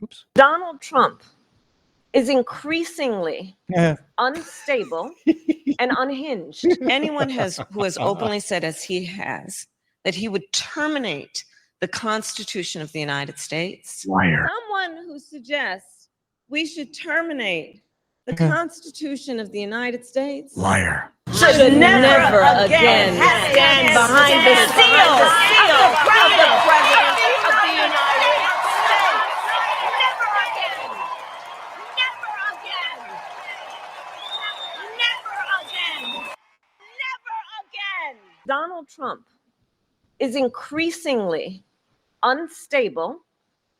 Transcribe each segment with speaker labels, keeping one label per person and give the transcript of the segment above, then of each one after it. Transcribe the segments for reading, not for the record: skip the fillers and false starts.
Speaker 1: Oops.
Speaker 2: Donald Trump is increasingly unstable and unhinged.
Speaker 3: Anyone who has openly said, as he has, that he would terminate the Constitution of the United States.
Speaker 1: Liar.
Speaker 2: Someone who suggests we should terminate the Constitution of the United States.
Speaker 1: Liar.
Speaker 2: Should never again stand behind the seal of the President of the United States. Never again. Never again. Never again. Never again. Donald Trump is increasingly unstable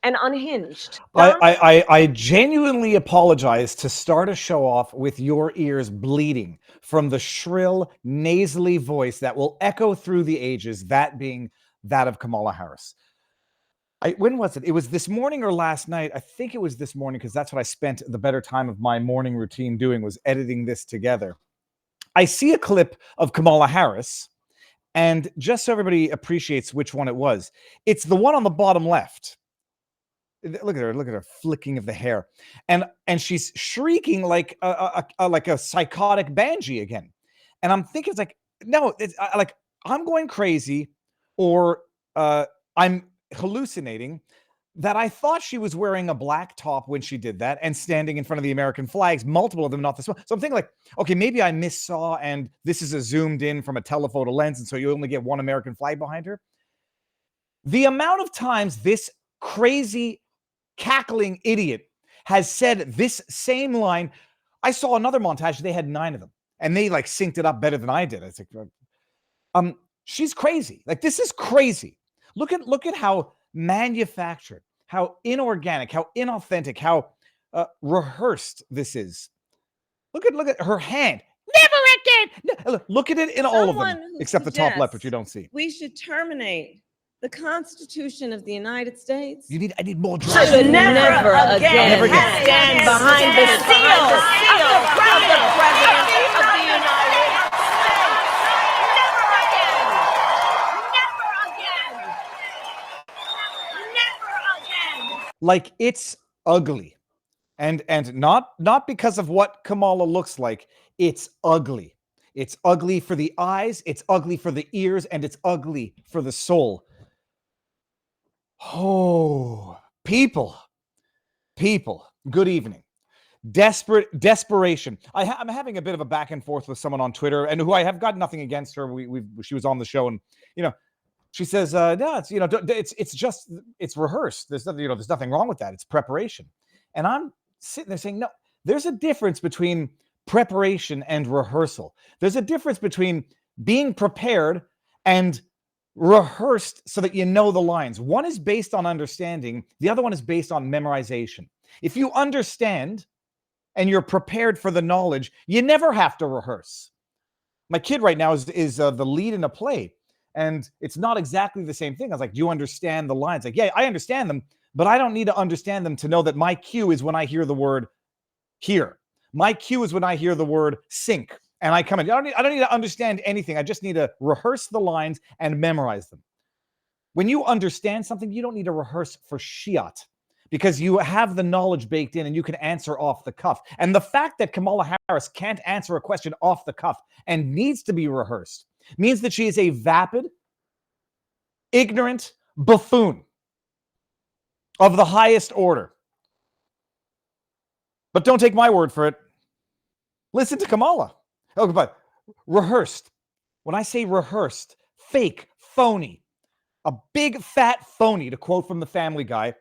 Speaker 2: and unhinged.
Speaker 1: I genuinely apologize to start a show off with your ears bleeding from the shrill, nasally voice that will echo through the ages, that being that of Kamala Harris. When was it? It was this morning or last night? I think it was this morning, because that's what I spent the better time of my morning routine doing, was editing this together. I see a clip of Kamala Harris, and just so everybody appreciates which one it was, it's the one on the bottom left. Look at her flicking of the hair, and she's shrieking like a psychotic banshee again. And I'm thinking, it's like, no, it's like I'm going crazy, or I'm hallucinating, that I thought she was wearing a black top when she did that and standing in front of the American flags, multiple of them, not this one. So I'm thinking, like, okay, maybe I missaw, and this is a zoomed in from a telephoto lens, and so you only get one American flag behind her. The amount of times this crazy cackling idiot has said this same line. I saw another montage, they had 9 of them, and they like synced it up better than I did. It's like, she's crazy. Like, this is crazy. Look at how manufactured, how inorganic, how inauthentic, how rehearsed this is. Look at her hand. Never again. Look at it in all of them, except the top left, which you don't see.
Speaker 2: We should terminate the Constitution of the United States.
Speaker 1: I need more drugs.
Speaker 2: Should never again stand behind the seal of the President of the United States. Never again. Never again. Never again.
Speaker 1: Like, it's ugly. And not because of what Kamala looks like. It's ugly. It's ugly for the eyes, it's ugly for the ears, and it's ugly for the soul. Oh, people, good evening. Desperation. I'm having a bit of a back and forth with someone on Twitter, and who I have got nothing against her. She was on the show, and she says, no, it's rehearsed. There's nothing wrong with that. It's preparation. And I'm sitting there saying, no, there's a difference between preparation and rehearsal. There's a difference between being prepared and rehearsed so that you know the lines. One is based on understanding. The other one is based on memorization. If you understand and you're prepared for the knowledge, you never have to rehearse. My kid right now is the lead in a play, and it's not exactly the same thing. I was like, do you understand the lines? Like, yeah, I understand them, but I don't need to understand them to know that my cue is when I hear the word here. My cue is when I hear the word sink. And I come in. I don't need to understand anything. I just need to rehearse the lines and memorize them. When you understand something, you don't need to rehearse for shiat, because you have the knowledge baked in and you can answer off the cuff. And the fact that Kamala Harris can't answer a question off the cuff and needs to be rehearsed means that she is a vapid, ignorant buffoon of the highest order. But don't take my word for it. Listen to Kamala. Oh, but rehearsed. When I say rehearsed, fake, phony, a big fat phony, to quote from the Family Guy.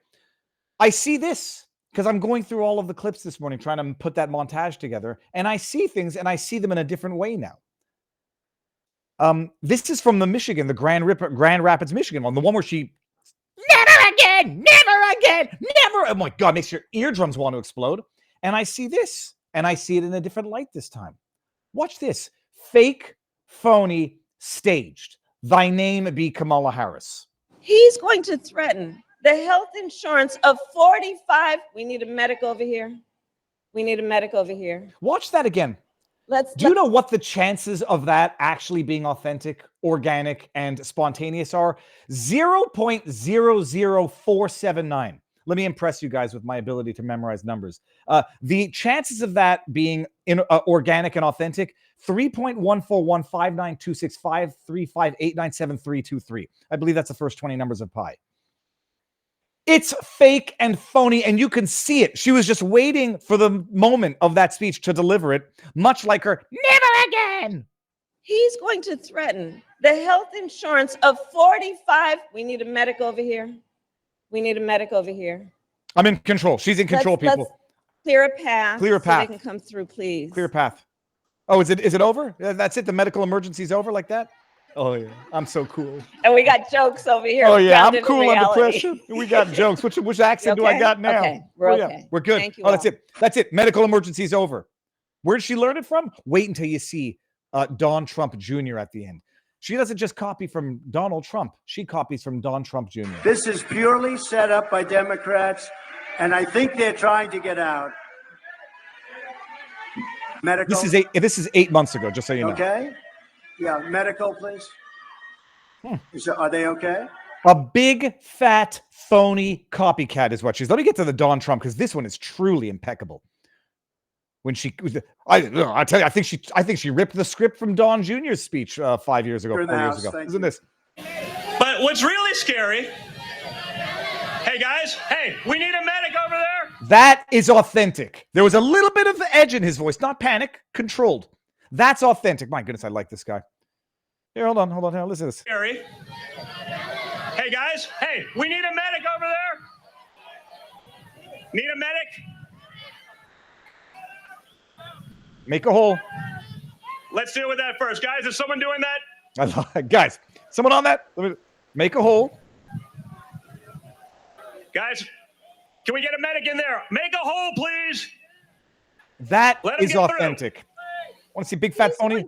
Speaker 1: I see this because I'm going through all of the clips this morning, trying to put that montage together, and I see things, and I see them in a different way now. This is from the Michigan, the Grand Rapids, Michigan one, the one where she, never again, never. Oh my God, makes your eardrums want to explode. And I see this, and I see it in a different light this time. Watch this. Fake, phony, staged. Thy name be Kamala Harris.
Speaker 2: He's going to threaten the health insurance of 45. We need a medic over here.
Speaker 1: Watch that again. Do you know what the chances of that actually being authentic, organic, and spontaneous are? 0.00479. Let me impress you guys with my ability to memorize numbers. The chances of that being organic and authentic, 3.141592653589733. I believe that's the first 20 numbers of pi. It's fake and phony, and you can see it. She was just waiting for the moment of that speech to deliver it, much like her never again.
Speaker 3: He's going to threaten the health insurance of 45. We need a medic over here. We need a medic over here.
Speaker 1: I'm in control. She's in control, people.
Speaker 3: Let's clear a path.
Speaker 1: Clear a path.
Speaker 3: So they can come through, please.
Speaker 1: Clear path. Oh, is it over? That's it? The medical emergency's over like that? Oh, yeah. I'm so cool.
Speaker 3: And we got jokes over here.
Speaker 1: Oh, yeah. I'm cool under pressure. We got jokes. Which accent do I got now?
Speaker 3: Okay. We're okay.
Speaker 1: Yeah. We're good.
Speaker 3: Thank you
Speaker 1: all. That's it. That's it. Medical emergency's over. Where did she learn it from? Wait until you see Don Trump Jr. at the end. She doesn't just copy from Donald Trump. She copies from Don Trump Jr.
Speaker 4: This is purely set up by Democrats, and I think they're trying to get out. Medical.
Speaker 1: This is 8 months ago, just so you know.
Speaker 4: Okay. Yeah, medical, please. Are they okay?
Speaker 1: A big, fat, phony copycat is what she's. Let me get to the Don Trump, because this one is truly impeccable. When I tell you, I think she ripped the script from Don Jr.'s speech 5 years ago, 4 years ago. Isn't this?
Speaker 5: But what's really scary? Hey guys, hey, we need a medic over there.
Speaker 1: That is authentic. There was a little bit of edge in his voice, not panic, controlled. That's authentic. My goodness, I like this guy. Here, hold on. Here, listen to this.
Speaker 5: Scary. Hey guys, hey, we need a medic over there. Need a medic?
Speaker 1: Make a hole.
Speaker 5: Let's deal with that first, guys. Is someone doing that?
Speaker 1: Guys, someone on that? Let me make a hole.
Speaker 5: Guys, can we get a medic in there? Make a hole, please.
Speaker 1: That is authentic. Want to see big fat phony?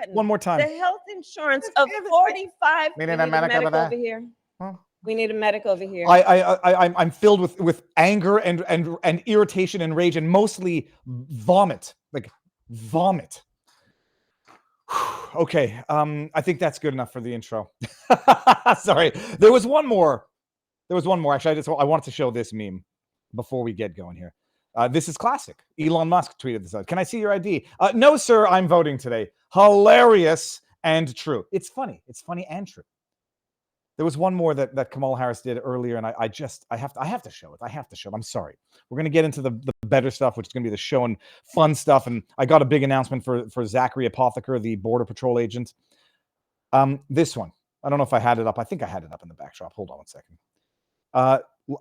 Speaker 1: One more time.
Speaker 3: The health insurance of 45.
Speaker 1: We need a medic over
Speaker 3: here. Huh? We need a medic over here.
Speaker 1: I'm filled with anger and irritation and rage, and mostly vomit. Like vomit. Okay. I think that's good enough for the intro. Sorry. There was one more. Actually, I wanted to show this meme before we get going here. This is classic. Elon Musk tweeted this out. Can I see your ID? No, sir, I'm voting today. Hilarious and true. It's funny. It's funny and true. There was one more that Kamala Harris did earlier, and I have to show it. I have to show it. I'm sorry. We're going to get into the better stuff, which is going to be the show and fun stuff. And I got a big announcement for Zachary Apotheker, the Border Patrol agent. This one. I don't know if I had it up. I think I had it up in the backdrop. Hold on one second.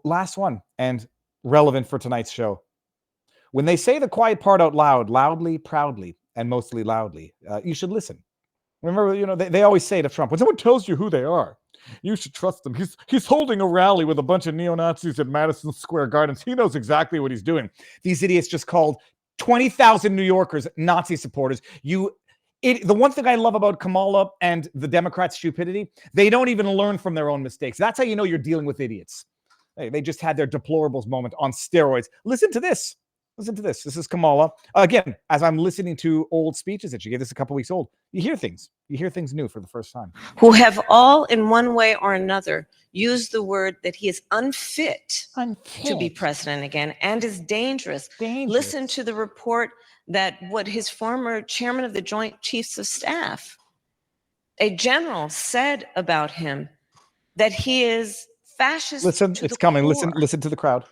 Speaker 1: Last one, and relevant for tonight's show. When they say the quiet part out loud, loudly, proudly, and mostly loudly, you should listen. Remember, they always say to Trump, when someone tells you who they are, you should trust them. He's holding a rally with a bunch of neo-Nazis at Madison Square Gardens. He knows exactly what he's doing. These idiots just called 20,000 New Yorkers Nazi supporters. The one thing I love about Kamala and the Democrats' stupidity, they don't even learn from their own mistakes. That's how you know you're dealing with idiots. They just had their deplorables moment on steroids. Listen to this. Listen to this. This is Kamala. Again, as I'm listening to old speeches that she gave, this a couple weeks old, you hear things. You hear things new for the first time.
Speaker 3: Who have all, in one way or another, used the word that he is unfit to be president again and is dangerous. Listen to the report that what his former chairman of the Joint Chiefs of Staff, a general, said about him, that he is fascist.
Speaker 1: Listen, it's coming. Listen to the crowd.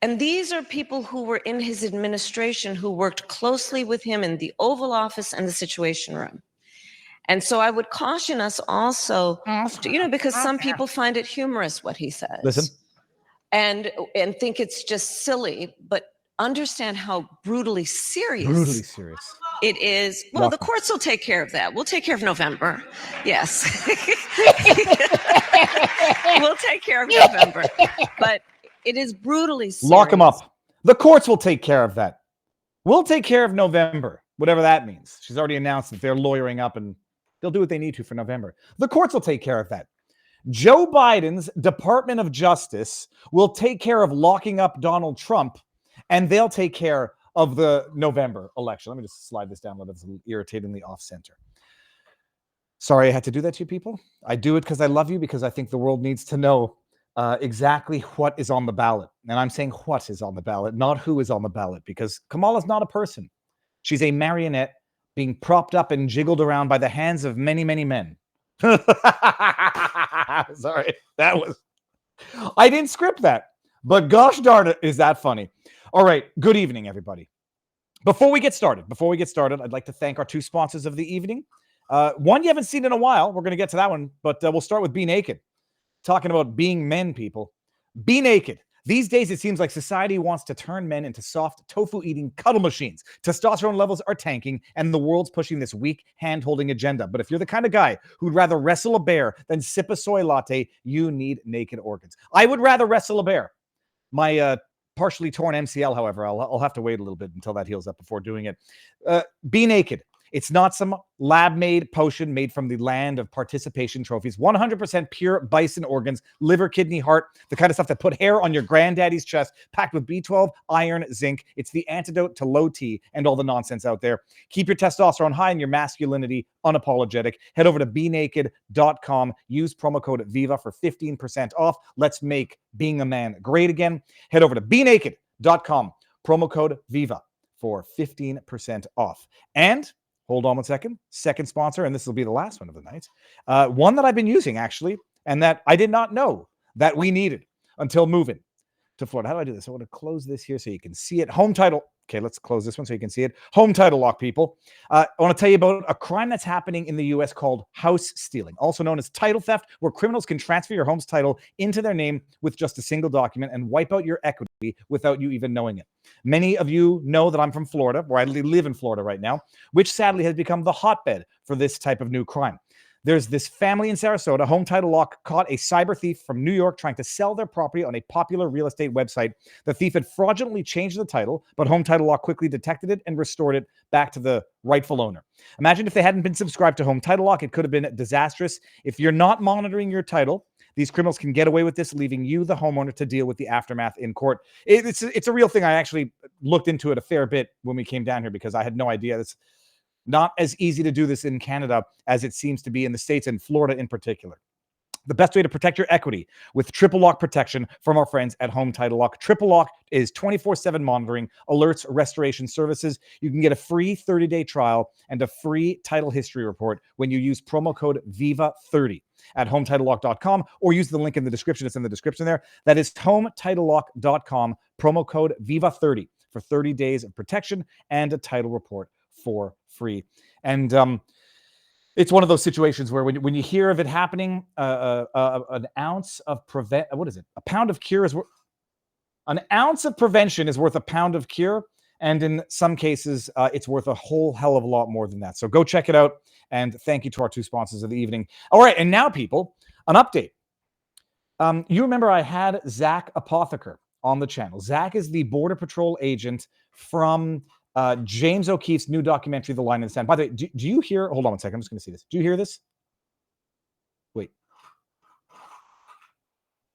Speaker 3: And these are people who were in his administration, who worked closely with him in the Oval Office and the Situation Room. And so I would caution us also, because some people find it humorous what he says.
Speaker 1: Listen.
Speaker 3: And think it's just silly, but understand how brutally serious. It is. Well, the courts will take care of that. We'll take care of November. Yes. We'll take care of November. But it is brutally serious.
Speaker 1: Lock them up. The courts will take care of that. We'll take care of November, whatever that means. She's already announced that they're lawyering up and they'll do what they need to for November. The courts will take care of that. Joe Biden's Department of Justice will take care of locking up Donald Trump, and they'll take care of the November election. Let me just slide this down a little bit. It's irritatingly off center. Sorry I had to do that to you people. I do it because I love you, because I think the world needs to know exactly what is on the ballot. And I'm saying what is on the ballot, not who is on the ballot, because Kamala's not a person. She's a marionette being propped up and jiggled around by the hands of many, many men. Sorry, that was... I didn't script that, but gosh darn it, is that funny. All right, good evening, everybody. Before we get started, I'd like to thank our two sponsors of the evening. One you haven't seen in a while. We're going to get to that one, but we'll start with Be Naked. Talking about being men, people. Be naked. These days, it seems like society wants to turn men into soft, tofu-eating cuddle machines. Testosterone levels are tanking, and the world's pushing this weak, hand-holding agenda. But if you're the kind of guy who'd rather wrestle a bear than sip a soy latte, you need naked organs. I would rather wrestle a bear. My partially torn MCL, however, I'll have to wait a little bit until that heals up before doing it. Be naked. It's not some lab-made potion made from the land of participation trophies. 100% pure bison organs, liver, kidney, heart, the kind of stuff that put hair on your granddaddy's chest, packed with B12, iron, zinc. It's the antidote to low T and all the nonsense out there. Keep your testosterone high and your masculinity unapologetic. Head over to benaked.com. Use promo code VIVA for 15% off. Let's make being a man great again. Head over to benaked.com. Promo code VIVA for 15% off. And hold on one second. Second sponsor, and this will be the last one of the night. One that I've been using, actually, and that I did not know that we needed until moving to Florida. How do I do this? I want to close this here so you can see it. Home title. Okay, let's close this one so you can see it. Home title lock, people. I want to tell you about a crime that's happening in the U.S. called house stealing, also known as title theft, where criminals can transfer your home's title into their name with just a single document and wipe out your equity without you even knowing it. Many of you know that I'm from Florida, where I live in Florida right now, which sadly has become the hotbed for this type of new crime. There's this family in Sarasota. Home Title Lock caught a cyber thief from New York trying to sell their property on a popular real estate website. The thief had fraudulently changed the title, but Home Title Lock quickly detected it and restored it back to the rightful owner. Imagine if they hadn't been subscribed to Home Title Lock. It could have been disastrous. If you're not monitoring your title, these criminals can get away with this, leaving you, the homeowner, to deal with the aftermath in court. It's a real thing. I actually looked into it a fair bit when we came down here because I had no idea. It's not as easy to do this in Canada as it seems to be in the States, and Florida in particular. The best way to protect your equity with triple lock protection from our friends at Home Title Lock. Triple lock is 24/7 monitoring, alerts, restoration services. You can get a free 30-day trial and a free title history report when you use promo code VIVA30 at HomeTitleLock.com or use the link in the description. It's in the description there. That is HomeTitleLock.com, promo code VIVA30 for 30 days of protection and a title report for free. And it's one of those situations where when you hear of it happening, an ounce of a pound of cure is worth an ounce of prevention is worth a pound of cure. And in some cases, it's worth a whole hell of a lot more than that. So go check it out. And thank you to our two sponsors of the evening. All right. And now, people, an update. You remember I had Zach Apotheker on the channel. Zach is the Border Patrol agent from James O'Keefe's new documentary, The Line in the Sand. By the way, do you hear? Hold on one second. I'm just going to see this. Do you hear this? Wait.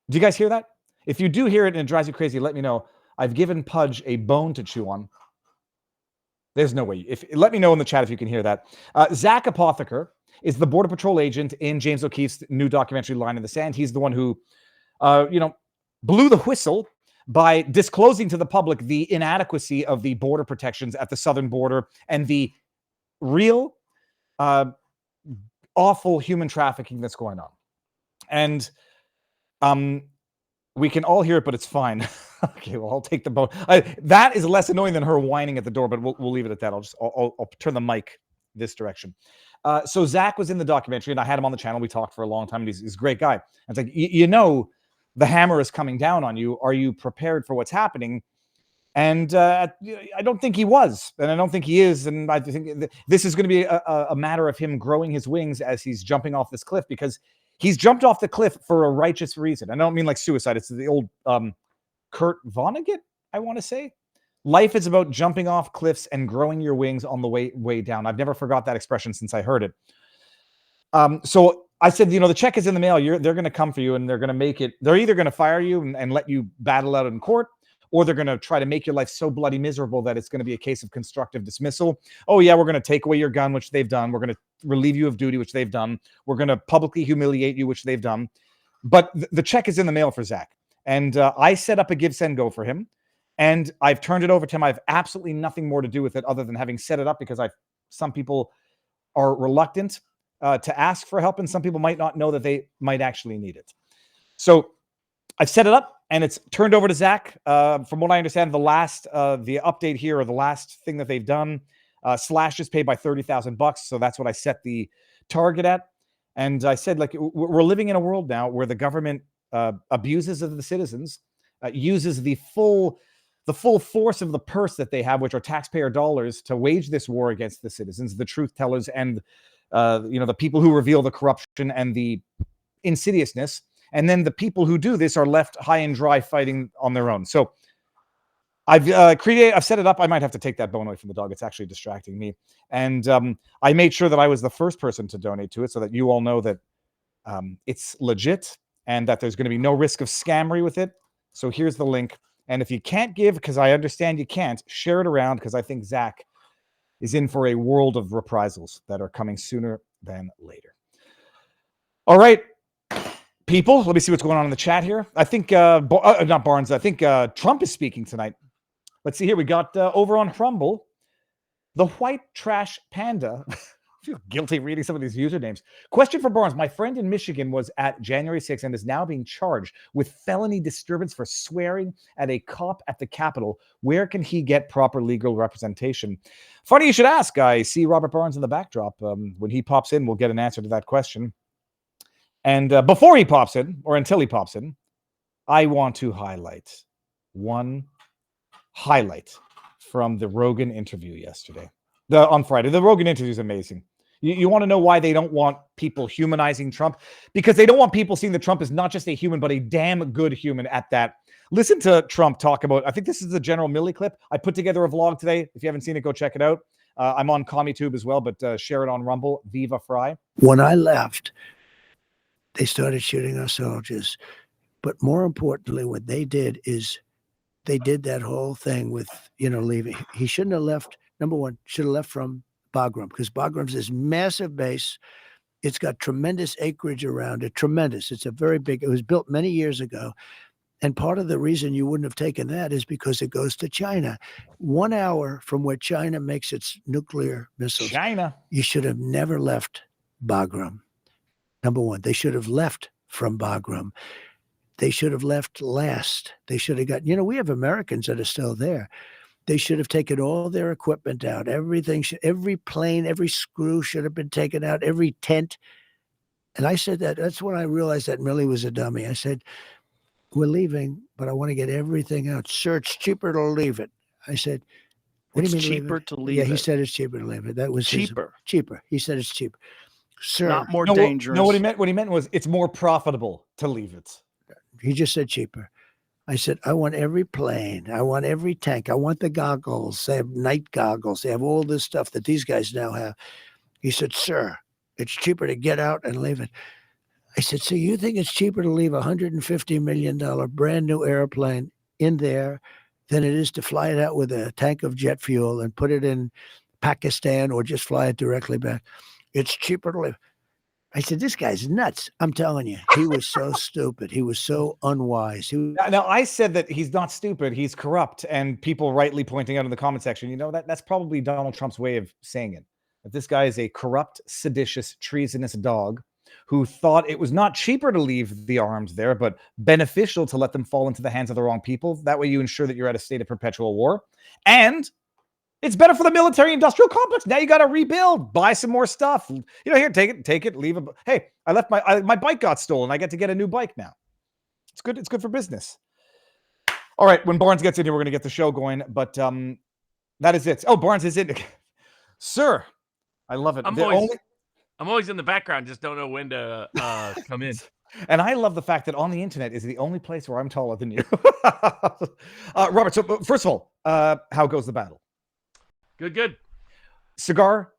Speaker 1: Do you guys hear that? If you do hear it and it drives you crazy, let me know. I've given Pudge a bone to chew on. There's no way. Let me know in the chat if you can hear that. Zach Apotheker is the Border Patrol agent in James O'Keefe's new documentary, Line in the Sand. He's the one who, blew the whistle by disclosing to the public the inadequacy of the border protections at the southern border and the real awful human trafficking that's going on. And we can all hear it, but it's fine. Okay, well, I'll take the bone. That is less annoying than her whining at the door, but we'll leave it at that. I'll turn the mic this direction. So Zach was in the documentary, and I had him on the channel. We talked for a long time, and he's a great guy. And it's like, the hammer is coming down on you. Are you prepared for what's happening? And I don't think he was, and I don't think he is. And I think this is going to be a matter of him growing his wings as he's jumping off this cliff, because he's jumped off the cliff for a righteous reason. I don't mean like suicide. It's the old Kurt Vonnegut, I want to say. Life is about jumping off cliffs and growing your wings on the way down. I've never forgot that expression since I heard it. So I said, the check is in the mail. They're going to come for you, and they're going to make it. They're either going to fire you and let you battle out in court, or they're going to try to make your life so bloody miserable that it's going to be a case of constructive dismissal. Oh yeah, we're going to take away your gun, which they've done. We're going to relieve you of duty, which they've done. We're going to publicly humiliate you, which they've done. But the check is in the mail for Zach. And I set up a Give Send Go for him. And I've turned it over to him. I have absolutely nothing more to do with it other than having set it up because some people are reluctant to ask for help, and some people might not know that they might actually need it. So I've set it up, and it's turned over to Zach. From what I understand, the update here, or the last thing that they've done, Slash is paid by $30,000, so that's what I set the target at. And I said, like, we're living in a world now where the government abuses of the citizens, uses the full force of the purse that they have, which are taxpayer dollars, to wage this war against the citizens, the truth tellers, and the people who reveal the corruption and the insidiousness. And then the people who do this are left high and dry fighting on their own. So I've set it up. I might have to take that bone away from the dog. It's actually distracting me. And I made sure that I was the first person to donate to it so that you all know that it's legit and that there's going to be no risk of scammery with it. So here's the link. And if you can't give, because I understand you can't, share it around, because I think Zach is in for a world of reprisals that are coming sooner than later. All right, people, let me see what's going on in the chat here. I think, not Barnes, I think Trump is speaking tonight. Let's see here. We got over on Rumble, the White Trash Panda. I feel guilty reading some of these usernames. Question for Barnes. My friend in Michigan was at January 6th and is now being charged with felony disturbance for swearing at a cop at the Capitol. Where can he get proper legal representation? Funny you should ask. I see Robert Barnes in the backdrop. When he pops in, we'll get an answer to that question. And before he pops in, or until he pops in, I want to highlight one highlight from the Rogan interview yesterday. On Friday. The Rogan interview is amazing. You want to know why they don't want people humanizing Trump? Because they don't want people seeing that Trump is not just a human, but a damn good human at that. Listen to Trump talk about, I think this is the General Milley clip. I put together a vlog today. If you haven't seen it, go check it out. I'm on CommieTube as well, but share it on Rumble. Viva Fry.
Speaker 6: When I left, they started shooting our soldiers. But more importantly, what they did is they did that whole thing with, leaving. He shouldn't have left. Number one, should have left from Bagram, because Bagram's this massive base. It's got tremendous acreage around it. Tremendous. It's it was built many years ago. And part of the reason you wouldn't have taken that is because it goes to China. 1 hour from where China makes its nuclear missiles.
Speaker 1: China. You
Speaker 6: should have never left Bagram. Number one, they should have left from Bagram. They should have left last. They should have got, we have Americans that are still there. They should have taken all their equipment out. Everything, every plane, every screw should have been taken out, every tent. And I said that. That's when I realized that Milley was a dummy. I said, we're leaving, but I want to get everything out. Sir, it's cheaper to leave it. I said, what do you mean
Speaker 7: cheaper to leave
Speaker 6: it?
Speaker 7: it?
Speaker 6: Yeah, he said it's cheaper to leave it. That was
Speaker 7: cheaper.
Speaker 6: Cheaper. He said it's cheaper. Sir.
Speaker 7: Not more dangerous.
Speaker 1: No, what he meant was it's more profitable to leave it.
Speaker 6: He just said cheaper. I said, I want every plane. I want every tank. I want the goggles. They have night goggles. They have all this stuff that these guys now have. He said, sir, it's cheaper to get out and leave it. I said, so you think it's cheaper to leave a $150 million brand new airplane in there than it is to fly it out with a tank of jet fuel and put it in Pakistan or just fly it directly back? It's cheaper to leave. I said, this guy's nuts. I'm telling you, he was so stupid. He was so unwise.
Speaker 1: Now, I said that he's not stupid. He's corrupt. And people rightly pointing out in the comment section, that's probably Donald Trump's way of saying it. That this guy is a corrupt, seditious, treasonous dog who thought it was not cheaper to leave the arms there, but beneficial to let them fall into the hands of the wrong people. That way you ensure that you're at a state of perpetual war. And it's better for the military-industrial complex. Now you got to rebuild, buy some more stuff. Here, take it, leave it. Hey, I left my bike got stolen. I get to get a new bike now. It's good. It's good for business. All right, when Barnes gets in here, we're going to get the show going. But that is it. Oh, Barnes is in. Sir, I love it.
Speaker 8: I'm always in the background. Just don't know when to come in.
Speaker 1: And I love the fact that on the internet is the only place where I'm taller than you. Robert, so first of all, how goes the battle?
Speaker 8: Good.
Speaker 1: Cigar,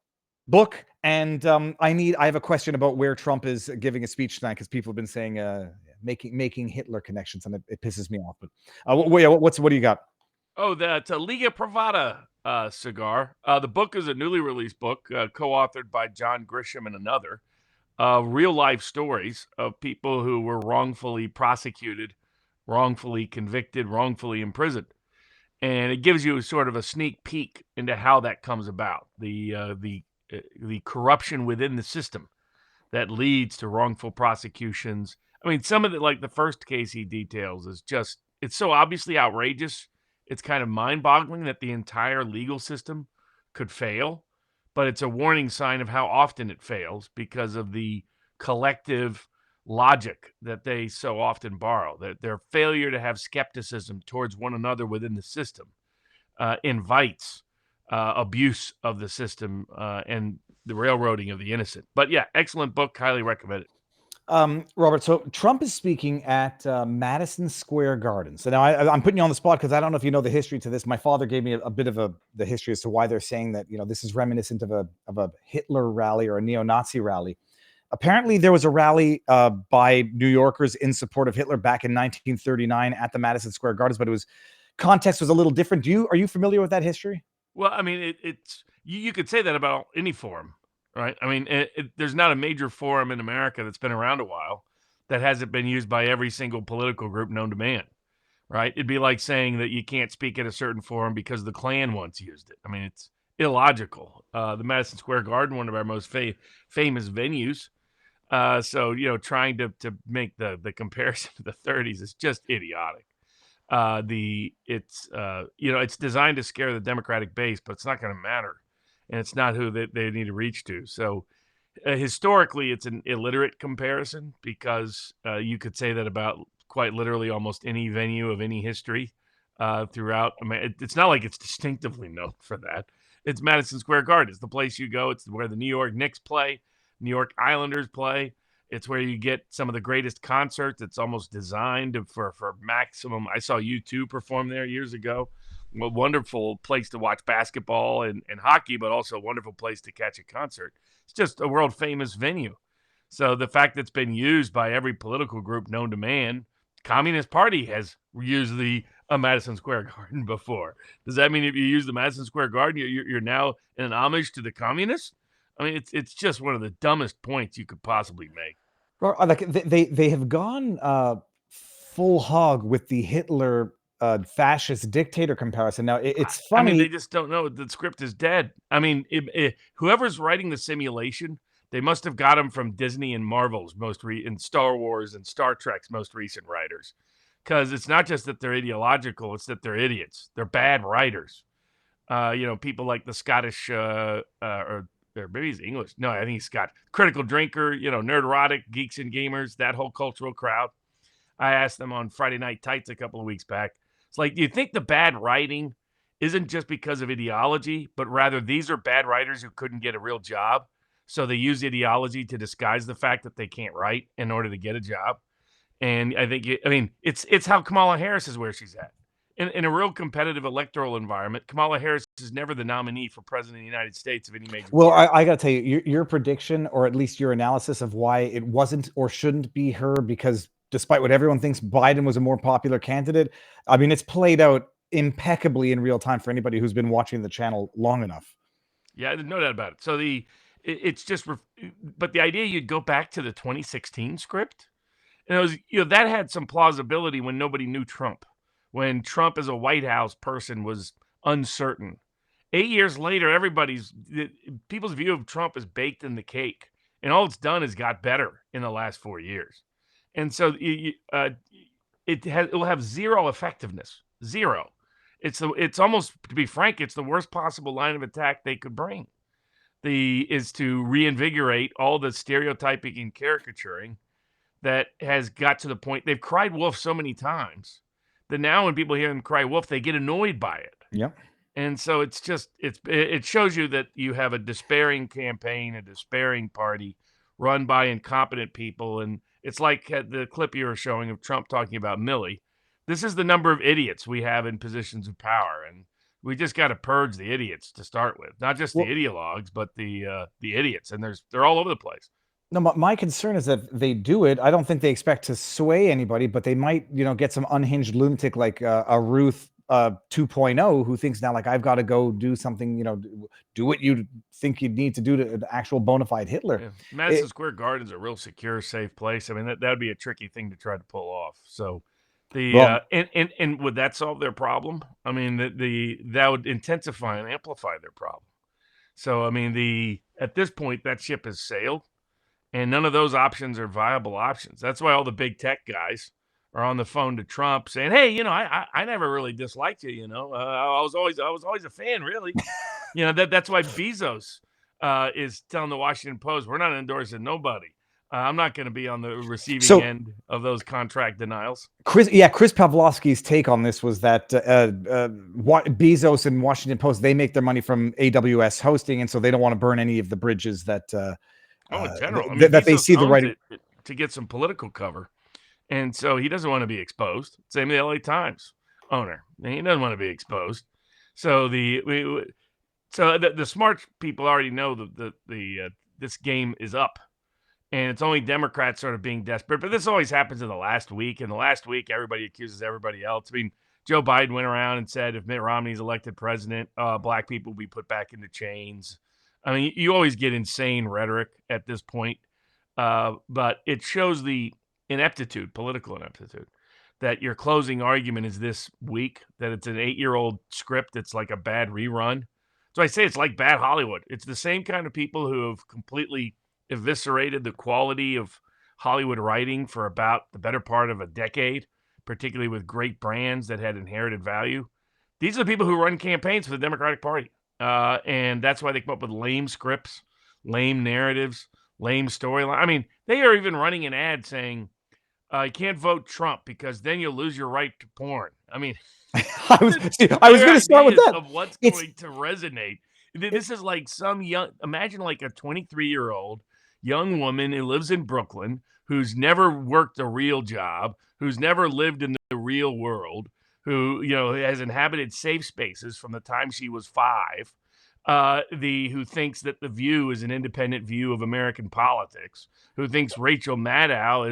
Speaker 1: book, and I have a question about where Trump is giving a speech tonight, because people have been saying making Hitler connections, and it pisses me off. But what do you got?
Speaker 8: Oh, that's a Liga Privada cigar. The book is a newly released book, co-authored by John Grisham and another. real life stories of people who were wrongfully prosecuted, wrongfully convicted, wrongfully imprisoned. And it gives you sort of a sneak peek into how that comes about, the corruption within the system that leads to wrongful prosecutions. I mean, some of it, like the first case he details, is just, it's so obviously outrageous. It's kind of mind-boggling that the entire legal system could fail, but it's a warning sign of how often it fails because of the collective logic that they so often borrow. That their failure to have skepticism towards one another within the system invites abuse of the system and the railroading of the innocent. But yeah, excellent book. Highly recommend it.
Speaker 1: Robert, so Trump is speaking at Madison Square Garden. So now I'm putting you on the spot because I don't know if you know the history to this. My father gave me a bit of the history as to why they're saying that, this is reminiscent of a Hitler rally or a neo-Nazi rally. Apparently, there was a rally by New Yorkers in support of Hitler back in 1939 at the Madison Square Gardens, but context was a little different. Are you familiar with that history?
Speaker 8: Well, I mean, it's you could say that about any forum, right? I mean, there's not a major forum in America that's been around a while that hasn't been used by every single political group known to man, right? It'd be like saying that you can't speak at a certain forum because the Klan once used it. I mean, it's illogical. The Madison Square Garden, one of our most famous venues. So, trying to make the comparison to the 30s is just idiotic. It's designed to scare the Democratic base, but it's not going to matter. And it's not who they need to reach to. So historically, it's an illiterate comparison because you could say that about quite literally almost any venue of any history throughout. I mean, it's not like it's distinctively known for that. It's Madison Square Garden. It's the place you go. It's where the New York Knicks play, New York Islanders play. It's where you get some of the greatest concerts. It's almost designed for maximum. I saw U2 perform there years ago. A wonderful place to watch basketball and hockey, but also a wonderful place to catch a concert. It's just a world famous venue. So the fact that it's been used by every political group known to man, Communist Party has used the Madison Square Garden before. Does that mean if you use the Madison Square Garden, you're now in an homage to the communists? I mean, it's just one of the dumbest points you could possibly make.
Speaker 1: Like they have gone full hog with the Hitler fascist dictator comparison. Now it's funny.
Speaker 8: I mean, they just don't know the script is dead. I mean, whoever's writing the simulation, they must have got them from Disney and Marvel's and Star Wars and Star Trek's most recent writers, because it's not just that they're ideological; it's that they're idiots. They're bad writers. People like the Scottish or maybe he's English. No, I think he's Scottish. Critical Drinker, Nerderotic, Geeks and Gamers, that whole cultural crowd. I asked them on Friday Night Tights a couple of weeks back. It's like, do you think the bad writing isn't just because of ideology, but rather these are bad writers who couldn't get a real job, so they use ideology to disguise the fact that they can't write in order to get a job? And I think, it's how Kamala Harris is where she's at. In a real competitive electoral environment, Kamala Harris is never the nominee for president of the United States of any major party.
Speaker 1: Well, I got to tell you, your prediction, or at least your analysis of why it wasn't or shouldn't be her, because despite what everyone thinks, Biden was a more popular candidate. I mean, it's played out impeccably in real time for anybody who's been watching the channel long enough.
Speaker 8: Yeah, no doubt about it. So but the idea you'd go back to the 2016 script, and it was, that had some plausibility when nobody knew Trump. When Trump as a White House person was uncertain. 8 years later, people's view of Trump is baked in the cake. And all it's done is got better in the last 4 years. And so it will have zero effectiveness. Zero. It's almost, to be frank, it's the worst possible line of attack they could bring. Is to reinvigorate all the stereotyping and caricaturing that has got to the point. They've cried wolf so many times that now when people hear them cry wolf, they get annoyed by it.
Speaker 1: Yep.
Speaker 8: And so it shows you that you have a despairing campaign, a despairing party run by incompetent people. And it's like the clip you were showing of Trump talking about Milley. This is the number of idiots we have in positions of power. And we just got to purge the idiots to start with, not just the ideologues, but the idiots. And they're all over the place.
Speaker 1: No, my concern is that they do it. I don't think they expect to sway anybody, but they might, get some unhinged lunatic like a Ruth 2.0 who thinks now like I've got to go do something, do what you think you'd need to do to an actual bona fide Hitler.
Speaker 8: Yeah. Madison Square Garden's a real secure, safe place. I mean, that would be a tricky thing to try to pull off. So and would that solve their problem? I mean, that would intensify and amplify their problem. So I mean, at this point that ship has sailed, and none of those options are viable options. That's why all the big tech guys are on the phone to Trump saying, "Hey, I never really disliked you. I was always a fan, really." That's why Bezos is telling the Washington Post, "We're not endorsing nobody. I'm not going to be on the receiving end of those contract denials."
Speaker 1: Chris Pavlovski's take on this was that Bezos and Washington Post, they make their money from AWS hosting, and so they don't want to burn any of the bridges that
Speaker 8: in general,
Speaker 1: that they see the writing
Speaker 8: to get some political cover. And so he doesn't want to be exposed. Same with the LA Times owner. He doesn't want to be exposed. So the smart people already know this game is up, and it's only Democrats sort of being desperate. But this always happens in the last week. In the last week, everybody accuses everybody else. I mean, Joe Biden went around and said if Mitt Romney's elected president, black people will be put back into chains. I mean, you always get insane rhetoric at this point, but it shows the political ineptitude, that your closing argument is this weak, that it's an 8-year-old script that's like a bad rerun. So I say it's like bad Hollywood. It's the same kind of people who have completely eviscerated the quality of Hollywood writing for about the better part of a decade, particularly with great brands that had inherited value. These are the people who run campaigns for the Democratic Party. And that's why they come up with lame scripts, lame narratives, lame storyline. I mean, they are even running an ad saying, you can't vote Trump because then you'll lose your right to porn. I mean,
Speaker 1: I was going to start with that.
Speaker 8: Of what's going to resonate. This is like imagine like a 23-year-old young woman who lives in Brooklyn, who's never worked a real job, who's never lived in the real world, who has inhabited safe spaces from the time she was 5, who thinks that The View is an independent view of American politics, who thinks Rachel Maddow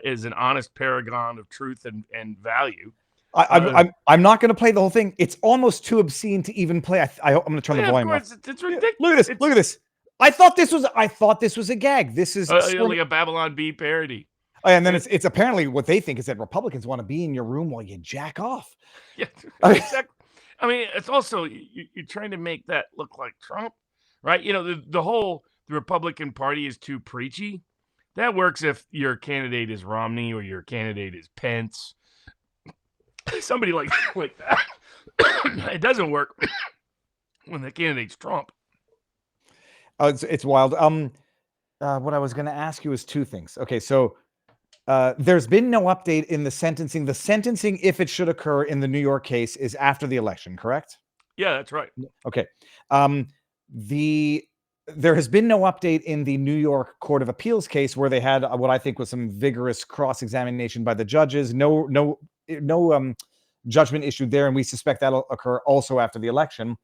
Speaker 8: is an honest paragon of truth and value.
Speaker 1: I'm not going to play the whole thing. It's almost too obscene to even play. I'm going to turn the volume off.
Speaker 8: It's ridiculous.
Speaker 1: Look at this. I thought this was a gag. This is
Speaker 8: like a Babylon Bee parody.
Speaker 1: And then it's apparently what they think is that Republicans want to be in your room while you jack off.
Speaker 8: Yeah, exactly. I mean, it's also you're trying to make that look like Trump, right? The Republican Party is too preachy. That works if your candidate is Romney or your candidate is Pence. Somebody like that. It doesn't work when the candidate's Trump.
Speaker 1: It's wild. What I was going to ask you is 2 things. Okay, so there's been no update in the sentencing. The sentencing, if it should occur in the New York case, is after the election, correct?
Speaker 8: Yeah, that's right.
Speaker 1: Okay. There has been no update in the New York Court of Appeals case, where they had what I think was some vigorous cross-examination by the judges. No judgment issued there, and we suspect that'll occur also after the election.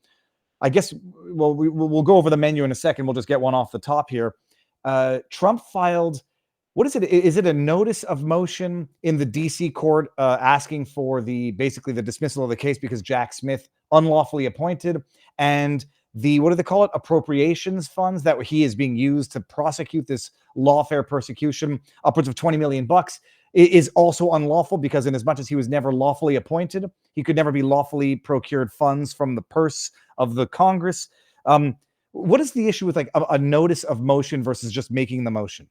Speaker 1: I guess, well, we'll go over the menu in a second. We'll just get one off the top here. Trump filed, what is it? Is it a notice of motion in the DC court asking for basically the dismissal of the case because Jack Smith unlawfully appointed, and what do they call it? Appropriations funds that he is being used to prosecute this lawfare persecution, upwards of $20 million, is also unlawful because in as much as he was never lawfully appointed, he could never be lawfully procured funds from the purse of the Congress. What is the issue with like a notice of motion versus just making the motion?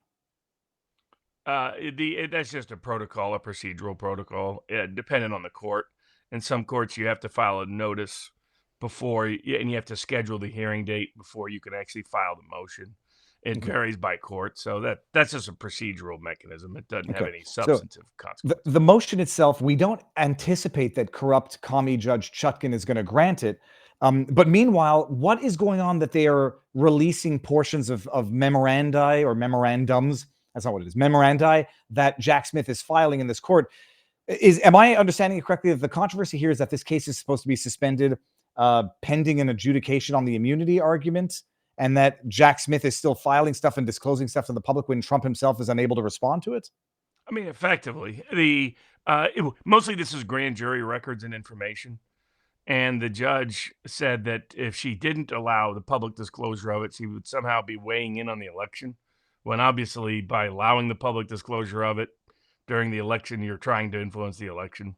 Speaker 8: That's just a protocol, a procedural protocol, depending on the court. In some courts, you have to file a notice before, and you have to schedule the hearing date before you can actually file the motion. It varies by court, so that's just a procedural mechanism. It doesn't have any substantive consequences.
Speaker 1: The motion itself, we don't anticipate that corrupt commie Judge Chutkan is going to grant it. But meanwhile, what is going on that they are releasing portions of memorandi or memorandums? That's not what it is. Memorandi that Jack Smith is filing in this court. Am I understanding it correctly that the controversy here is that this case is supposed to be suspended pending an adjudication on the immunity argument, and that Jack Smith is still filing stuff and disclosing stuff to the public when Trump himself is unable to respond to it?
Speaker 8: I mean, effectively, mostly this is grand jury records and information. And the judge said that if she didn't allow the public disclosure of it, she would somehow be weighing in on the election. When obviously, by allowing the public disclosure of it during the election, you're trying to influence the election.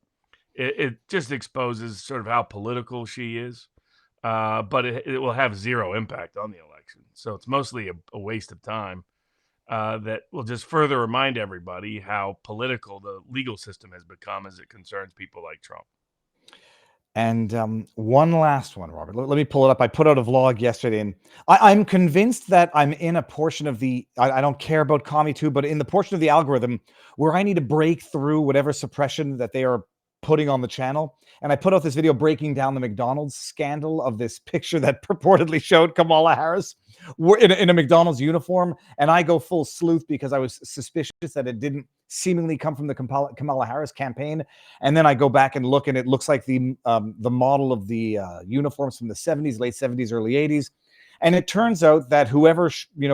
Speaker 8: It just exposes sort of how political she is, but it will have zero impact on the election. So it's mostly a waste of time that will just further remind everybody how political the legal system has become as it concerns people like Trump.
Speaker 1: And one last one, Robert. Let me pull it up. I put out a vlog yesterday, and I'm convinced that I'm in a portion of the, I don't care about Commie 2, but in the portion of the algorithm where I need to break through whatever suppression that they are putting on the channel. And I put out this video breaking down the McDonald's scandal of this picture that purportedly showed Kamala Harris in a McDonald's uniform. And I go full sleuth because I was suspicious that it didn't seemingly come from the Kamala Harris campaign. And then I go back and look, and it looks like the model of the uniforms from the 70s, late 70s, early 80s. And it turns out that whoever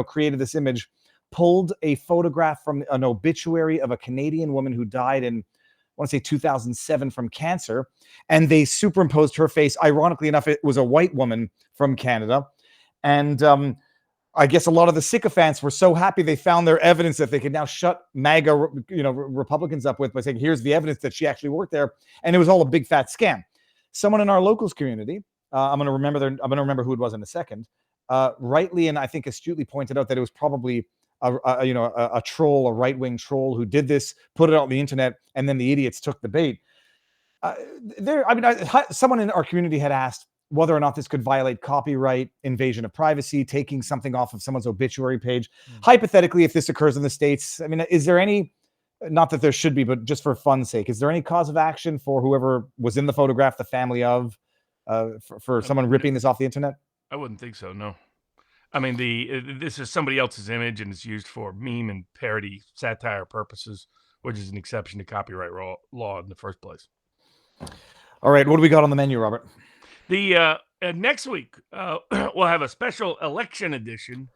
Speaker 1: created this image pulled a photograph from an obituary of a Canadian woman who died in, I want to say 2007 from cancer, and they superimposed her face. Ironically enough, it was a white woman from Canada. And I guess a lot of the sycophants were so happy they found their evidence that they could now shut MAGA, Republicans up with by saying, here's the evidence that she actually worked there. And it was all a big fat scam. Someone in our locals community, I'm going to remember who it was in a second, rightly and I think astutely pointed out that it was probably a troll, a right-wing troll who did this, put it out on the internet, and then the idiots took the bait. Someone in our community had asked whether or not this could violate copyright, invasion of privacy, taking something off of someone's obituary page. Hypothetically, if this occurs in the States, I mean, is there any, not that there should be, but just for fun's sake, is there any cause of action for whoever was in the photograph, the family of, for someone ripping this off the internet?
Speaker 8: I wouldn't think so, no. I mean, this is somebody else's image, and it's used for meme and parody satire purposes, which is an exception to copyright law in the first place.
Speaker 1: All right, what do we got on the menu, Robert?
Speaker 8: The next week, we'll have a special election edition.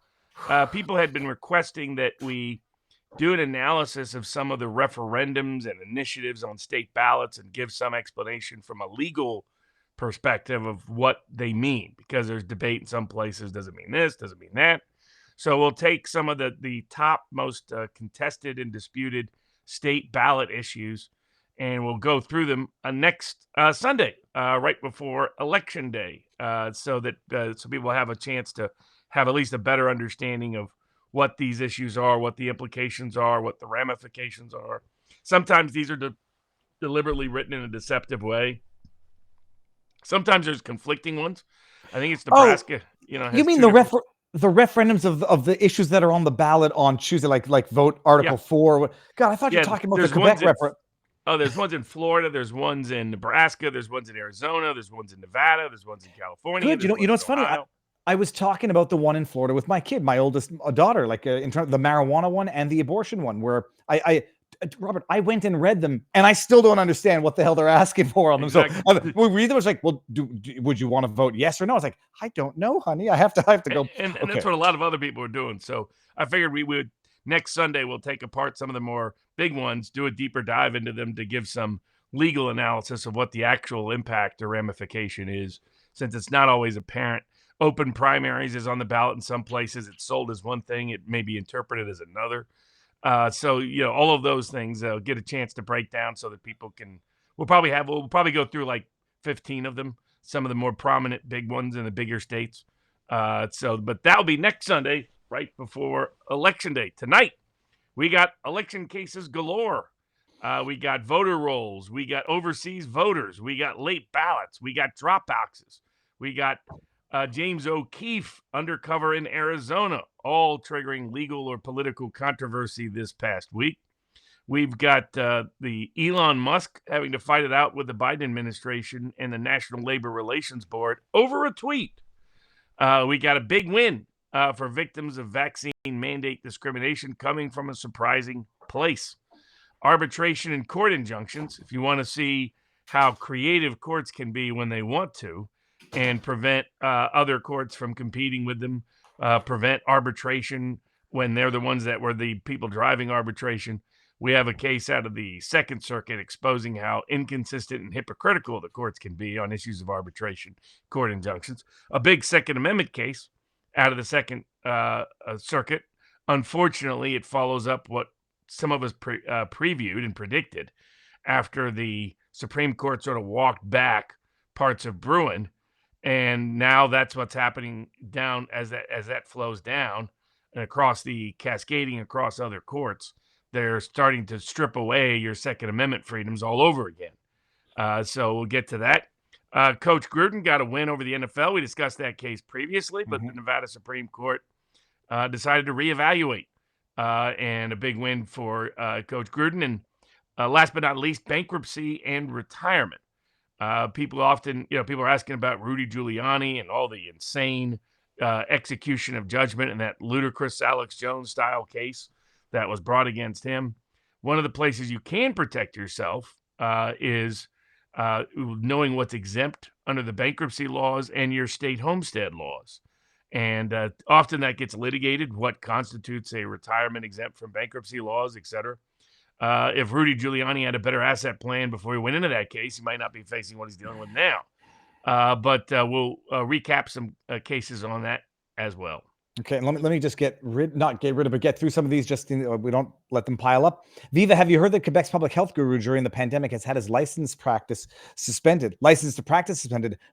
Speaker 8: People had been requesting that we do an analysis of some of the referendums and initiatives on state ballots and give some explanation from a legal perspective of what they mean, because there's debate in some places. Does it mean this? Does it mean that? So we'll take some of the top most contested and disputed state ballot issues, and we'll go through them next Sunday, right before Election Day, so people have a chance to have at least a better understanding of what these issues are, what the implications are, what the ramifications are. Sometimes these are deliberately written in a deceptive way. Sometimes there's conflicting ones. I think it's Nebraska.
Speaker 1: You mean the referendums of the issues that are on the ballot on Tuesday, like vote Article 4? God, I thought you were talking about the Quebec referendum.
Speaker 8: Oh, there's ones in Florida. There's ones in Nebraska. There's ones in Arizona. There's ones in Nevada. There's ones in California.
Speaker 1: Good. You know what's funny? I was talking about the one in Florida with my kid, my oldest daughter, like in terms of the marijuana one and the abortion one, where Robert, I went and read them, and I still don't understand what the hell they're asking for on them. Exactly. So we read them. It's like, well, would you want to vote yes or no? It's like, I don't know, honey. I have to go.
Speaker 8: And that's what a lot of other people are doing. So I figured we would next Sunday. We'll take apart some of the more big ones, do a deeper dive into them to give some legal analysis of what the actual impact or ramification is, since it's not always apparent. Open primaries is on the ballot in some places. It's sold as one thing. It may be interpreted as another. So all of those things get a chance to break down so that people can. We'll probably go through like 15 of them, some of the more prominent big ones in the bigger states. But that'll be next Sunday, right before Election Day. Tonight, we got election cases galore. We got voter rolls. We got overseas voters. We got late ballots. We got drop boxes. We got James O'Keefe undercover in Arizona, all triggering legal or political controversy this past week. We've got the Elon Musk having to fight it out with the Biden administration and the National Labor Relations Board over a tweet. We got a big win for victims of vaccine mandate discrimination coming from a surprising place. Arbitration and court injunctions, if you want to see how creative courts can be when they want to, and prevent other courts from competing with them, prevent arbitration when they're the ones that were the people driving arbitration. We have a case out of the Second Circuit exposing how inconsistent and hypocritical the courts can be on issues of arbitration, court injunctions. A big Second Amendment case out of the Second Circuit. Unfortunately, it follows up what some of us previewed and predicted after the Supreme Court sort of walked back parts of Bruin. And now that's what's happening down as that flows down and across the cascading across other courts. They're starting to strip away your Second Amendment freedoms all over again. So we'll get to that. Coach Gruden got a win over the NFL. We discussed that case previously, but the Nevada Supreme Court decided to reevaluate, and a big win for Coach Gruden. And last but not least, bankruptcy and retirement. People often, people are asking about Rudy Giuliani and all the insane execution of judgment in that ludicrous Alex Jones style case that was brought against him. One of the places you can protect yourself is knowing what's exempt under the bankruptcy laws and your state homestead laws. And often that gets litigated, what constitutes a retirement exempt from bankruptcy laws, et cetera. If Rudy Giuliani had a better asset plan before he went into that case, he might not be facing what he's dealing with now. But we'll recap some cases on that as well.
Speaker 1: Okay, and let me just get through some of these. We don't let them pile up. Viva, have you heard that Quebec's public health guru during the pandemic has had his license to practice suspended?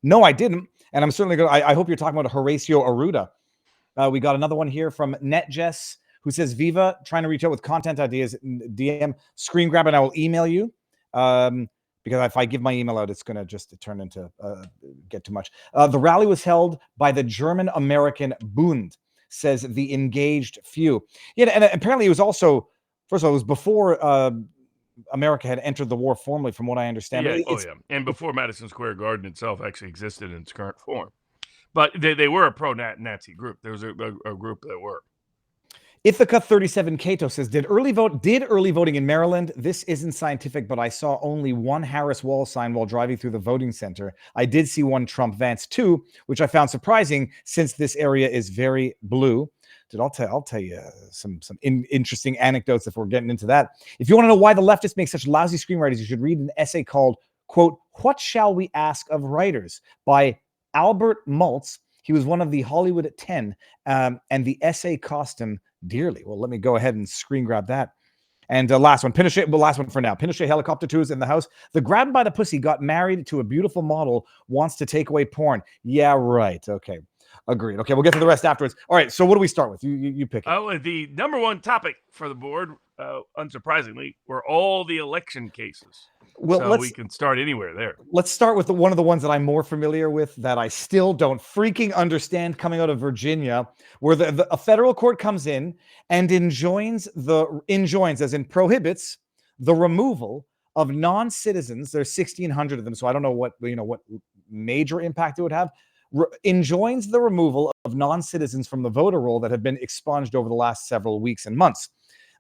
Speaker 1: No, I didn't, and I'm certainly going. I hope you're talking about Horacio Arruda. We got another one here from NetJess who says, Viva, trying to reach out with content ideas. DM screen grab and I will email you. Because if I give my email out, it's going to just turn into get too much. The rally was held by the German-American Bund, says the engaged few. Yeah, and apparently it was also, first of all, it was before America had entered the war formally, from what I understand.
Speaker 8: Yeah, and before Madison Square Garden itself actually existed in its current form. But they were a pro-Nazi group. There was a group that were.
Speaker 1: Ithaca 37 Cato says, did early voting in Maryland? This isn't scientific, but I saw only one Harris Wall sign while driving through the voting center. I did see one Trump Vance too, which I found surprising since this area is very blue. I'll tell you some interesting anecdotes if we're getting into that. If you want to know why the leftists make such lousy screenwriters, you should read an essay called, quote, What Shall We Ask of Writers by Albert Maltz. He was one of the Hollywood 10, and the essay cost him dearly. Well, let me go ahead and screen grab that. And last one, Pinochet. Well, last one for now. Pinochet Helicopter 2 is in the house. The grab by the pussy got married to a beautiful model, wants to take away porn. Yeah, right. Okay. Agreed. Okay, we'll get to the rest afterwards. All right, so what do we start with? You pick it.
Speaker 8: Oh, the number one topic for the board, unsurprisingly, were all the election cases. Well, so we can start anywhere there.
Speaker 1: Let's start with one of the ones that I'm more familiar with that I still don't freaking understand, coming out of Virginia, where a federal court comes in and enjoins as in prohibits the removal of non-citizens. There's 1,600 of them, so I don't know what major impact it would have. Enjoins the removal of non-citizens from the voter roll that have been expunged over the last several weeks and months.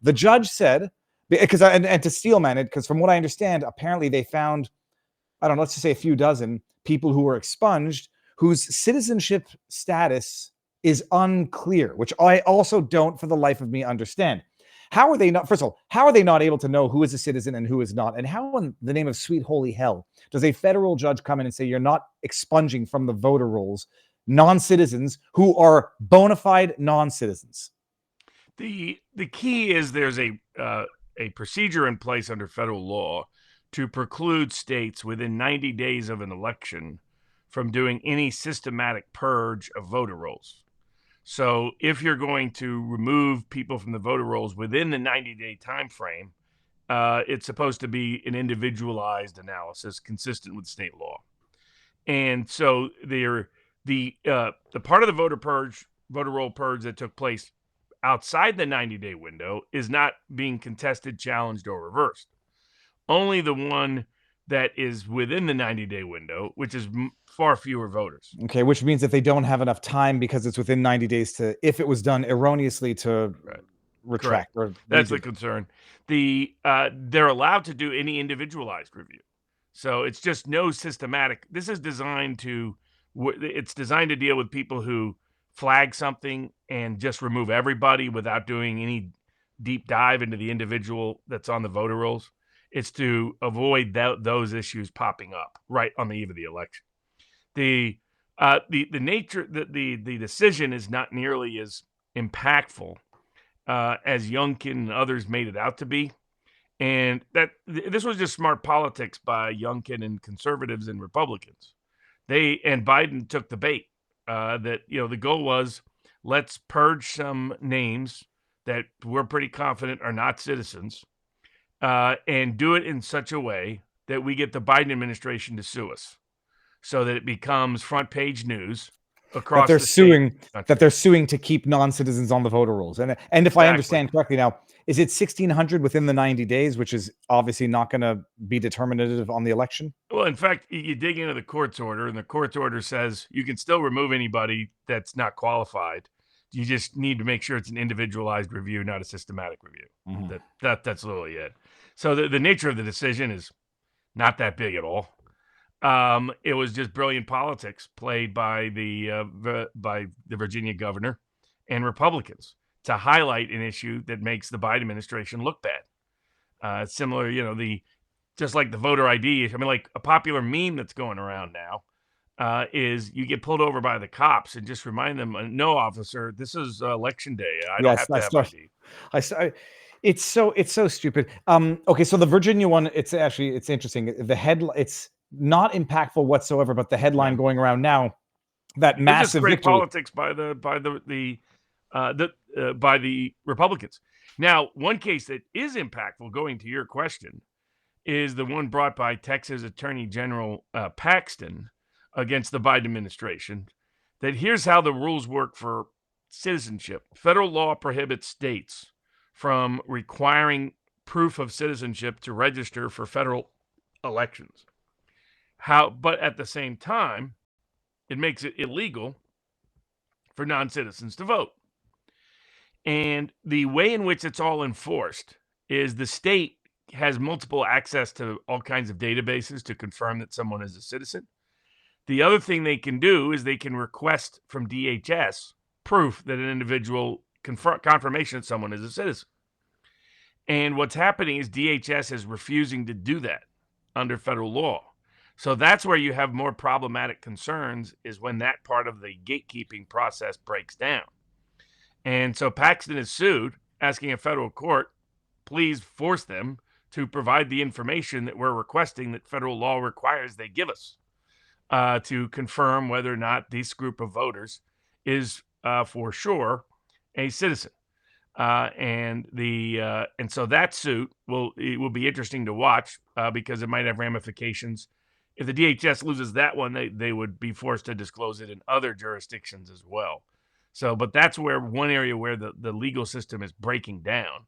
Speaker 1: The judge said, and to steelman it, because from what I understand, apparently they found, let's just say a few dozen people who were expunged whose citizenship status is unclear, which I also don't for the life of me understand. How are they not, first of all, how are they not able to know who is a citizen and who is not? And how in the name of sweet holy hell does a federal judge come in and say you're not expunging from the voter rolls non-citizens who are bona fide non-citizens?
Speaker 8: The key is there's a procedure in place under federal law to preclude states within 90 days of an election from doing any systematic purge of voter rolls. So if you're going to remove people from the voter rolls within the 90-day time frame, it's supposed to be an individualized analysis consistent with state law. And so the part of the voter roll purge that took place outside the 90-day window is not being contested, challenged, or reversed. Only the one that is within the 90-day window, which is far fewer voters.
Speaker 1: Okay, which means that they don't have enough time because it's within 90 days to, if it was done erroneously, to retract. Or
Speaker 8: that's the concern. They're allowed to do any individualized review. So it's just no systematic. This is designed to deal with people who flag something and just remove everybody without doing any deep dive into the individual that's on the voter rolls. It's to avoid those issues popping up right on the eve of the election. The nature that the decision is not nearly as impactful as Youngkin and others made it out to be, and that this was just smart politics by Youngkin and conservatives and Republicans. And Biden took the bait. That the goal was, let's purge some names that we're pretty confident are not citizens, and do it in such a way that we get the Biden administration to sue us, so that it becomes front page news across
Speaker 1: that they're
Speaker 8: the
Speaker 1: suing
Speaker 8: state.
Speaker 1: that they're suing to keep non-citizens on the voter rolls. And if
Speaker 8: Exactly.
Speaker 1: I understand correctly now, is it 1,600 within the 90 days, which is obviously not going to be determinative on the election?
Speaker 8: Well, in fact, you dig into the court's order, and the court's order says you can still remove anybody that's not qualified. You just need to make sure it's an individualized review, not a systematic review.
Speaker 1: Mm-hmm.
Speaker 8: That's literally it. So the nature of the decision is not that big at all. It was just brilliant politics played by the Virginia governor and Republicans to highlight an issue that makes the Biden administration look bad. Similar, just like the voter ID. I mean, like a popular meme that's going around now is you get pulled over by the cops and just remind them, no, officer, this is election day. I don't have to have ID.
Speaker 1: It's so stupid. Okay, so the Virginia one, it's interesting. It's not impactful whatsoever, but the headline going around now, that massive
Speaker 8: great
Speaker 1: victory.
Speaker 8: Politics by the Republicans. Now, one case that is impactful, going to your question, is the one brought by Texas Attorney General Paxton against the Biden administration. That here's how the rules work for citizenship. Federal law prohibits states from requiring proof of citizenship to register for federal elections. But at the same time, it makes it illegal for non-citizens to vote. And the way in which it's all enforced is the state has multiple access to all kinds of databases to confirm that someone is a citizen. The other thing they can do is they can request from DHS proof that an individual confirmation that someone is a citizen. And what's happening is DHS is refusing to do that under federal law. So that's where you have more problematic concerns, is when that part of the gatekeeping process breaks down. And so Paxton is sued, asking a federal court, please force them to provide the information that we're requesting that federal law requires they give us, to confirm whether or not this group of voters is for sure a citizen. And so that suit will be interesting to watch because it might have ramifications. If the DHS loses that one, they would be forced to disclose it in other jurisdictions as well. So, but that's one area where the legal system is breaking down.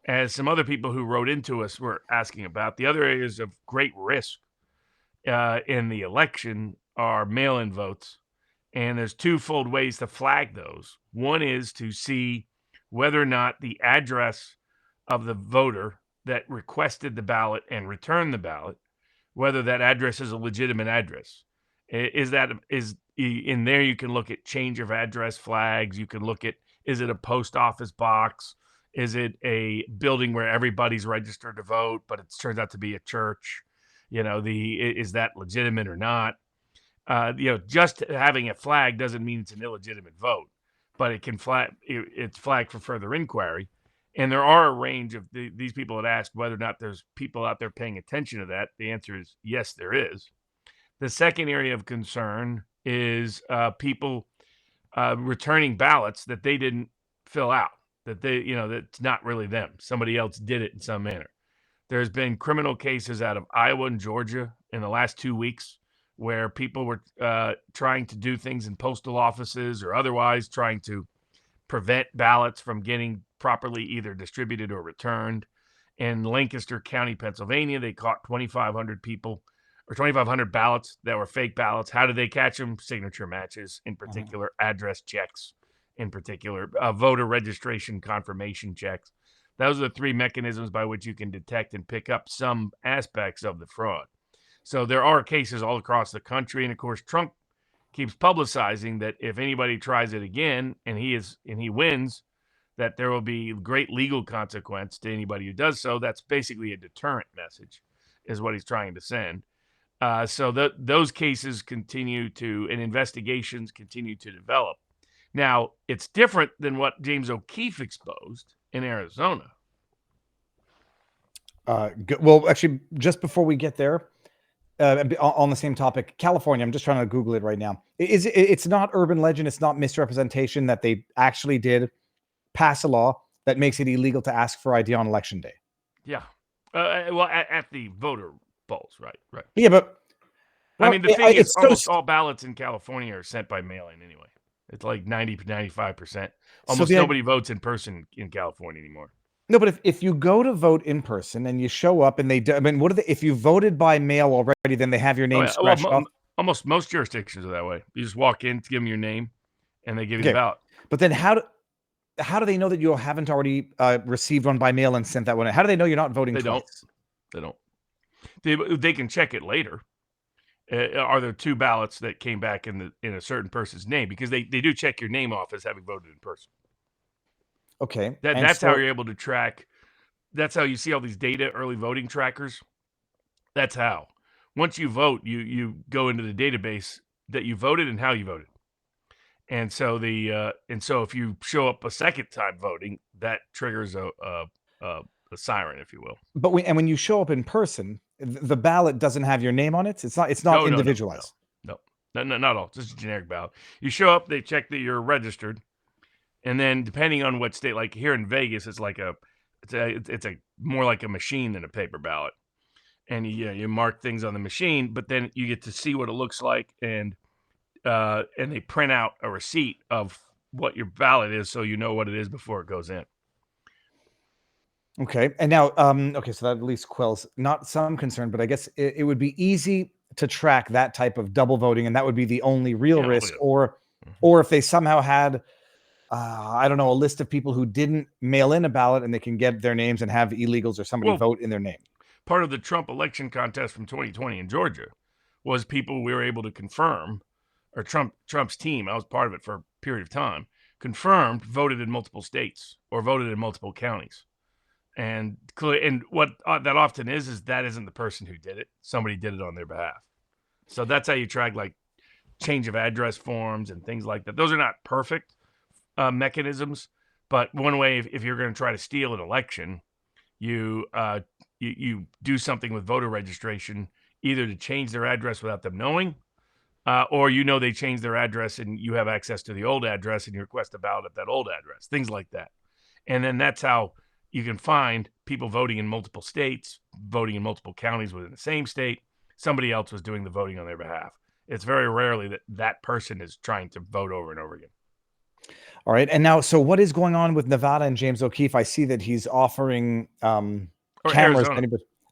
Speaker 8: As some other people who wrote into us were asking about, the other areas of great risk in the election are mail-in votes. And there's twofold ways to flag those. One is to see whether or not the address of the voter that requested the ballot and returned the ballot, whether that address is a legitimate address. Is in there? You can look at change of address flags. You can look at, is it a post office box? Is it a building where everybody's registered to vote, but it turns out to be a church? Is that legitimate or not? Just having a flag doesn't mean it's an illegitimate vote, but it can it's flagged for further inquiry. And there are a range of these people had asked whether or not there's people out there paying attention to that. The answer is yes, there is. The second area of concern is people returning ballots that they didn't fill out, that that's not really them. Somebody else did it in some manner. There's been criminal cases out of Iowa and Georgia in the last 2 weeks where people were trying to do things in postal offices or otherwise trying to prevent ballots from getting properly either distributed or returned. In Lancaster County, Pennsylvania, they caught 2,500 people or 2,500 ballots that were fake ballots. How did they catch them? Signature matches, in particular, address checks, in particular, voter registration confirmation checks. Those are the three mechanisms by which you can detect and pick up some aspects of the fraud. So there are cases all across the country. And of course, Trump keeps publicizing that if anybody tries it again and he wins, that there will be great legal consequence to anybody who does so. That's basically a deterrent message, is what he's trying to send. So those cases continue to, and investigations continue to develop. Now, it's different than what James O'Keefe exposed in Arizona.
Speaker 1: Well, actually, just before we get there, on the same topic, California, I'm just trying to Google it right now. It's not urban legend. It's not misrepresentation that they actually did pass a law that makes it illegal to ask for ID on election day.
Speaker 8: Yeah. Well, at the voter polls, right.
Speaker 1: Yeah, but
Speaker 8: I mean, the thing is, almost all ballots in California are sent by mail-in anyway. It's like 95%. Almost nobody votes in person in California anymore.
Speaker 1: No, but if you go to vote in person and you show up and they do, I mean, what are they? If you voted by mail already, then they have your name scratched off.
Speaker 8: Almost most jurisdictions are that way. You just walk in, give them your name, and they give you the ballot.
Speaker 1: But then how do they know that you haven't already received one by mail and sent that one? How do they know you're not voting twice?
Speaker 8: They don't. They can check it later. Are there two ballots that came back in a certain person's name? Because they do check your name off as having voted in person.
Speaker 1: Okay.
Speaker 8: That's how you're able to track. That's how you see all these data, early voting trackers. That's how. Once you vote, you go into the database that you voted and how you voted. And so if you show up a second time voting, that triggers a siren, if you will.
Speaker 1: But when you show up in person, the ballot doesn't have your name on it. It's not individualized.
Speaker 8: No, not at all. Just a generic ballot. You show up, they check that you're registered, and then depending on what state, like here in Vegas, it's a more like a machine than a paper ballot, and you mark things on the machine, but then you get to see what it looks like, and they print out a receipt of what your ballot is, so you know what it is before it goes in.
Speaker 1: Okay. And now, so that at least quells not some concern, but I guess it would be easy to track that type of double voting, and that would be the only real risk. Or if they somehow had, I don't know, a list of people who didn't mail in a ballot and they can get their names and have illegals or somebody vote in their name.
Speaker 8: Part of the Trump election contest from 2020 in Georgia was people we were able to confirm, or Trump's team, I was part of it for a period of time, confirmed voted in multiple states or voted in multiple counties. And what that often is that isn't the person who did it. Somebody did it on their behalf. So that's how you track like change of address forms and things like that. Those are not perfect mechanisms, but one way, if you're going to try to steal an election, you do something with voter registration, either to change their address without them knowing, or they changed their address and you have access to the old address and you request a ballot at that old address, things like that. And then that's how you can find people voting in multiple states, voting in multiple counties within the same state. Somebody else was doing the voting on their behalf. It's very rarely that person is trying to vote over and over again.
Speaker 1: All right. And now, so what is going on with Nevada and James O'Keefe? I see that he's offering cameras.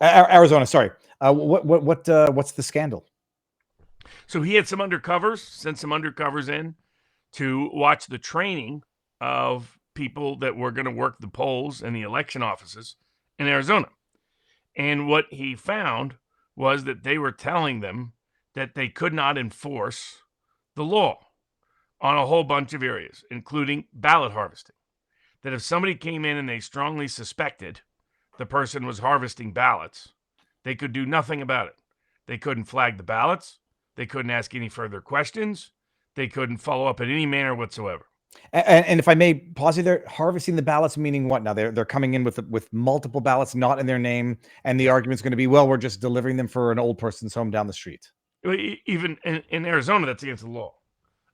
Speaker 1: Arizona, sorry. What's the scandal?
Speaker 8: So he had sent some undercovers in to watch the training of people that were going to work the polls and the election offices in Arizona. And what he found was that they were telling them that they could not enforce the law on a whole bunch of areas, including ballot harvesting. That if somebody came in and they strongly suspected the person was harvesting ballots, they could do nothing about it. They couldn't flag the ballots. They couldn't ask any further questions. They couldn't follow up in any manner whatsoever.
Speaker 1: And if I may pause you there, harvesting the ballots meaning what? Now they're coming in with multiple ballots not in their name, and the argument's going to be, well, we're just delivering them for an old person's home down the street.
Speaker 8: Even in Arizona, that's against the law,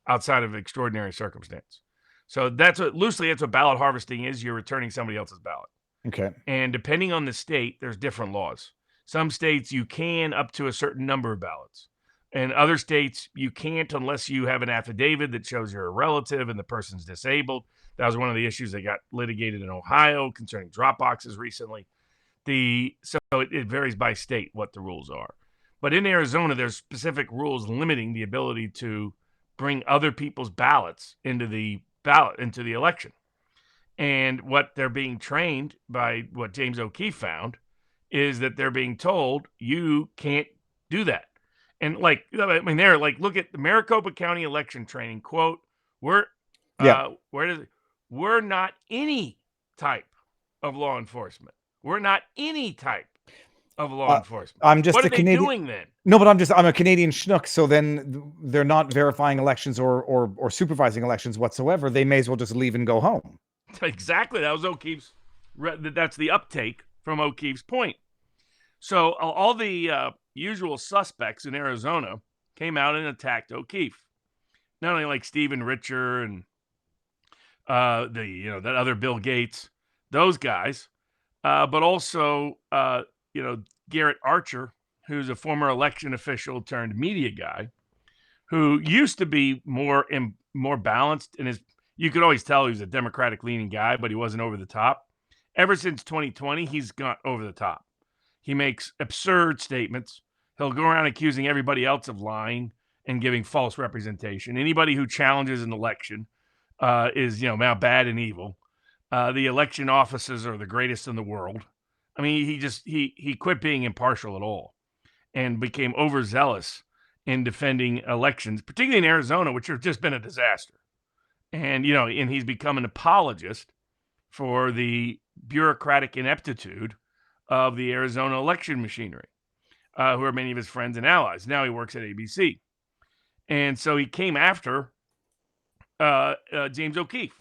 Speaker 8: outside of extraordinary circumstance. So that's what ballot harvesting is. You're returning somebody else's ballot.
Speaker 1: Okay.
Speaker 8: And depending on the state, there's different laws. Some states you can up to a certain number of ballots. In other states, you can't unless you have an affidavit that shows you're a relative and the person's disabled. That was one of the issues that got litigated in Ohio concerning drop boxes recently. So it varies by state what the rules are. But in Arizona, there's specific rules limiting the ability to bring other people's ballots into the election. And what they're being trained by, what James O'Keefe found, is that they're being told you can't do that. And they're like, look at the Maricopa County election training quote. Where does it? we're not any type of law enforcement. We're not any type of law enforcement.
Speaker 1: I'm just
Speaker 8: what
Speaker 1: a
Speaker 8: are they
Speaker 1: Canadian
Speaker 8: doing then?
Speaker 1: No, but I'm a Canadian schnook, so then they're not verifying elections or supervising elections whatsoever. They may as well just leave and go home.
Speaker 8: Exactly. That was O'Keefe's. That's the uptake from O'Keefe's point. So all the usual suspects in Arizona came out and attacked O'Keefe. Not only like Stephen Richer and that other Bill Gates, those guys, but also Garrett Archer, who's a former election official turned media guy, who used to be more balanced in his. You could always tell he was a Democratic leaning guy, but he wasn't over the top. Ever since 2020, he's gone over the top. He makes absurd statements. He'll go around accusing everybody else of lying and giving false representation. Anybody who challenges an election is now bad and evil. The election officers are the greatest in the world. I mean, he quit being impartial at all and became overzealous in defending elections, particularly in Arizona, which have just been a disaster. And he's become an apologist for the bureaucratic ineptitude of the Arizona election machinery, who are many of his friends and allies. Now he works at ABC. And so he came after James O'Keefe.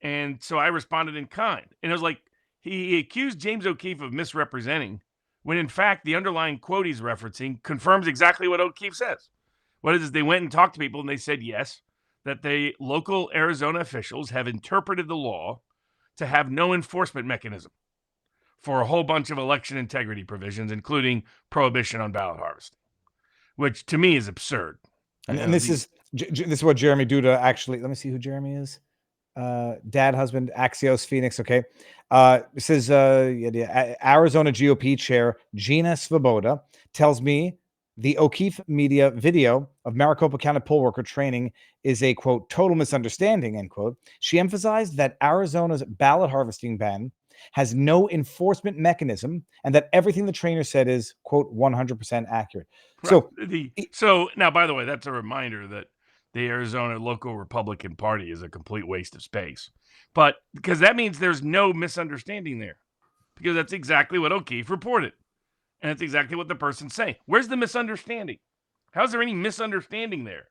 Speaker 8: And so I responded in kind. And it was like he accused James O'Keefe of misrepresenting when, in fact, the underlying quote he's referencing confirms exactly what O'Keefe says. What it is they went and talked to people and they said, yes, that the local Arizona officials have interpreted the law to have no enforcement mechanism for a whole bunch of election integrity provisions, including prohibition on ballot harvesting, which to me is absurd.
Speaker 1: And this is what Jeremy Duda actually. Let me see who Jeremy is. Dad, husband, Axios, Phoenix. Okay. It says Arizona GOP chair Gina Svoboda tells me the O'Keefe media video of Maricopa County poll worker training is a, quote, total misunderstanding, end quote. She emphasized that Arizona's ballot harvesting ban has no enforcement mechanism and that everything the trainer said is, quote, 100% accurate.
Speaker 8: Right. So now, by the way, that's a reminder that the Arizona local Republican Party is a complete waste of space. But because that means there's no misunderstanding there, because that's exactly what O'Keefe reported. And that's exactly what the person's saying. Where's the misunderstanding? How's there any misunderstanding there?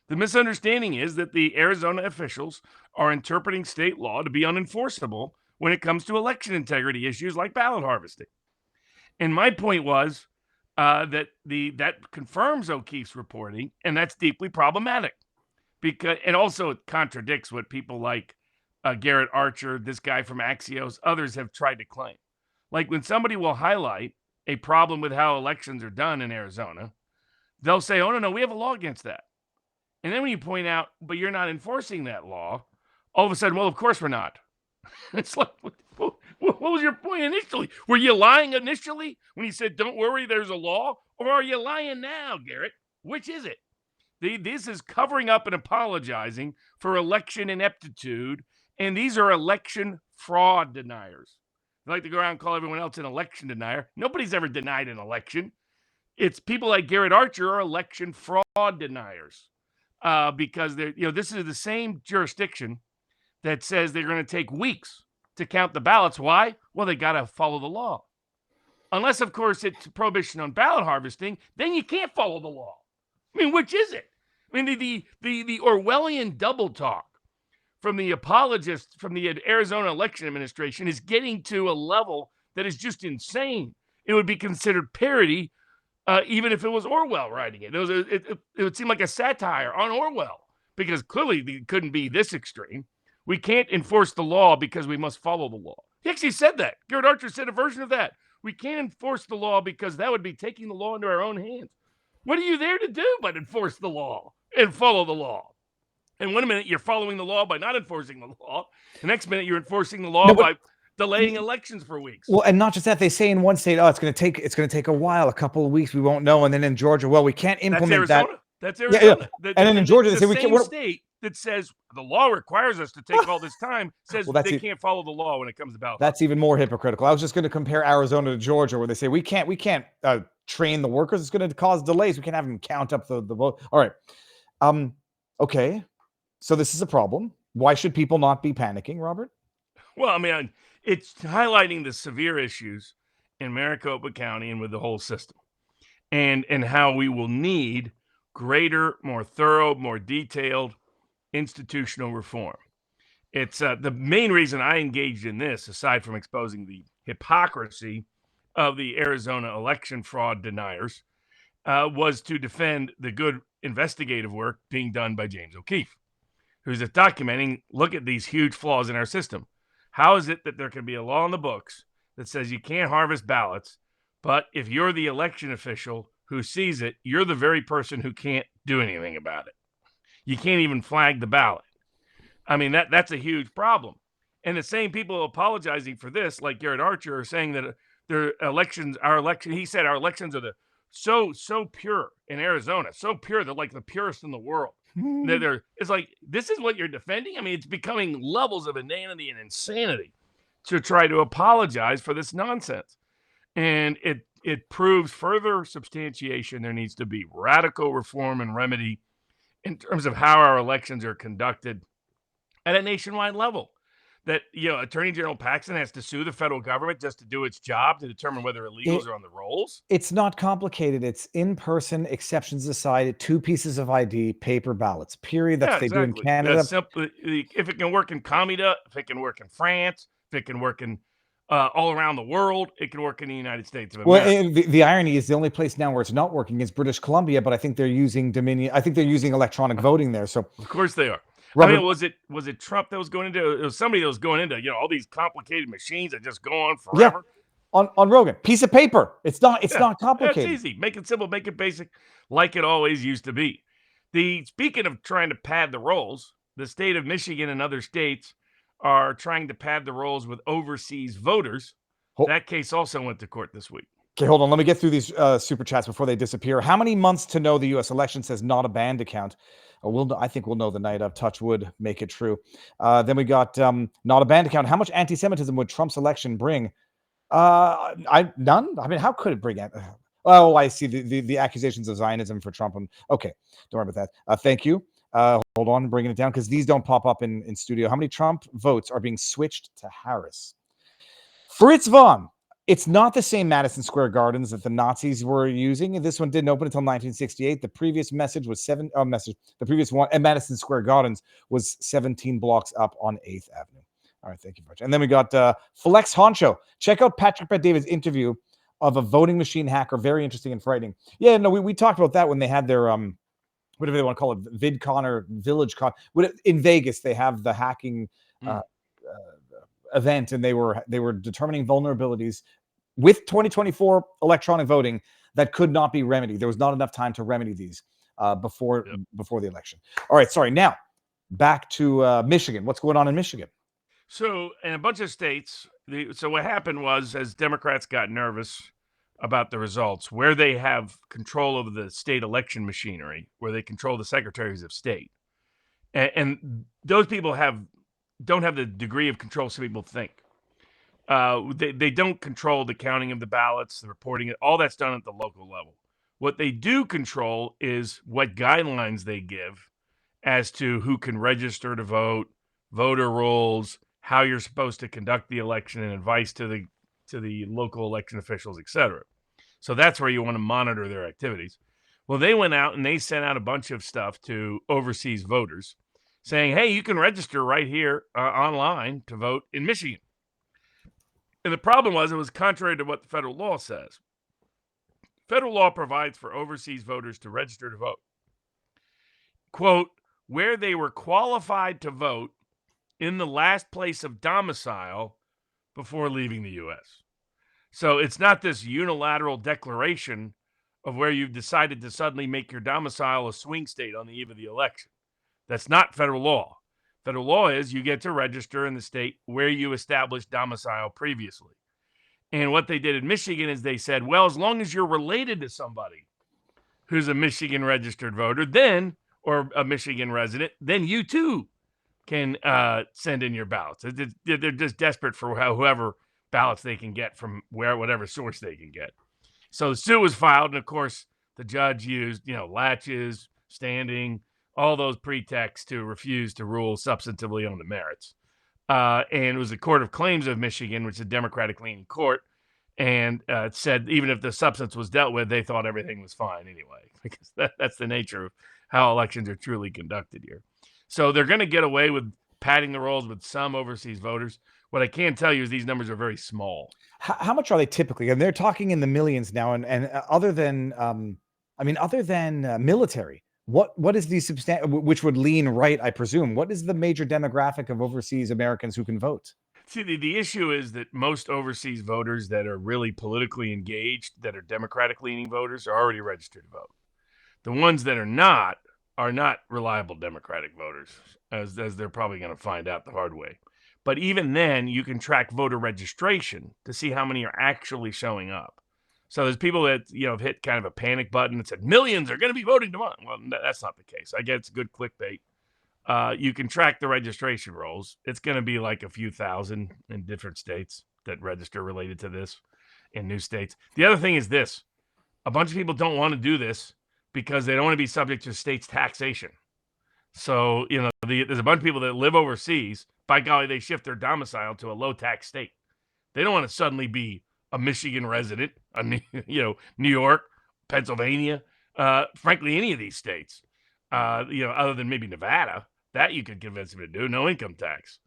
Speaker 8: The misunderstanding is that the Arizona officials are interpreting state law to be unenforceable when it comes to election integrity issues like ballot harvesting. And my point was that confirms O'Keefe's reporting, and that's deeply problematic. And also it contradicts what people like Garrett Archer, this guy from Axios, others have tried to claim. Like when somebody will highlight a problem with how elections are done in Arizona, they'll say, oh, no, we have a law against that. And then when you point out, but you're not enforcing that law, all of a sudden, well, of course we're not. It's like, what was your point initially? Were you lying initially when you said, don't worry, there's a law? Or are you lying now, Garrett? Which is it? This is covering up and apologizing for election ineptitude, and these are election fraud deniers. They like to go around and call everyone else an election denier. Nobody's ever denied an election. It's people like Garrett Archer are election fraud deniers because this is the same jurisdiction that says they're going to take weeks to count the ballots. Why? Well, they got to follow the law. Unless, of course, it's prohibition on ballot harvesting, then you can't follow the law. I mean, which is it? I mean, the Orwellian double talk from the apologists from the Arizona Election Administration is getting to a level that is just insane. It would be considered parody, even if it was Orwell writing it. It would seem like a satire on Orwell, because clearly it couldn't be this extreme. We can't enforce the law because we must follow the law. He actually said that. Garrett Archer said a version of that. We can't enforce the law because that would be taking the law into our own hands. What are you there to do but enforce the law and follow the law? And one minute you're following the law by not enforcing the law. The next minute you're enforcing the law by delaying elections for weeks.
Speaker 1: Well, and not just that, they say in one state, oh, it's going to take a while, a couple of weeks, we won't know. And then in Georgia, well, we can't implement that.
Speaker 8: That's Arizona.
Speaker 1: Yeah. And then in Georgia, they say we can't.
Speaker 8: State that says the law requires us to take all this time says they can't follow the law when it comes to ballot.
Speaker 1: That's even more hypocritical. I was just going to compare Arizona to Georgia, where they say we can't train the workers. It's going to cause delays. We can't have them count up the vote. All right. Okay. So this is a problem. Why should people not be panicking, Robert?
Speaker 8: Well, I mean, it's highlighting the severe issues in Maricopa County and with the whole system, and how we will need greater, more thorough, more detailed institutional reform. It's the main reason I engaged in this, aside from exposing the hypocrisy of the Arizona election fraud deniers, was to defend the good investigative work being done by James O'Keefe, who's documenting, look at these huge flaws in our system. How is it that there can be a law in the books that says you can't harvest ballots, but if you're the election official who sees it, you're the very person who can't do anything about it? You can't even flag the ballot. I mean, that's a huge problem. And the same people apologizing for this, like Garrett Archer, are saying that our elections are so pure in Arizona, so pure, they're like the purest in the world. It's like, this is what you're defending? I mean, it's becoming levels of inanity and insanity to try to apologize for this nonsense. And it proves further substantiation there needs to be radical reform and remedy in terms of how our elections are conducted at a nationwide level. That, Attorney General Paxton has to sue the federal government just to do its job to determine whether illegals are on the rolls.
Speaker 1: It's not complicated. It's in-person, exceptions aside, 2 pieces of ID, paper ballots, period. That's what they do in Canada.
Speaker 8: That's simple. If it can work in Comida, if it can work in France, if it can work in all around the world, it can work in the United States of America.
Speaker 1: Well, the irony is the only place now where it's not working is British Columbia, but I think they're using Dominion. I think they're using electronic voting there. So
Speaker 8: of course they are.
Speaker 1: Robert,
Speaker 8: I mean, was it Trump that was going into? It was somebody that was going into all these complicated machines that just go on forever.
Speaker 1: Yeah. On Rogan, piece of paper. It's not complicated.
Speaker 8: It's easy. Make it simple. Make it basic, like it always used to be. Speaking of trying to pad the rolls, the state of Michigan and other states are trying to pad the rolls with overseas voters. That case also went to court this week.
Speaker 1: Okay, hold on. Let me get through these super chats before they disappear. How many months to know the U.S. election says not a banned account? I think we'll know the night of. Touch wood, make it true. Then we got not a banned account. How much anti-Semitism would Trump's election bring? None. I mean, how could it bring? Oh, I see the accusations of Zionism for Trump. Okay, don't worry about that. Thank you. Hold on, bringing it down because these don't pop up in studio. How many Trump votes are being switched to Harris? Fritz Vaughn. It's not the same Madison Square Gardens that the Nazis were using. This one didn't open until 1968. The previous message was The previous one at Madison Square Gardens was 17 blocks up on 8th Avenue. All right, thank you very much. And then we got Flex Honcho. Check out Patrick Bet-David's interview of a voting machine hacker. Very interesting and frightening. Yeah, no, we talked about that when they had their whatever they want to call it, VidCon or VillageCon. In Vegas, they have the hacking event, and they were determining vulnerabilities with 2024 electronic voting that could not be remedied. There was not enough time to remedy these before the election. All right, sorry. Now back to Michigan. What's going on in Michigan?
Speaker 8: So in a bunch of states, so what happened was, as Democrats got nervous about the results, where they have control over the state election machinery, where they control the secretaries of state, and those people don't have the degree of control some people think. They don't control the counting of the ballots, the reporting, all that's done at the local level. What they do control is what guidelines they give as to who can register to vote, voter rolls, how you're supposed to conduct the election, and advice to the local election officials, etc. So that's where you want to monitor their activities. Well, they went out and they sent out a bunch of stuff to overseas voters saying, hey, you can register right here online to vote in Michigan. And the problem was it was contrary to what the federal law says. Federal law provides for overseas voters to register to vote, quote, where they were qualified to vote in the last place of domicile before leaving the U.S. So it's not this unilateral declaration of where you've decided to suddenly make your domicile a swing state on the eve of the election. That's not federal law. Federal law is you get to register in the state where you established domicile previously. And what they did in Michigan is they said, well, as long as you're related to somebody who's a Michigan registered voter, then, or a Michigan resident, then you too can send in your ballots. They're just desperate for whoever ballots they can get from whatever source they can get. So the suit was filed, and of course, the judge used, latches, standing, all those pretexts to refuse to rule substantively on the merits. And it was the Court of Claims of Michigan, which is a Democratic-leaning court, and it said even if the substance was dealt with, they thought everything was fine anyway, because that's the nature of how elections are truly conducted here. So they're going to get away with padding the rolls with some overseas voters. What I can tell you is these numbers are very small.
Speaker 1: How much are they typically? And they're talking in the millions now. And other than, military, what is the substantial, which would lean right, I presume? What is the major demographic of overseas Americans who can vote?
Speaker 8: See, the issue is that most overseas voters that are really politically engaged, that are Democratic-leaning voters, are already registered to vote. The ones that are not reliable Democratic voters, as they're probably going to find out the hard way. But even then, you can track voter registration to see how many are actually showing up. So there's people that have hit kind of a panic button and said millions are going to be voting tomorrow. Well, that's not the case. I guess it's good clickbait. You can track the registration rolls. It's going to be like a few thousand in different states that register related to this in new states. The other thing is this. A bunch of people don't want to do this because they don't want to be subject to state's taxation. So, there's a bunch of people that live overseas. By golly, they shift their domicile to a low-tax state. They don't want to suddenly be a Michigan resident, New York, Pennsylvania, frankly, any of these states, other than maybe Nevada. That you could convince them to do. No income tax.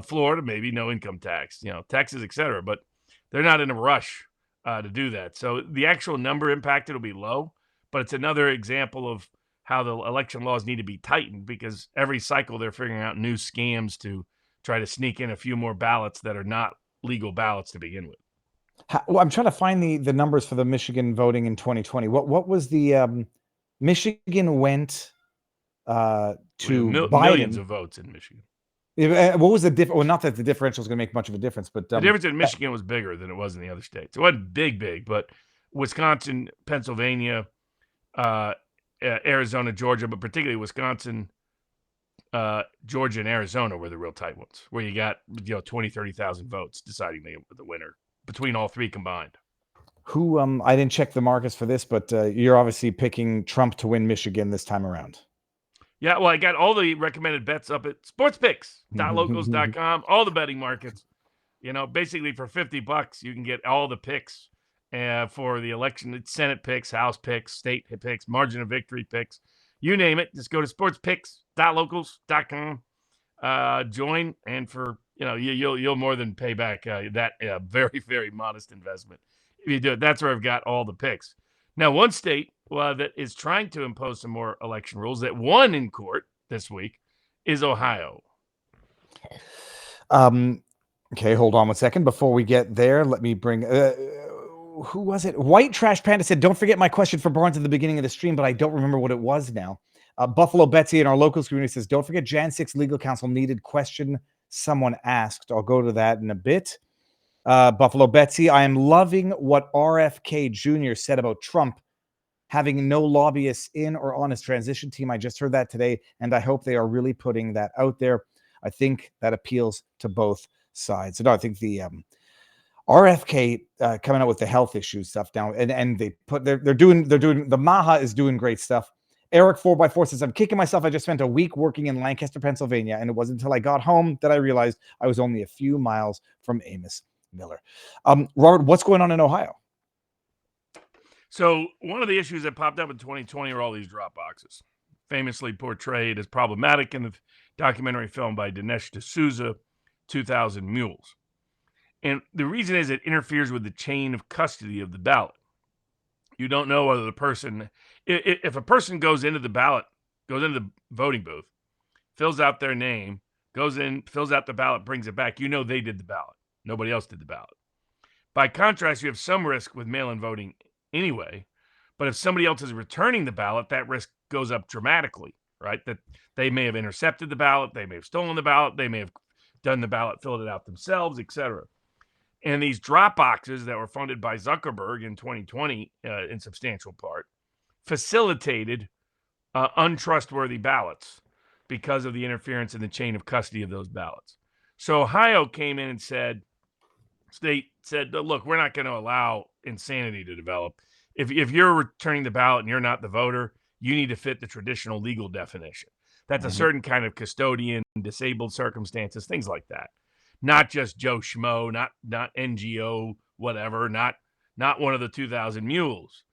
Speaker 8: Florida, maybe no income tax. Texas, etc. But they're not in a rush to do that. So the actual number impacted will be low. But it's another example of how the election laws need to be tightened, because every cycle they're figuring out new scams to try to sneak in a few more ballots that are not legal ballots to begin with.
Speaker 1: Well, I'm trying to find the numbers for the Michigan voting in 2020. What was the Michigan went to Biden.
Speaker 8: Millions of votes in Michigan.
Speaker 1: What was the difference? Well, not that the differential is going to make much of a difference, but
Speaker 8: the difference in Michigan was bigger than it was in the other states. It wasn't big, but Wisconsin, Pennsylvania, Arizona, Georgia, but particularly Wisconsin, Georgia, and Arizona were the real tight ones, where you got 20, 30,000 votes deciding the winner between all three combined.
Speaker 1: Who I didn't check the markets for this, but you're obviously picking Trump to win Michigan this time around.
Speaker 8: Yeah, well, I got all the recommended bets up at sportspicks.locals.com, all the betting markets. Basically for $50, you can get all the picks for the election. It's Senate picks, House picks, state picks, margin of victory picks. You name it. Just go to sportspicks.locals.com. Join, and for you'll more than pay back that very, very modest investment if you do it. That's where I've got all the picks. Now, one state that is trying to impose some more election rules that won in court this week is Ohio.
Speaker 1: Okay, hold on 1 second. Before we get there, let me bring... who was it? White Trash Panda said, don't forget my question for Barnes at the beginning of the stream, but I don't remember what it was now. Buffalo Betsy in our locals community says, don't forget Jan 6 legal counsel needed question someone asked. I'll go to that in a bit. Buffalo Betsy, I am loving what RFK Jr. said about Trump having no lobbyists in or on his transition team. I just heard that today, and I hope they are really putting that out there. I think that appeals to both sides. So no, I think the RFK coming out with the health issue stuff now, and they're doing the Maha is doing great stuff. Eric 4x4 says, I'm kicking myself. I just spent a week working in Lancaster, Pennsylvania, and it wasn't until I got home that I realized I was only a few miles from Amos Miller. Robert, what's going on in Ohio?
Speaker 8: So one of the issues that popped up in 2020 are all these drop boxes, famously portrayed as problematic in the documentary film by Dinesh D'Souza, 2000 Mules. And the reason is it interferes with the chain of custody of the ballot. You don't know whether the person, if a person goes into the voting booth, fills out their name, goes in, fills out the ballot, brings it back, they did the ballot. Nobody else did the ballot. By contrast, you have some risk with mail-in voting anyway, but if somebody else is returning the ballot, that risk goes up dramatically, right? That they may have intercepted the ballot, they may have stolen the ballot, they may have done the ballot, filled it out themselves, etc. And these drop boxes that were funded by Zuckerberg in 2020, in substantial part, facilitated untrustworthy ballots because of the interference in the chain of custody of those ballots. So Ohio came in and said, look, we're not going to allow insanity to develop. If you're returning the ballot and you're not the voter, you need to fit the traditional legal definition. That's a certain kind of custodian, disabled circumstances, things like that. Not just Joe Schmo, not NGO, whatever, not one of the 2,000 mules.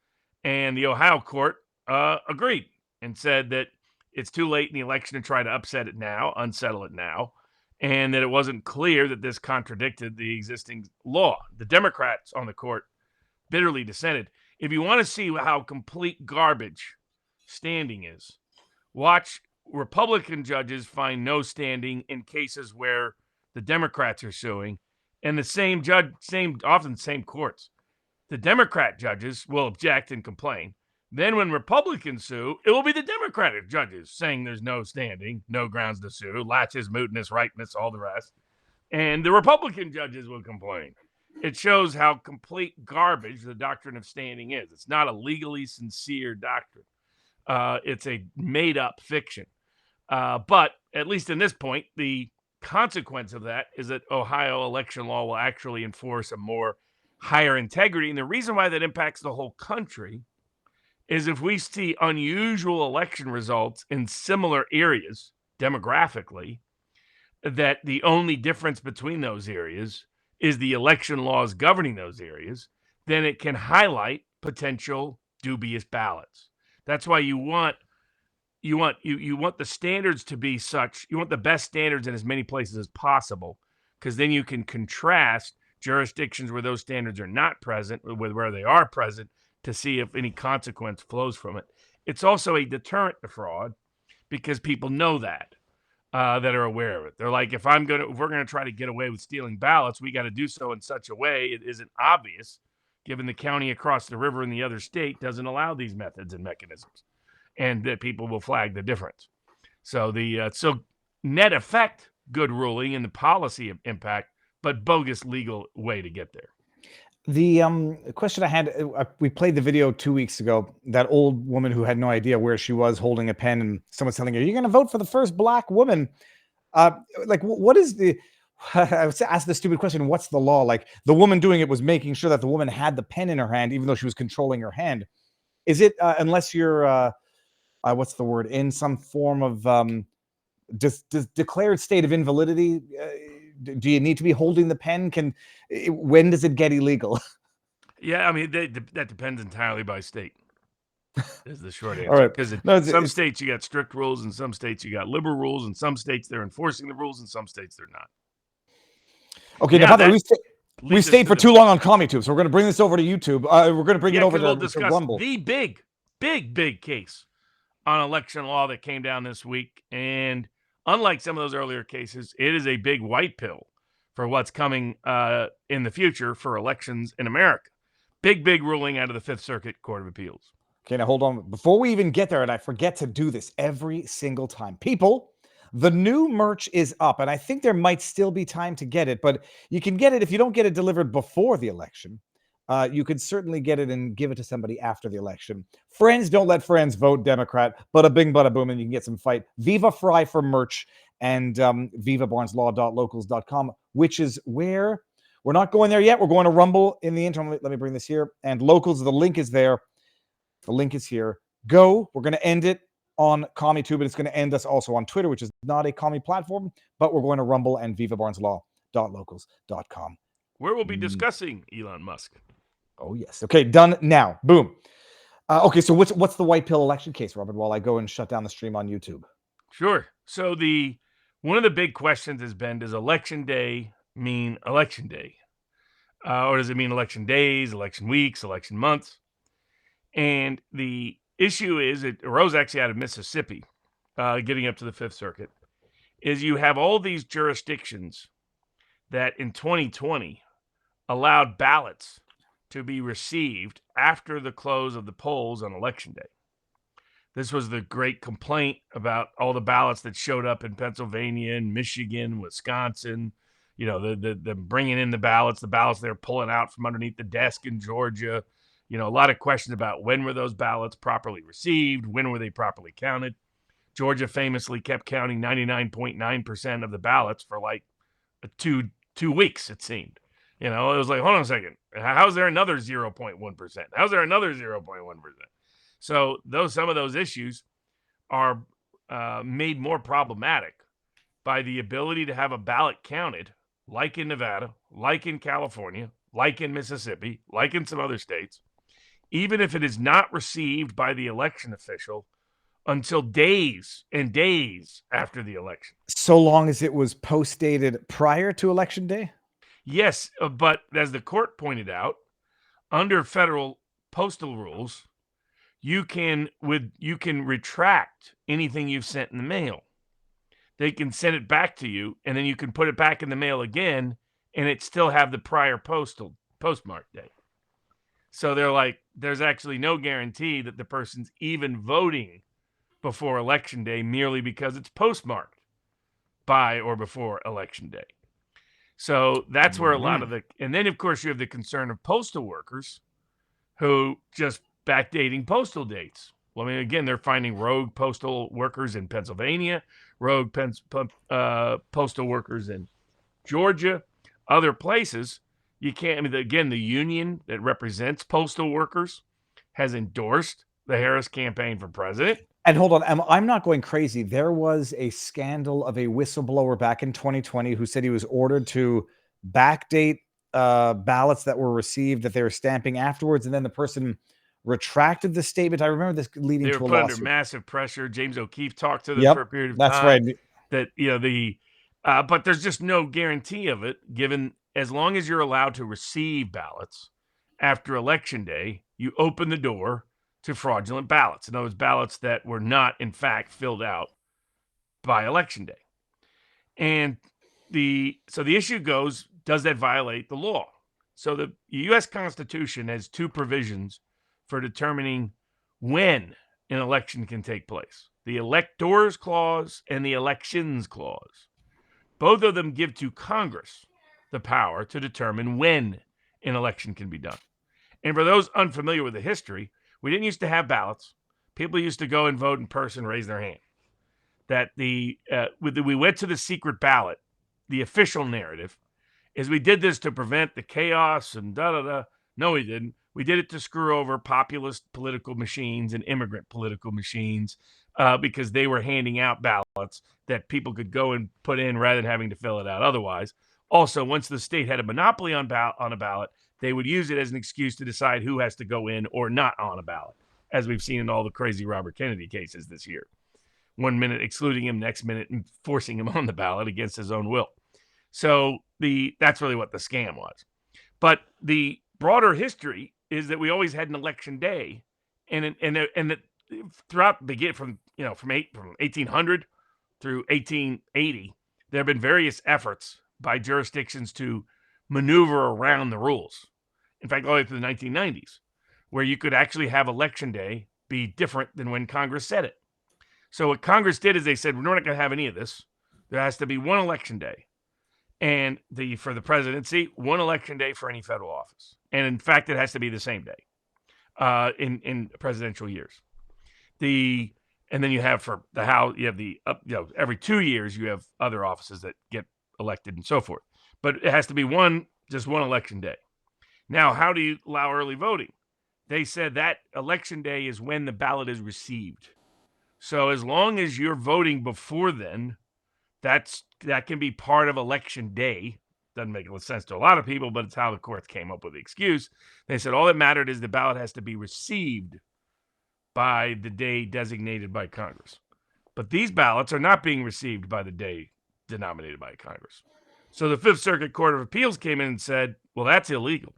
Speaker 8: And the Ohio court agreed and said that it's too late in the election to try to unsettle it now, and that it wasn't clear that this contradicted the existing law. The Democrats on the court bitterly dissented. If you want to see how complete garbage standing is, watch Republican judges find no standing in cases where the Democrats are suing, and the same courts. The Democrat judges will object and complain. Then when Republicans sue, it will be the Democratic judges saying there's no standing, no grounds to sue, laches, mootness, ripeness, all the rest. And the Republican judges will complain. It shows how complete garbage the doctrine of standing is. It's not a legally sincere doctrine. It's a made-up fiction. But at least in this point, the consequence of that is that Ohio election law will actually enforce a more higher integrity. And the reason why that impacts the whole country is if we see unusual election results in similar areas demographically, that the only difference between those areas is the election laws governing those areas, then it can highlight potential dubious ballots. That's why you want the standards to be such. You want the best standards in as many places as possible, because then you can contrast jurisdictions where those standards are not present with where they are present to see if any consequence flows from it. It's also a deterrent to fraud because people know that are aware of it. They're like, if we're going to try to get away with stealing ballots, we got to do so in such a way it isn't obvious, given the county across the river in the other state doesn't allow these methods and mechanisms, and that people will flag the difference. So so net effect, good ruling and the policy impact, but bogus legal way to get there.
Speaker 1: The question I had, we played the video 2 weeks ago, that old woman who had no idea where she was holding a pen, and someone's telling her, you're going to vote for the first black woman. What is the, I was asked the stupid question, what's the law? Like, the woman doing it was making sure that the woman had the pen in her hand, even though she was controlling her hand. Is it, unless you're, what's the word, in some form of declared state of invalidity, do you need to be holding the pen? When does it get illegal?
Speaker 8: Yeah, I mean, that depends entirely by state, is the short answer.
Speaker 1: All right.
Speaker 8: Because some states you got strict rules, and some states you got liberal rules, and some states they're enforcing the rules, and some states they're not.
Speaker 1: Okay, now, we stayed for too long on CommuTube, so we're going to bring this over to YouTube. We're going to bring it over to Rumble.
Speaker 8: The big case on election law that came down this week, and unlike some of those earlier cases, it is a big white pill for what's coming in the future for elections in America. Big ruling out of the Fifth Circuit Court of Appeals.
Speaker 1: Okay, now hold on. Before we even get there, and I forget to do this every single time. People, the new merch is up, and I think there might still be time to get it, but you can get it if you don't get it delivered before the election. You could certainly get it and give it to somebody after the election. Friends, don't let friends vote Democrat. Bada bing, bada boom, and you can get some fight. Viva Fry for merch, and vivabarneslaw.locals.com, which is where we're not going there yet. We're going to Rumble in the interim. Let me bring this here. And Locals, the link is there. The link is here. Go. We're going to end it on CommuTube, and it's going to end us also on Twitter, which is not a commie platform, but we're going to Rumble and vivabarneslaw.locals.com.
Speaker 8: Where we'll be discussing Elon Musk.
Speaker 1: Oh, yes. Okay, done now. Boom. Okay, so what's the white pill election case, Robert, while I go and shut down the stream on YouTube?
Speaker 8: Sure. So one of the big questions has been, does election day mean election day? Or does it mean election days, election weeks, election months? And the issue is, it arose actually out of Mississippi, getting up to the Fifth Circuit, is you have all these jurisdictions that in 2020 allowed ballots to be received after the close of the polls on election day. This was the great complaint about all the ballots that showed up in Pennsylvania and Michigan, Wisconsin, the bringing in the ballots they're pulling out from underneath the desk in Georgia. A lot of questions about when were those ballots properly received, when were they properly counted. Georgia famously kept counting 99.9% of the ballots for like two weeks, it seemed. It was like, hold on a second. How's there another 0.1%? How's there another 0.1%? So some of those issues are made more problematic by the ability to have a ballot counted, like in Nevada, like in California, like in Mississippi, like in some other states, even if it is not received by the election official until days and days after the election.
Speaker 1: So long as it was post-dated prior to election day?
Speaker 8: Yes, but as the court pointed out, under federal postal rules, you can retract anything you've sent in the mail. They can send it back to you, and then you can put it back in the mail again, and it still have the prior postmark date. So they're like, there's actually no guarantee that the person's even voting before election day merely because it's postmarked by or before election day. So that's where a lot of and then of course you have the concern of postal workers who just backdating postal dates. Well, I mean, again, they're finding rogue postal workers in Pennsylvania, rogue postal workers in Georgia, other places. You can't, I mean, again, the union that represents postal workers has endorsed the Harris campaign for president.
Speaker 1: And hold on, I'm not going crazy. There was a scandal of a whistleblower back in 2020 who said he was ordered to backdate ballots that were received that they were stamping afterwards, and then the person retracted the statement. I remember this leading to a lawsuit.
Speaker 8: They were put under massive pressure. James O'Keefe talked to them for a period of time.
Speaker 1: That's right.
Speaker 8: That but there's just no guarantee of it, given as long as you're allowed to receive ballots after election day, you open the door to fraudulent ballots. In other words, ballots that were not, in fact, filled out by election day. And so the issue goes, does that violate the law? So the U.S. Constitution has two provisions for determining when an election can take place: the Electors Clause and the Elections Clause. Both of them give to Congress the power to determine when an election can be done. And for those unfamiliar with the history, we didn't used to have ballots. People used to go and vote in person, raise their hand. That we went to the secret ballot. The official narrative is we did this to prevent the chaos and da-da-da. No, we didn't. We did it to screw over populist political machines and immigrant political machines because they were handing out ballots that people could go and put in rather than having to fill it out otherwise. Also, once the state had a monopoly on a ballot, they would use it as an excuse to decide who has to go in or not on a ballot, as we've seen in all the crazy Robert Kennedy cases this year. 1 minute excluding him, next minute forcing him on the ballot against his own will. So that's really what the scam was. But the broader history is that we always had an election day, and that throughout from 1800 through 1880, there have been various efforts by jurisdictions to maneuver around the rules. In fact, all the way through the 1990s, where you could actually have election day be different than when Congress said it. So what Congress did is they said, we're not going to have any of this. There has to be one election day. And for the presidency, one election day for any federal office. And in fact, it has to be the same day in presidential years. And then you have for the House, you have every 2 years, you have other offices that get elected and so forth. But it has to be just one election day. Now, how do you allow early voting? They said that election day is when the ballot is received. So as long as you're voting before then, that can be part of election day. Doesn't make sense to a lot of people, but it's how the courts came up with the excuse. They said all that mattered is the ballot has to be received by the day designated by Congress. But these ballots are not being received by the day denominated by Congress. So the Fifth Circuit Court of Appeals came in and said, well, that's illegal.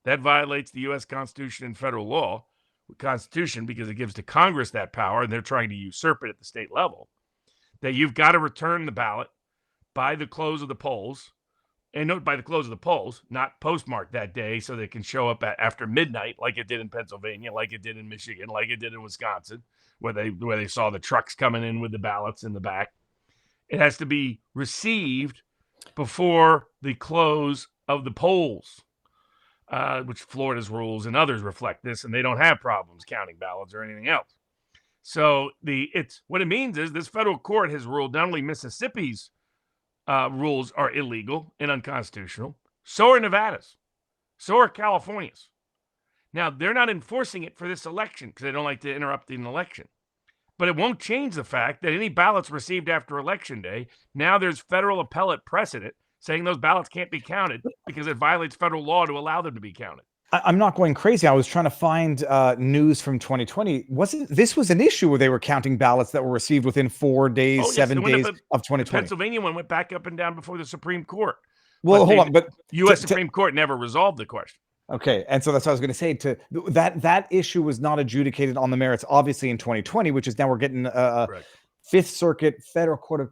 Speaker 8: That violates the U.S. Constitution and federal law. The Constitution, because it gives to Congress that power, and they're trying to usurp it at the state level, that you've got to return the ballot by the close of the polls, and note by the close of the polls, not postmarked that day so they can show up after midnight like it did in Pennsylvania, like it did in Michigan, like it did in Wisconsin, where they saw the trucks coming in with the ballots in the back. It has to be received before the close of the polls, which Florida's rules and others reflect this, and they don't have problems counting ballots or anything else. So what it means is this federal court has ruled not only Mississippi's rules are illegal and unconstitutional, so are Nevada's, so are California's. Now, they're not enforcing it for this election because they don't like to interrupt an election. But it won't change the fact that any ballots received after Election Day, now there's federal appellate precedent saying those ballots can't be counted because it violates federal law to allow them to be counted.
Speaker 1: I'm not going crazy. I was trying to find news from 2020. This was an issue where they were counting ballots that were received within 4 days, 7 days of 2020.
Speaker 8: The Pennsylvania one went back up and down before the Supreme Court.
Speaker 1: Well, hold on, but
Speaker 8: U.S. Supreme Court never resolved the question.
Speaker 1: Okay, and so that's what I was going to say. To that issue was not adjudicated on the merits, obviously, in 2020, which is now we're getting Fifth Circuit Federal Court of.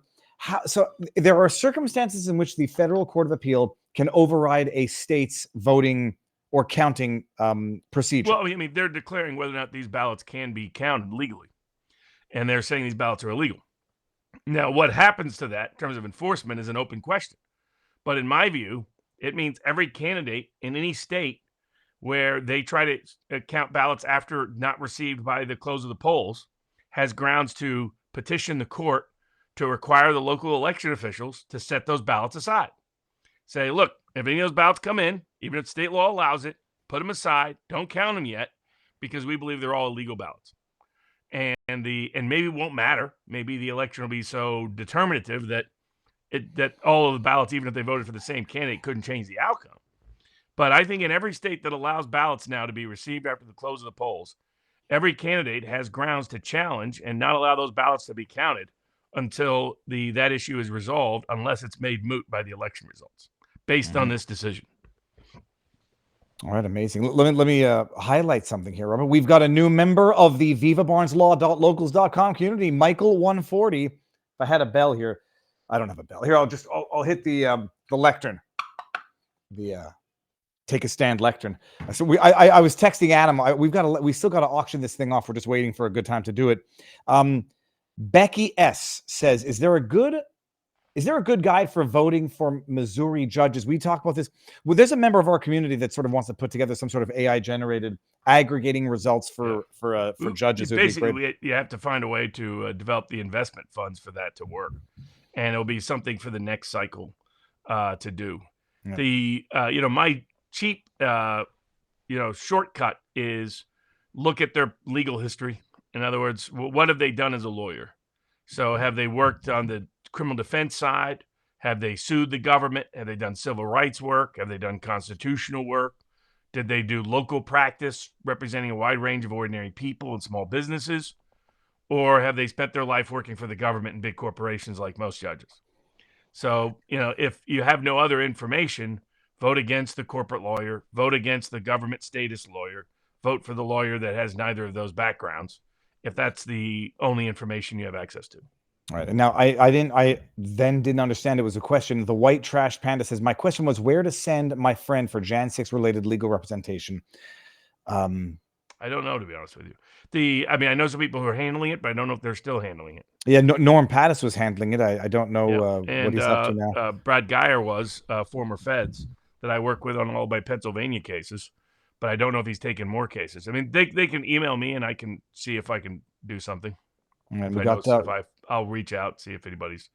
Speaker 1: So there are circumstances in which the Federal Court of Appeal can override a state's voting or counting procedure.
Speaker 8: Well, I mean, they're declaring whether or not these ballots can be counted legally, and they're saying these ballots are illegal. Now, what happens to that in terms of enforcement is an open question. But in my view, it means every candidate in any state where they try to count ballots after not received by the close of the polls has grounds to petition the court to require the local election officials to set those ballots aside. Say, look, if any of those ballots come in, even if state law allows it, put them aside, don't count them yet, because we believe they're all illegal ballots. And maybe it won't matter. Maybe the election will be so determinative that all of the ballots, even if they voted for the same candidate, couldn't change the outcome. But I think in every state that allows ballots now to be received after the close of the polls, every candidate has grounds to challenge and not allow those ballots to be counted until that issue is resolved, unless it's made moot by the election results, based on this decision.
Speaker 1: All right, amazing. Let me highlight something here, Robert. We've got a new member of the VivaBarnesLaw.locals.com community, Michael 140. If I had a bell here, I don't have a bell here. I'll hit the lectern. Take a stand lectern. So I was texting Adam. We still got to auction this thing off. We're just waiting for a good time to do it. Becky S says, is there a good guide for voting for Missouri judges? We talk about this. Well, there's a member of our community that sort of wants to put together some sort of AI generated aggregating results for judges.
Speaker 8: Basically, you have to find a way to develop the investment funds for that to work, and it'll be something for the next cycle to do. Yeah. My cheap shortcut is look at their legal history. In other words, what have they done as a lawyer? So have they worked on the criminal defense side? Have they sued the government? Have they done civil rights work? Have they done constitutional work? Did they do local practice representing a wide range of ordinary people and small businesses? Or have they spent their life working for the government and big corporations like most judges? So, if you have no other information, vote against the corporate lawyer, vote against the government status lawyer, vote for the lawyer that has neither of those backgrounds, if that's the only information you have access to.
Speaker 1: All right. And now I didn't understand it was a question. The White Trash Panda says, my question was where to send my friend for Jan 6 related legal representation.
Speaker 8: I don't know, to be honest with you. I know some people who are handling it, but I don't know if they're still handling it.
Speaker 1: Yeah, Norm Pattis was handling it. I don't know what he's up to now.
Speaker 8: Brad Geyer was former feds that I work with on all my Pennsylvania cases, but I don't know if he's taken more cases. I mean, they can email me and I can see if I can do something. And I'll reach out, see if anybody's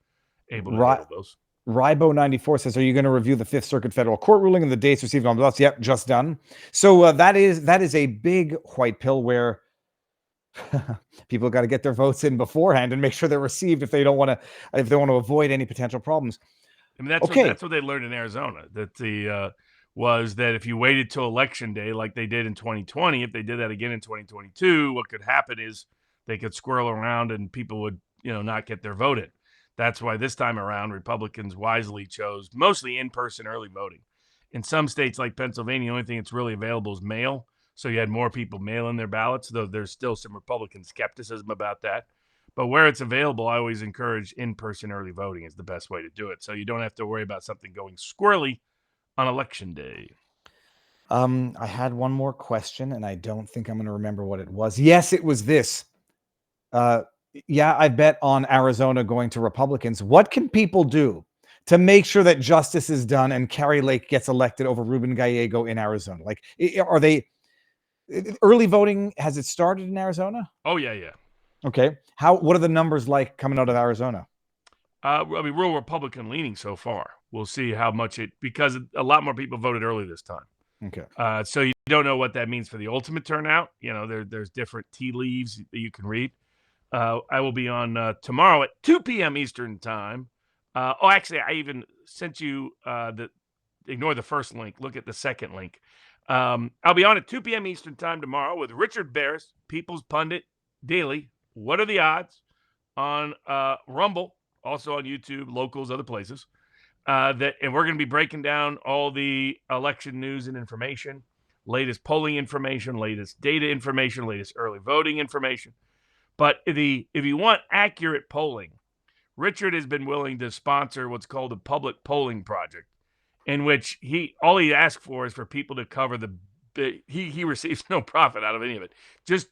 Speaker 8: able to handle those.
Speaker 1: Ribo94 says, are you going to review the Fifth Circuit federal court ruling and the dates received on ballots? Yep, just done. So that is a big white pill where people got to get their votes in beforehand and make sure they're received if they want to avoid any potential problems.
Speaker 8: I mean, that's what they learned in Arizona, that was that if you waited till election day, like they did in 2020, if they did that again in 2022, what could happen is they could squirrel around and people would, not get their vote in. That's why this time around, Republicans wisely chose mostly in-person early voting. In some states like Pennsylvania, the only thing that's really available is mail. So you had more people mail in their ballots, though there's still some Republican skepticism about that. But where it's available, I always encourage in-person early voting is the best way to do it. So you don't have to worry about something going squirrely on election day.
Speaker 1: I had one more question, and I don't think I'm going to remember what it was. Yes, it was this. I bet on Arizona going to Republicans. What can people do to make sure that justice is done and Kari Lake gets elected over Ruben Gallego in Arizona? Like, are they early voting? Has it started in Arizona?
Speaker 8: Oh, yeah.
Speaker 1: Okay. What are the numbers like coming out of Arizona?
Speaker 8: Real Republican leaning so far. We'll see how much because a lot more people voted early this time.
Speaker 1: Okay.
Speaker 8: So you don't know what that means for the ultimate turnout. There's different tea leaves that you can read. I will be on tomorrow at 2 p.m. Eastern time. Actually, I even sent you ignore the first link. Look at the second link. I'll be on at 2 p.m. Eastern time tomorrow with Richard Barris, People's Pundit Daily. What are the odds? On Rumble, also on YouTube, locals, other places. And we're going to be breaking down all the election news and information, latest polling information, latest data information, latest early voting information. But if you want accurate polling, Richard has been willing to sponsor what's called a public polling project, in which all he asks for is for people to cover he receives no profit out of any of it, just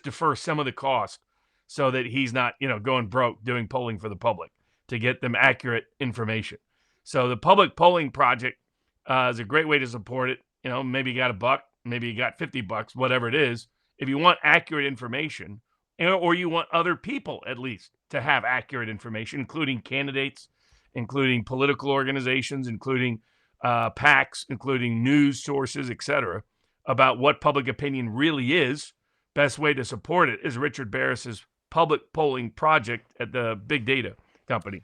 Speaker 8: defer some of the cost so that he's not going broke doing polling for the public to get them accurate information. So the public polling project is a great way to support it. Maybe you got $1, maybe you got $50, whatever it is. If you want accurate information, or you want other people at least to have accurate information, including candidates, including political organizations, including PACs, including news sources, etc., about what public opinion really is, best way to support it is Richard Barris's public polling project at the Big Data Company.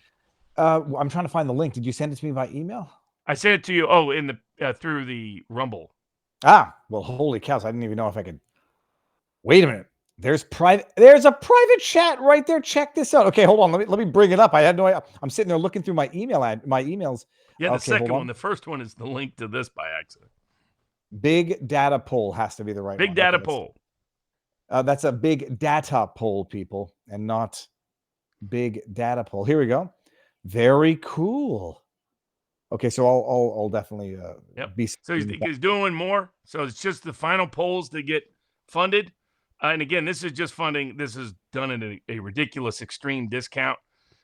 Speaker 1: I'm trying to find the link. Did you send it to me by email?
Speaker 8: I sent it to you. Through the Rumble.
Speaker 1: Well, holy cows! I didn't even know if I could. Wait a minute. There's a private chat right there. Check this out. Okay, hold on. Let me bring it up. I had no idea. I'm sitting there looking through my emails.
Speaker 8: Yeah, the
Speaker 1: okay,
Speaker 8: second one. The first one is the link to this by accident.
Speaker 1: Big data poll has to be the right one.
Speaker 8: Big data poll.
Speaker 1: That's a big data poll, people, and not big data poll. Here we go. Very cool. Okay, so I'll definitely be.
Speaker 8: So he's doing more. So it's just the final polls to get funded. And again, this is just funding. This is done at a ridiculous extreme discount.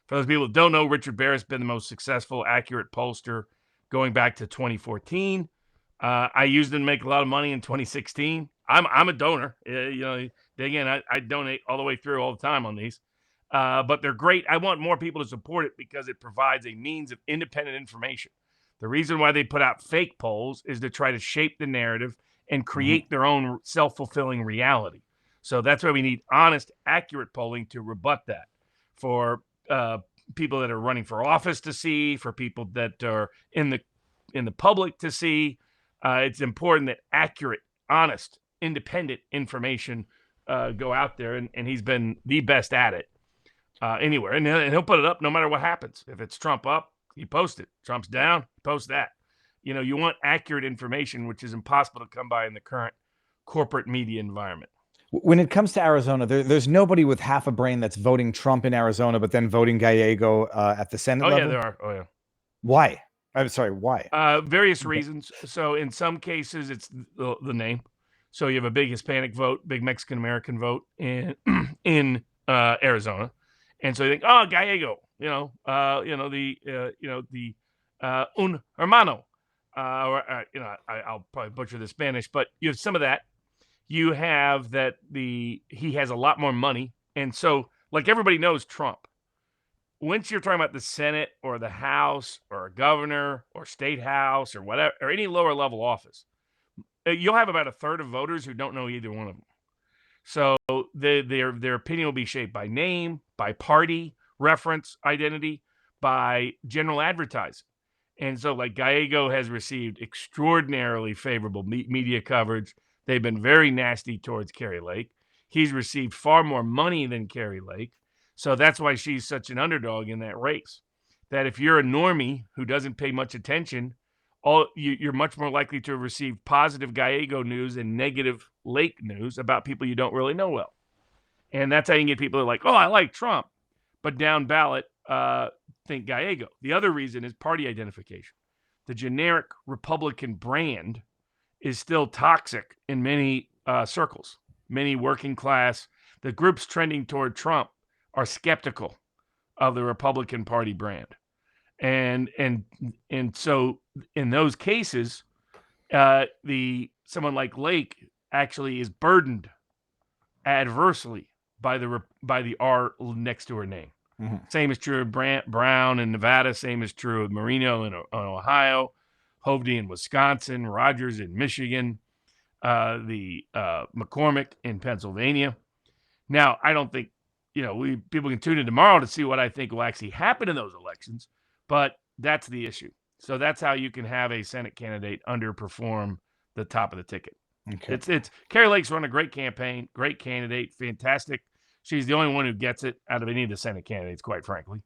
Speaker 8: For those people that don't know, Richard Barris has been the most successful, accurate pollster going back to 2014. I used him to make a lot of money in 2016. I'm a donor. Again, I donate all the way through all the time on these. But they're great. I want more people to support it because it provides a means of independent information. The reason why they put out fake polls is to try to shape the narrative and create their own self-fulfilling reality. So that's why we need honest, accurate polling to rebut that for people that are running for office to see, for people that are in the public to see. It's important that accurate, honest, independent information go out there, and he's been the best at it anywhere. And he'll put it up no matter what happens. If it's Trump up, he posts it. Trump's down, post that. You want accurate information, which is impossible to come by in the current corporate media environment.
Speaker 1: When it comes to Arizona, there's nobody with half a brain that's voting Trump in Arizona, but then voting Gallego at the Senate level?
Speaker 8: Yeah, there are. Oh, yeah.
Speaker 1: Why? I'm sorry, why?
Speaker 8: Various reasons. So in some cases, it's the name. So you have a big Hispanic vote, big Mexican-American vote in Arizona. And so you think, oh, Gallego, un hermano. I'll probably butcher the Spanish, but you have some of that. You have that he has a lot more money. And so, like everybody knows Trump, once you're talking about the Senate or the House or a governor or state house or whatever, or any lower level office, you'll have about a third of voters who don't know either one of them. So their opinion will be shaped by name, by party, reference, identity, by general advertising. And so like Gallego has received extraordinarily favorable media coverage. They've been very nasty towards Kari Lake. He's received far more money than Kari Lake. So that's why she's such an underdog in that race. That if you're a normie who doesn't pay much attention, you're much more likely to receive positive Gallego news and negative Lake news about people you don't really know well. And that's how you can get people that are like, oh, I like Trump, but down ballot, think Gallego. The other reason is party identification. The generic Republican brand is still toxic in many circles, many working class. The groups trending toward Trump are skeptical of the Republican Party brand. And so in those cases, someone like Lake actually is burdened adversely by the R next to her name. Mm-hmm. Same is true of Brown in Nevada. Same is true of Marino in Ohio, Hovde in Wisconsin, Rogers in Michigan. the McCormick in Pennsylvania. Now, I don't think, people can tune in tomorrow to see what I think will actually happen in those elections, but that's the issue. So that's how you can have a Senate candidate underperform the top of the ticket.
Speaker 1: Okay.
Speaker 8: It's Kari Lake's run a great campaign, great candidate, fantastic. She's the only one who gets it out of any of the Senate candidates, quite frankly.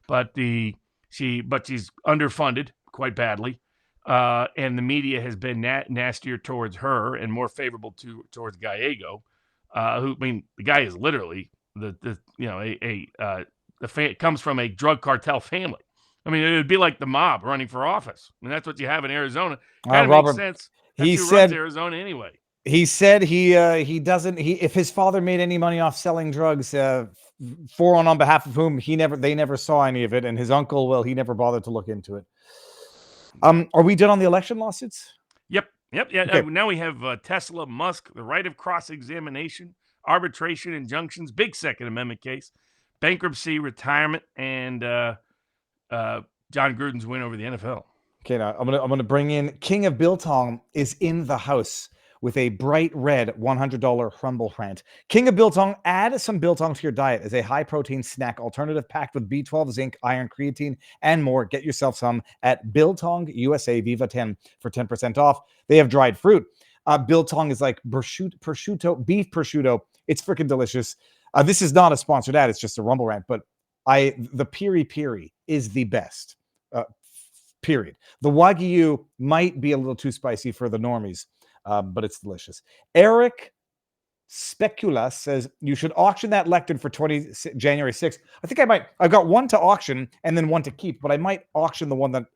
Speaker 8: But she's underfunded quite badly, and the media has been nastier towards her and more favorable towards Gallego, the guy is literally comes from a drug cartel family. I mean, it would be like the mob running for office. I mean, that's what you have in Arizona. Kind of makes sense. That's who runs Arizona anyway.
Speaker 1: He said he doesn't. If his father made any money off selling drugs, on behalf of whom they never saw any of it, and his uncle, well, he never bothered to look into it. Are we done on the election lawsuits?
Speaker 8: Yep. Yeah.
Speaker 1: Okay.
Speaker 8: Now we have Tesla, Musk, the right of cross-examination, arbitration, injunctions, big Second Amendment case, bankruptcy, retirement, and John Gruden's win over the NFL.
Speaker 1: Okay, now I'm gonna bring in King of Biltong is in the house with a bright red $100 Humble Rant. King of Biltong, add some Biltong to your diet as a high-protein snack alternative packed with B12, zinc, iron, creatine, and more. Get yourself some at Biltong USA Viva 10 for 10% off. They have dried fruit. Biltong is like prosciutto, beef prosciutto. It's freaking delicious. This is not a sponsored ad. It's just a Rumble Rant, but the Piri Piri is the best. Period. The Wagyu might be a little too spicy for the normies, but it's delicious. Eric Specula says you should auction that lectern for January 6th. I think I might. I've got one to auction and then one to keep, but I might auction the one that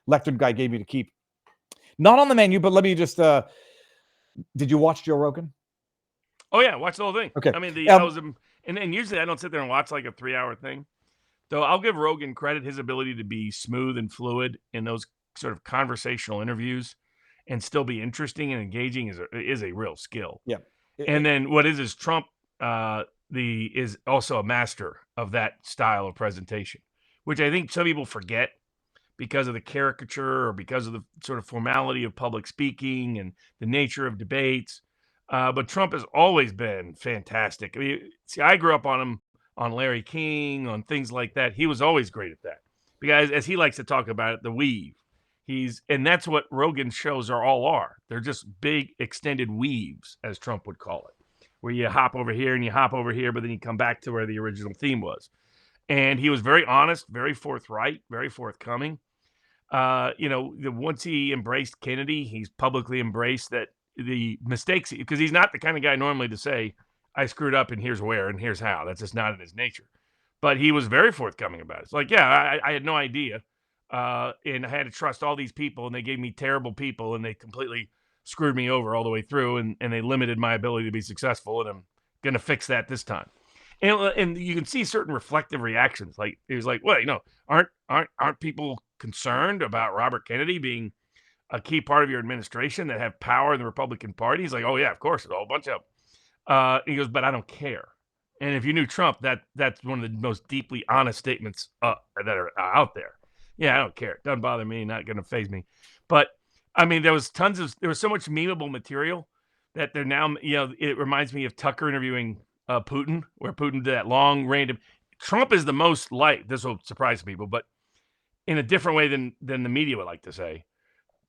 Speaker 1: lectern guy gave me to keep. Not on the menu, but let me just. Did you watch Joe Rogan?
Speaker 8: Oh yeah, watch the whole thing.
Speaker 1: Okay.
Speaker 8: I mean, and usually I don't sit there and watch like a 3-hour thing. Though I'll give Rogan credit, his ability to be smooth and fluid in those sort of conversational interviews and still be interesting and engaging is a real skill.
Speaker 1: Yeah.
Speaker 8: And then what is Trump is also a master of that style of presentation, which I think some people forget because of the caricature or because of the sort of formality of public speaking and the nature of debates. But Trump has always been fantastic. I mean, I grew up on him on Larry King, on things like that. He was always great at that. Because as he likes to talk about it, the weave. And that's what Rogan shows are. They're just big extended weaves, as Trump would call it, where you hop over here and you hop over here, but then you come back to where the original theme was. And he was very honest, very forthright, very forthcoming. Once he embraced Kennedy, he's publicly embraced that the mistakes, because he's not the kind of guy normally to say, I screwed up and here's where and here's how. That's just not in his nature. But he was very forthcoming about it. It's like, yeah, I had no idea. And I had to trust all these people, and they gave me terrible people, and they completely screwed me over all the way through, and they limited my ability to be successful, and I'm going to fix that this time. And you can see certain reflective reactions. Like, he was like, well, aren't people concerned about Robert Kennedy being a key part of your administration that have power in the Republican Party? He's like, oh, yeah, of course. There's a whole bunch of them. He goes, but I don't care. And if you knew Trump, that's one of the most deeply honest statements that are out there. Yeah, I don't care. It doesn't bother me. Not going to faze me. But I mean, there was so much memeable material that they're now, it reminds me of Tucker interviewing Putin, where Putin did that long random. Trump is the most this will surprise people, but in a different way than the media would like to say.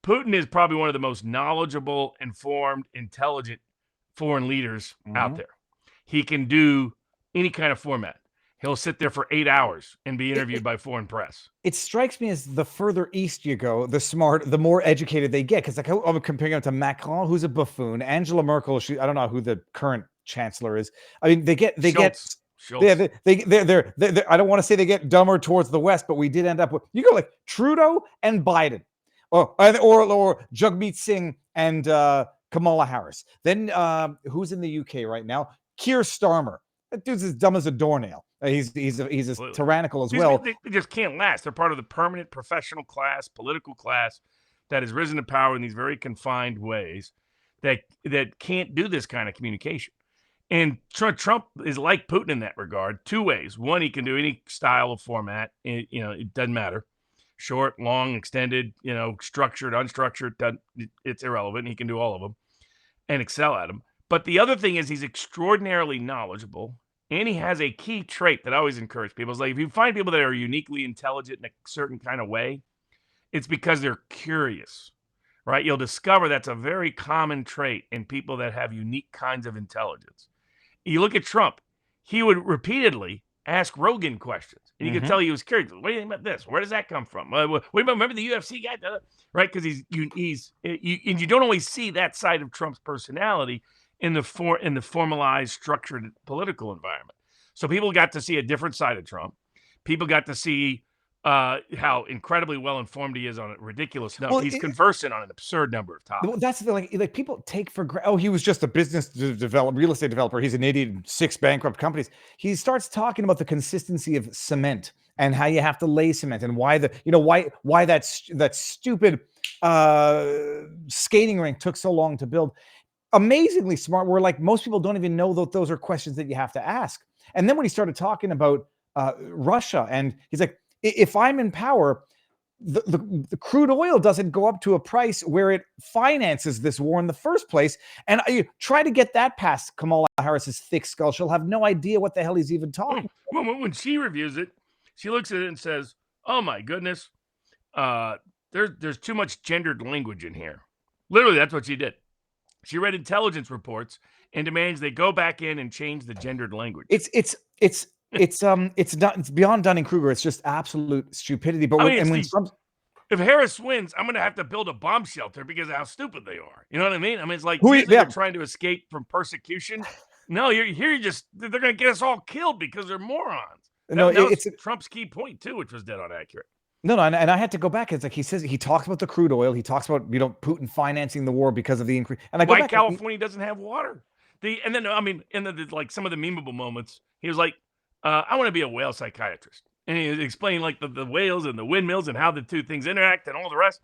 Speaker 8: Putin is probably one of the most knowledgeable, informed, intelligent foreign leaders out there. He can do any kind of format. He'll sit there for 8 hours and be interviewed by foreign press.
Speaker 1: It strikes me as the further east you go, the more educated they get. Because I'm comparing him to Macron, who's a buffoon. Angela Merkel, I don't know who the current chancellor is. I mean, they get
Speaker 8: Schultz.
Speaker 1: They're I don't want to say they get dumber towards the west, but we did end up with, you go like Trudeau and Biden, or Jagmeet Singh and Kamala Harris. Then who's in the UK right now? Keir Starmer. That dude's as dumb as a doornail. He's as tyrannical as well.
Speaker 8: They just can't last. They're part of the permanent professional class, political class that has risen to power in these very confined ways that can't do this kind of communication. And Trump is like Putin in that regard, two ways. One, he can do any style of format. It doesn't matter. Short, long, extended, structured, unstructured, it's irrelevant. He can do all of them. and excel at them. But the other thing is he's extraordinarily knowledgeable, and he has a key trait that I always encourage people. It's like if you find people that are uniquely intelligent in a certain kind of way, it's because they're curious, right? You'll discover that's a very common trait in people that have unique kinds of intelligence. You look at Trump, he would repeatedly ask Rogan questions. And you could tell he was curious. What do you think about this? Where does that come from? What about, remember the UFC guy? Right? Because you don't always see that side of Trump's personality in the formalized, structured political environment. So people got to see a different side of Trump. People got to see how incredibly well informed he is on a ridiculous number. He's conversant on an absurd number of topics.
Speaker 1: Well, that's the like people take for granted. Oh, he was just a business real estate developer. He's an idiot. 6 bankrupt companies. He starts talking about the consistency of cement and how you have to lay cement and why why that stupid skating rink took so long to build. Amazingly smart. Where like most people don't even know that those are questions that you have to ask. And then when he started talking about Russia, and he's like, if I'm in power, the crude oil doesn't go up to a price where it finances this war in the first place. And I try to get that past Kamala Harris's thick skull. She'll have no idea what the hell he's even talking.
Speaker 8: When she reviews it, she looks at it and says, "Oh my goodness, there's too much gendered language in here." Literally, that's what she did. She read intelligence reports and demands they go back in and change the gendered language.
Speaker 1: It's beyond Dunning-Kruger. It's just absolute stupidity. But
Speaker 8: if Harris wins, I'm going to have to build a bomb shelter because of how stupid they are. You know what I mean? I mean, it's like they're trying to escape from persecution. No, they're going to get us all killed because they're morons. That was Trump's key point too, which was dead on accurate.
Speaker 1: No, and I had to go back. It's like he talks about the crude oil. He talks about Putin financing the war because of the increase. And I go back,
Speaker 8: California doesn't have water. And then like some of the memeable moments, he was like, I want to be a whale psychiatrist. And he explained like the whales and the windmills and how the two things interact and all the rest.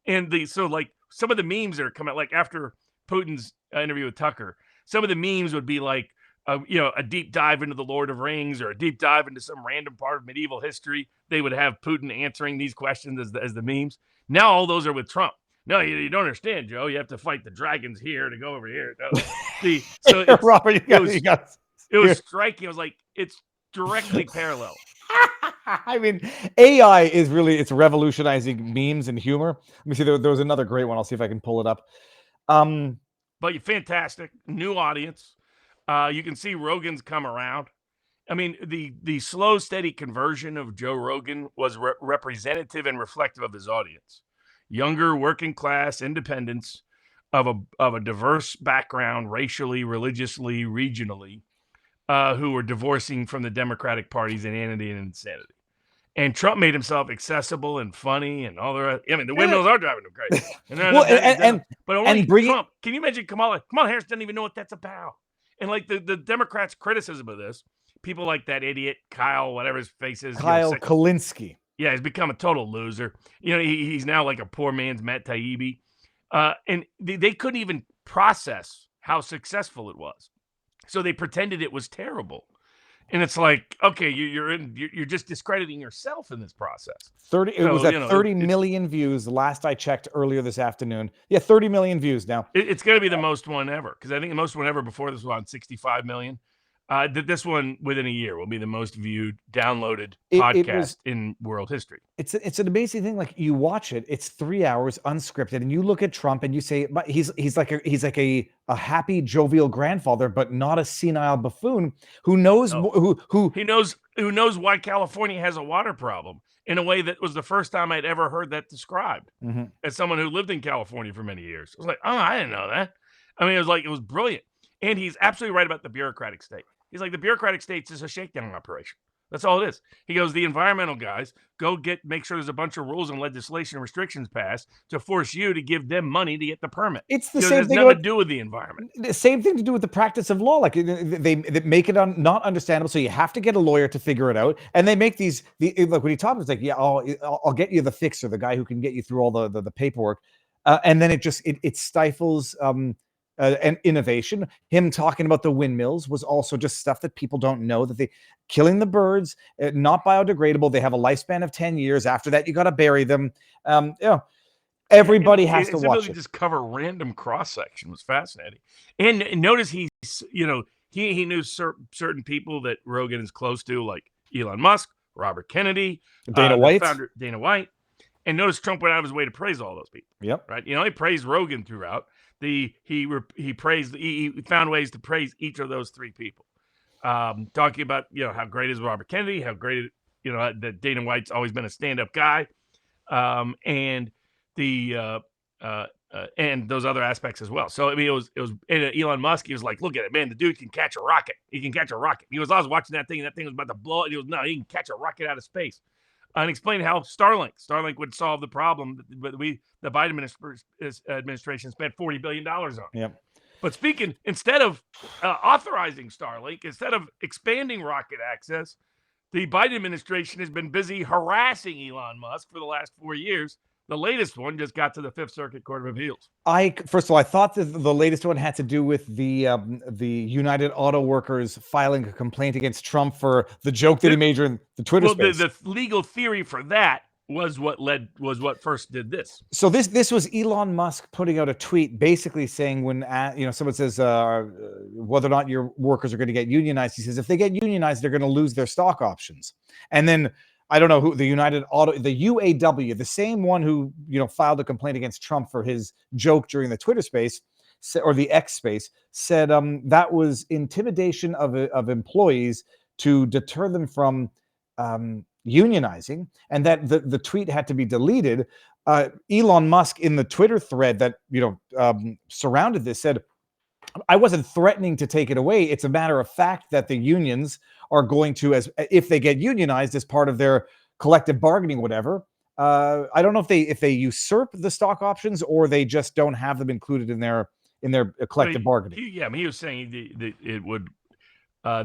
Speaker 8: And so like some of the memes that are coming out, like after Putin's interview with Tucker, some of the memes would be like, a deep dive into the Lord of Rings or a deep dive into some random part of medieval history. They would have Putin answering these questions as the memes. Now all those are with Trump. No, you don't understand, Joe. You have to fight the dragons here to go over here. No.
Speaker 1: Robert,
Speaker 8: it was striking. I was like, it's directly parallel.
Speaker 1: I mean, AI is really, it's revolutionizing memes and humor. Let me see. There was another great one. I'll see if I can pull it up.
Speaker 8: But you're fantastic. New audience. You can see Rogan's come around. I mean, the slow, steady conversion of Joe Rogan was representative and reflective of his audience. Younger, working class independents of a diverse background, racially, religiously, regionally, who were divorcing from the Democratic Party's inanity and insanity. And Trump made himself accessible and funny and all the rest. I mean, the windmills are driving him crazy. Trump. Can you imagine Kamala Harris doesn't even know what that's about? And like the Democrats' criticism of this, people like that idiot Kyle, whatever his face is,
Speaker 1: Kyle Kalinske.
Speaker 8: Yeah, he's become a total loser. He's now like a poor man's Matt Taibbi. And they couldn't even process how successful it was. So they pretended it was terrible. And it's like, okay, you're just discrediting yourself in this process. 30
Speaker 1: million views. The last I checked earlier this afternoon. Yeah, 30 million views now.
Speaker 8: It's going to be the most one ever, because I think the most one ever before this was on 65 million. This one within a year will be the most viewed, downloaded podcast in world history.
Speaker 1: It's an amazing thing. Like you watch it, it's 3 hours unscripted, and you look at Trump and you say, but he's like a happy, jovial grandfather, but not a senile buffoon who knows
Speaker 8: who knows why California has a water problem in a way that was the first time I'd ever heard that described as someone who lived in California for many years. I was like, oh, I didn't know that. I mean, it was brilliant. And he's absolutely right about the bureaucratic state. He's like, the bureaucratic state is a shakedown operation. That's all it is. He goes, the environmental guys make sure there's a bunch of rules and legislation and restrictions passed to force you to give them money to get the permit.
Speaker 1: It's the same thing.
Speaker 8: Nothing to do with the environment.
Speaker 1: The same thing to do with the practice of law. Like they make it not understandable, so you have to get a lawyer to figure it out. And they make like when he talks, it's like, yeah, I'll get you the fixer, the guy who can get you through all the paperwork, and then it stifles. And innovation. Him talking about the windmills was also just stuff that people don't know, that killing the birds, not biodegradable. They have a lifespan of 10 years. After that, you got to bury them. And Everybody has to
Speaker 8: his
Speaker 1: watch
Speaker 8: ability
Speaker 1: it.
Speaker 8: to just cover random cross section was fascinating. And notice he knew certain people that Rogan is close to, like Elon Musk, Robert Kennedy,
Speaker 1: Dana
Speaker 8: the
Speaker 1: White.
Speaker 8: founder Dana White. And notice Trump went out of his way to praise all those people.
Speaker 1: Yep.
Speaker 8: Right. He praised Rogan throughout. He found ways to praise each of those three people. Talking about how great is Robert Kennedy, how great that Dana White's always been a stand-up guy, and those other aspects as well. So I mean, it was Elon Musk. He was like, "Look at it, man! The dude can catch a rocket. He can catch a rocket." I was watching that thing, and that thing was about to blow. And he goes, "No, he can catch a rocket out of space." And explained how Starlink would solve the problem that the Biden administration spent $40 billion on.
Speaker 1: Yep.
Speaker 8: But instead of authorizing Starlink, instead of expanding rocket access, the Biden administration has been busy harassing Elon Musk for the last 4 years. The latest one just got to the Fifth Circuit Court of Appeals.
Speaker 1: First of all, I thought that the latest one had to do with the United Auto Workers filing a complaint against Trump for the joke that he made during the Twitter space.
Speaker 8: The legal theory for that was what first did this.
Speaker 1: So this was Elon Musk putting out a tweet basically saying when someone says whether or not your workers are going to get unionized, he says if they get unionized, they're going to lose their stock options. And then I don't know who the UAW, the same one who filed a complaint against Trump for his joke during the Twitter space or the X space, said that was intimidation of employees to deter them from unionizing, and that the tweet had to be deleted. Elon Musk in the Twitter thread that surrounded this said, I wasn't threatening to take it away. It's a matter of fact that the unions are going to, if they get unionized as part of their collective bargaining, whatever. I don't know if they usurp the stock options or they just don't have them included in their collective bargaining.
Speaker 8: Yeah, I mean, he was saying it would.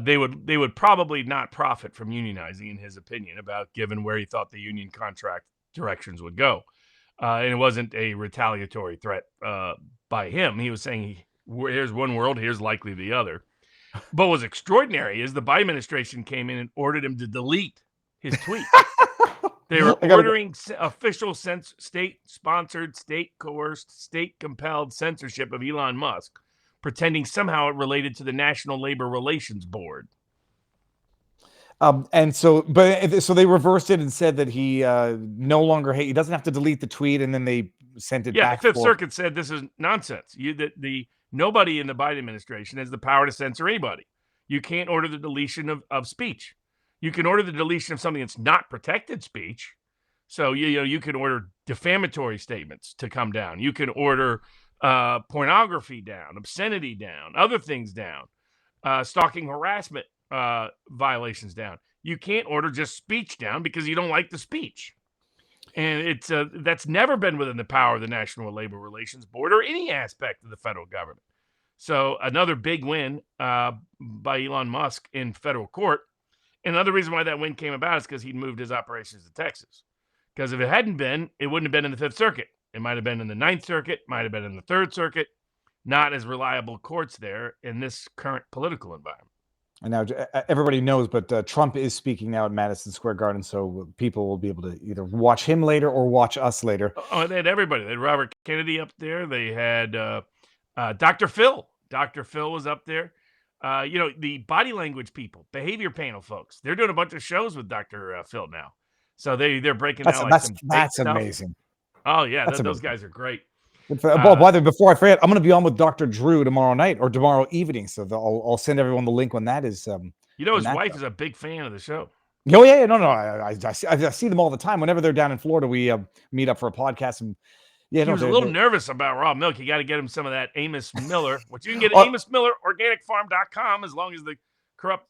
Speaker 8: They would probably not profit from unionizing, in his opinion, given where he thought the union contract directions would go. And it wasn't a retaliatory threat by him. He was saying, here's one world, here's likely the other. But what's extraordinary is the Biden administration came in and ordered him to delete his tweet. They were ordering official state-sponsored, state-coerced, state-compelled censorship of Elon Musk, pretending somehow it related to the National Labor Relations Board.
Speaker 1: So they reversed it and said that he no longer he doesn't have to delete the tweet, and then they sent it back.
Speaker 8: Yeah, the Fifth Circuit said this is nonsense. Nobody in the Biden administration has the power to censor anybody. You can't order the deletion of speech. You can order the deletion of something that's not protected speech. So you can order defamatory statements to come down. You can order pornography down, obscenity down, other things down, stalking, harassment violations down. You can't order just speech down because you don't like the speech. And it's that's never been within the power of the National Labor Relations Board or any aspect of the federal government. So another big win by Elon Musk in federal court. And another reason why that win came about is because he moved his operations to Texas. Because if it hadn't been, it wouldn't have been in the Fifth Circuit. It might have been in the Ninth Circuit, might have been in the Third Circuit. Not as reliable courts there in this current political environment.
Speaker 1: And now everybody knows, but Trump is speaking now at Madison Square Garden, so people will be able to either watch him later or watch us later.
Speaker 8: Oh, they had everybody. They had Robert Kennedy up there. They had Dr. Phil. Dr. Phil was up there. The body language people, behavior panel folks. They're doing a bunch of shows with Dr. Phil now. So they're breaking down
Speaker 1: that's amazing.
Speaker 8: Oh yeah, those guys are great.
Speaker 1: By the way, before I forget, I'm going to be on with Dr. Drew tomorrow night or tomorrow evening, so I'll send everyone the link when that is.
Speaker 8: His wife is a big fan of the show.
Speaker 1: Oh yeah, no, I see them all the time. Whenever they're down in Florida, we meet up for a podcast. And
Speaker 8: he was a little nervous about raw milk. You got to get him some of that Amos Miller, which you can get at Amos Miller organicfarm.com as long as the corrupt,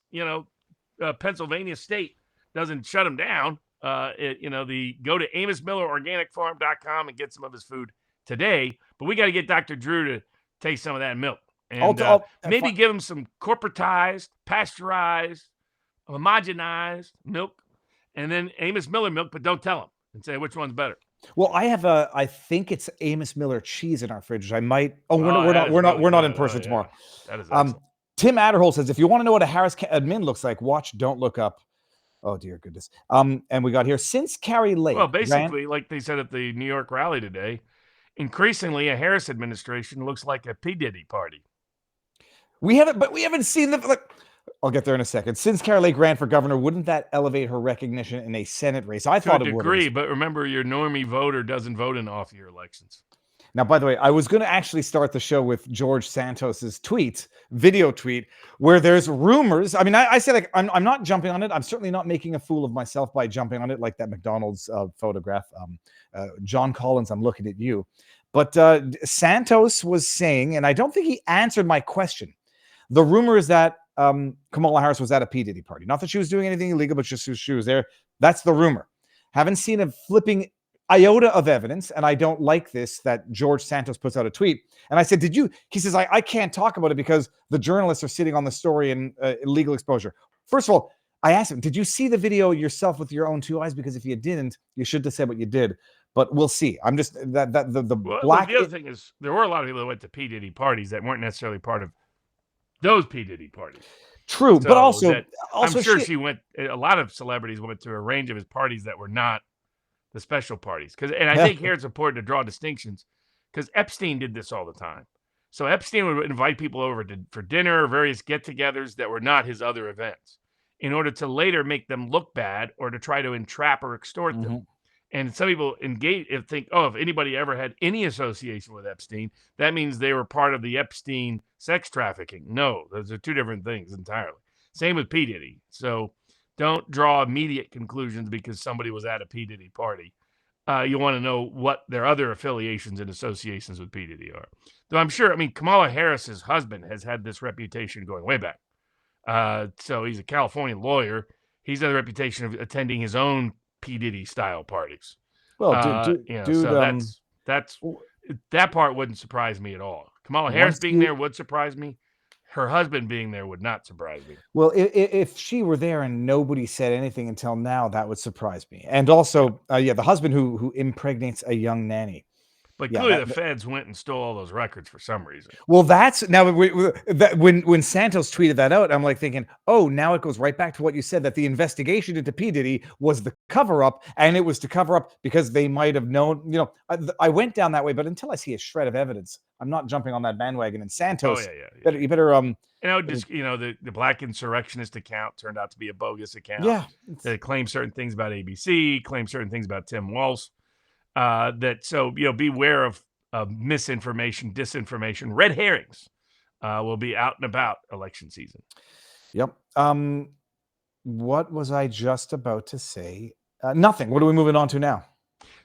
Speaker 8: Pennsylvania state doesn't shut him down. Go to AmosMillerOrganicFarm.com and get some of his food today. But we got to get Dr. Drew to taste some of that milk and maybe give him some corporatized, pasteurized, homogenized milk, and then Amos Miller milk. But don't tell him and say which one's better.
Speaker 1: Well, I think it's Amos Miller cheese in our fridge. I might. We're not in person tomorrow.
Speaker 8: That is excellent.
Speaker 1: Tim Adderhole says, if you want to know what a Harris admin looks like, watch Don't Look Up. Oh dear goodness. And we got here since Kari Lake.
Speaker 8: Well, basically, like they said at the New York rally today, increasingly, a Harris administration looks like a P. Diddy party.
Speaker 1: We haven't seen the. I'll get there in a second. Since Kari Lake ran for governor, wouldn't that elevate her recognition in a Senate race? I thought it would.
Speaker 8: To a degree, but remember, your normie voter doesn't vote in off-year elections.
Speaker 1: Now, by the way, I was going to actually start the show with George Santos's video tweet, where there's rumors. I mean, I say, like, I'm not jumping on it. I'm certainly not making a fool of myself by jumping on it, like that McDonald's photograph. John Collins, I'm looking at you. But Santos was saying, and I don't think he answered my question. The rumor is that Kamala Harris was at a P. Diddy party. Not that she was doing anything illegal, but just she was there. That's the rumor. Haven't seen a flipping iota of evidence, and I don't like this, that George Santos puts out a tweet. And I said, did you? He says, I can't talk about it because the journalists are sitting on the story and illegal exposure. First of all, I asked him, did you see the video yourself with your own two eyes? Because if you didn't, you should have said what you did. But we'll see. I'm just the
Speaker 8: other thing is, there were a lot of people that went to P. Diddy parties that weren't necessarily part of those P. Diddy parties.
Speaker 1: True, so but also
Speaker 8: I'm sure she went. A lot of celebrities went to a range of his parties that were not the special parties. And I think here it's important to draw distinctions, because Epstein did this all the time. So Epstein would invite people over for dinner or various get-togethers that were not his other events, in order to later make them look bad or to try to entrap or extort them. And some people think, if anybody ever had any association with Epstein, that means they were part of the Epstein sex trafficking. No, those are two different things entirely. Same with P. Diddy. So don't draw immediate conclusions because somebody was at a P. Diddy party. You want to know what their other affiliations and associations with P. Diddy are. Though I'm sure, Kamala Harris's husband has had this reputation going way back. So he's a California lawyer. He's had the reputation of attending his own P. Diddy style parties.
Speaker 1: Well,
Speaker 8: that part wouldn't surprise me at all. Kamala Harris being there would surprise me. Her husband being there would not surprise me.
Speaker 1: Well, if she were there and nobody said anything until now, that would surprise me. And also, the husband who impregnates a young nanny.
Speaker 8: But clearly the feds went and stole all those records for some reason.
Speaker 1: Well, that's now when Santos tweeted that out, I'm like thinking, oh, now it goes right back to what you said, that the investigation into P. Diddy was the cover up, and it was to cover up because they might have known. I went down that way, but until I see a shred of evidence, I'm not jumping on that bandwagon. And Santos, you better.
Speaker 8: And I would just, the black insurrectionist account turned out to be a bogus account.
Speaker 1: Yeah,
Speaker 8: they claimed certain things about ABC, claimed certain things about Tim Walz. Beware of misinformation, disinformation, red herrings will be out and about election season.
Speaker 1: Yep. What was I just about to say? Nothing. What are we moving on to now?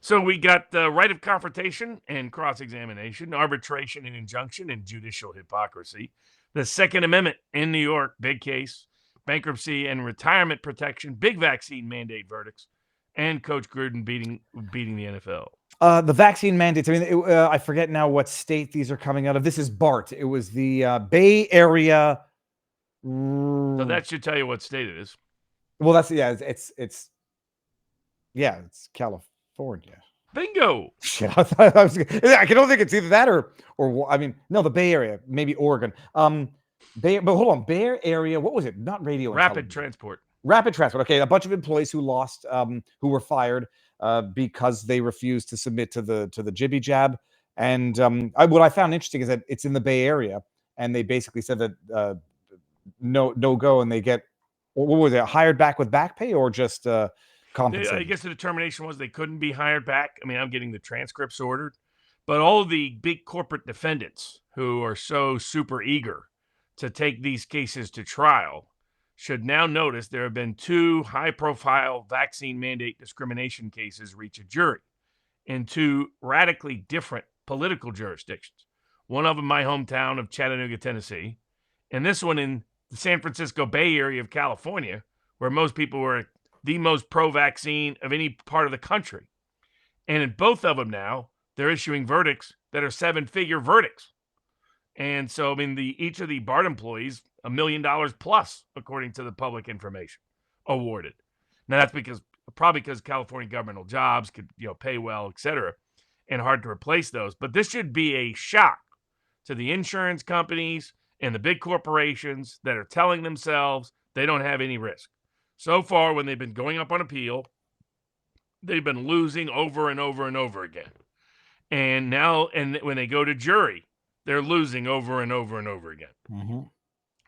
Speaker 8: So we got the right of confrontation and cross-examination, arbitration and injunction, and judicial hypocrisy. The Second Amendment in New York, big case, bankruptcy and retirement protection, big vaccine mandate verdicts, and Coach Gruden beating the NFL.
Speaker 1: The vaccine mandates. I forget now what state these are coming out of. This is BART. It was the Bay Area.
Speaker 8: So that should tell you what state it is.
Speaker 1: Well, it's California.
Speaker 8: Bingo.
Speaker 1: Shit, I can only think it's either that or the Bay Area, maybe Oregon. But hold on, Bay Area. What was it? Not radio.
Speaker 8: Rapid transport.
Speaker 1: Rapid transport. Okay, a bunch of employees who lost, who were fired because they refused to submit to the jibby jab. And what I found interesting is that it's in the Bay Area, and they basically said that no go, and they get, what was it, hired back with back pay or just compensated?
Speaker 8: I guess the determination was they couldn't be hired back. I'm getting the transcripts ordered, but all the big corporate defendants who are so super eager to take these cases to trial should now notice there have been 2 high-profile vaccine mandate discrimination cases reach a jury in 2 radically different political jurisdictions. One of them my hometown of Chattanooga, Tennessee, and this one in the San Francisco Bay Area of California, where most people were the most pro-vaccine of any part of the country. And in both of them now, they're issuing verdicts that are 7-figure verdicts. And so, each of the BART employees, $1 million plus, according to the public information, awarded. Now, that's probably because California governmental jobs could, pay well, et cetera, and hard to replace those. But this should be a shock to the insurance companies and the big corporations that are telling themselves they don't have any risk. So far, when they've been going up on appeal, they've been losing over and over and over again. And now, and when they go to jury, they're losing over and over and over again.
Speaker 1: Mm-hmm.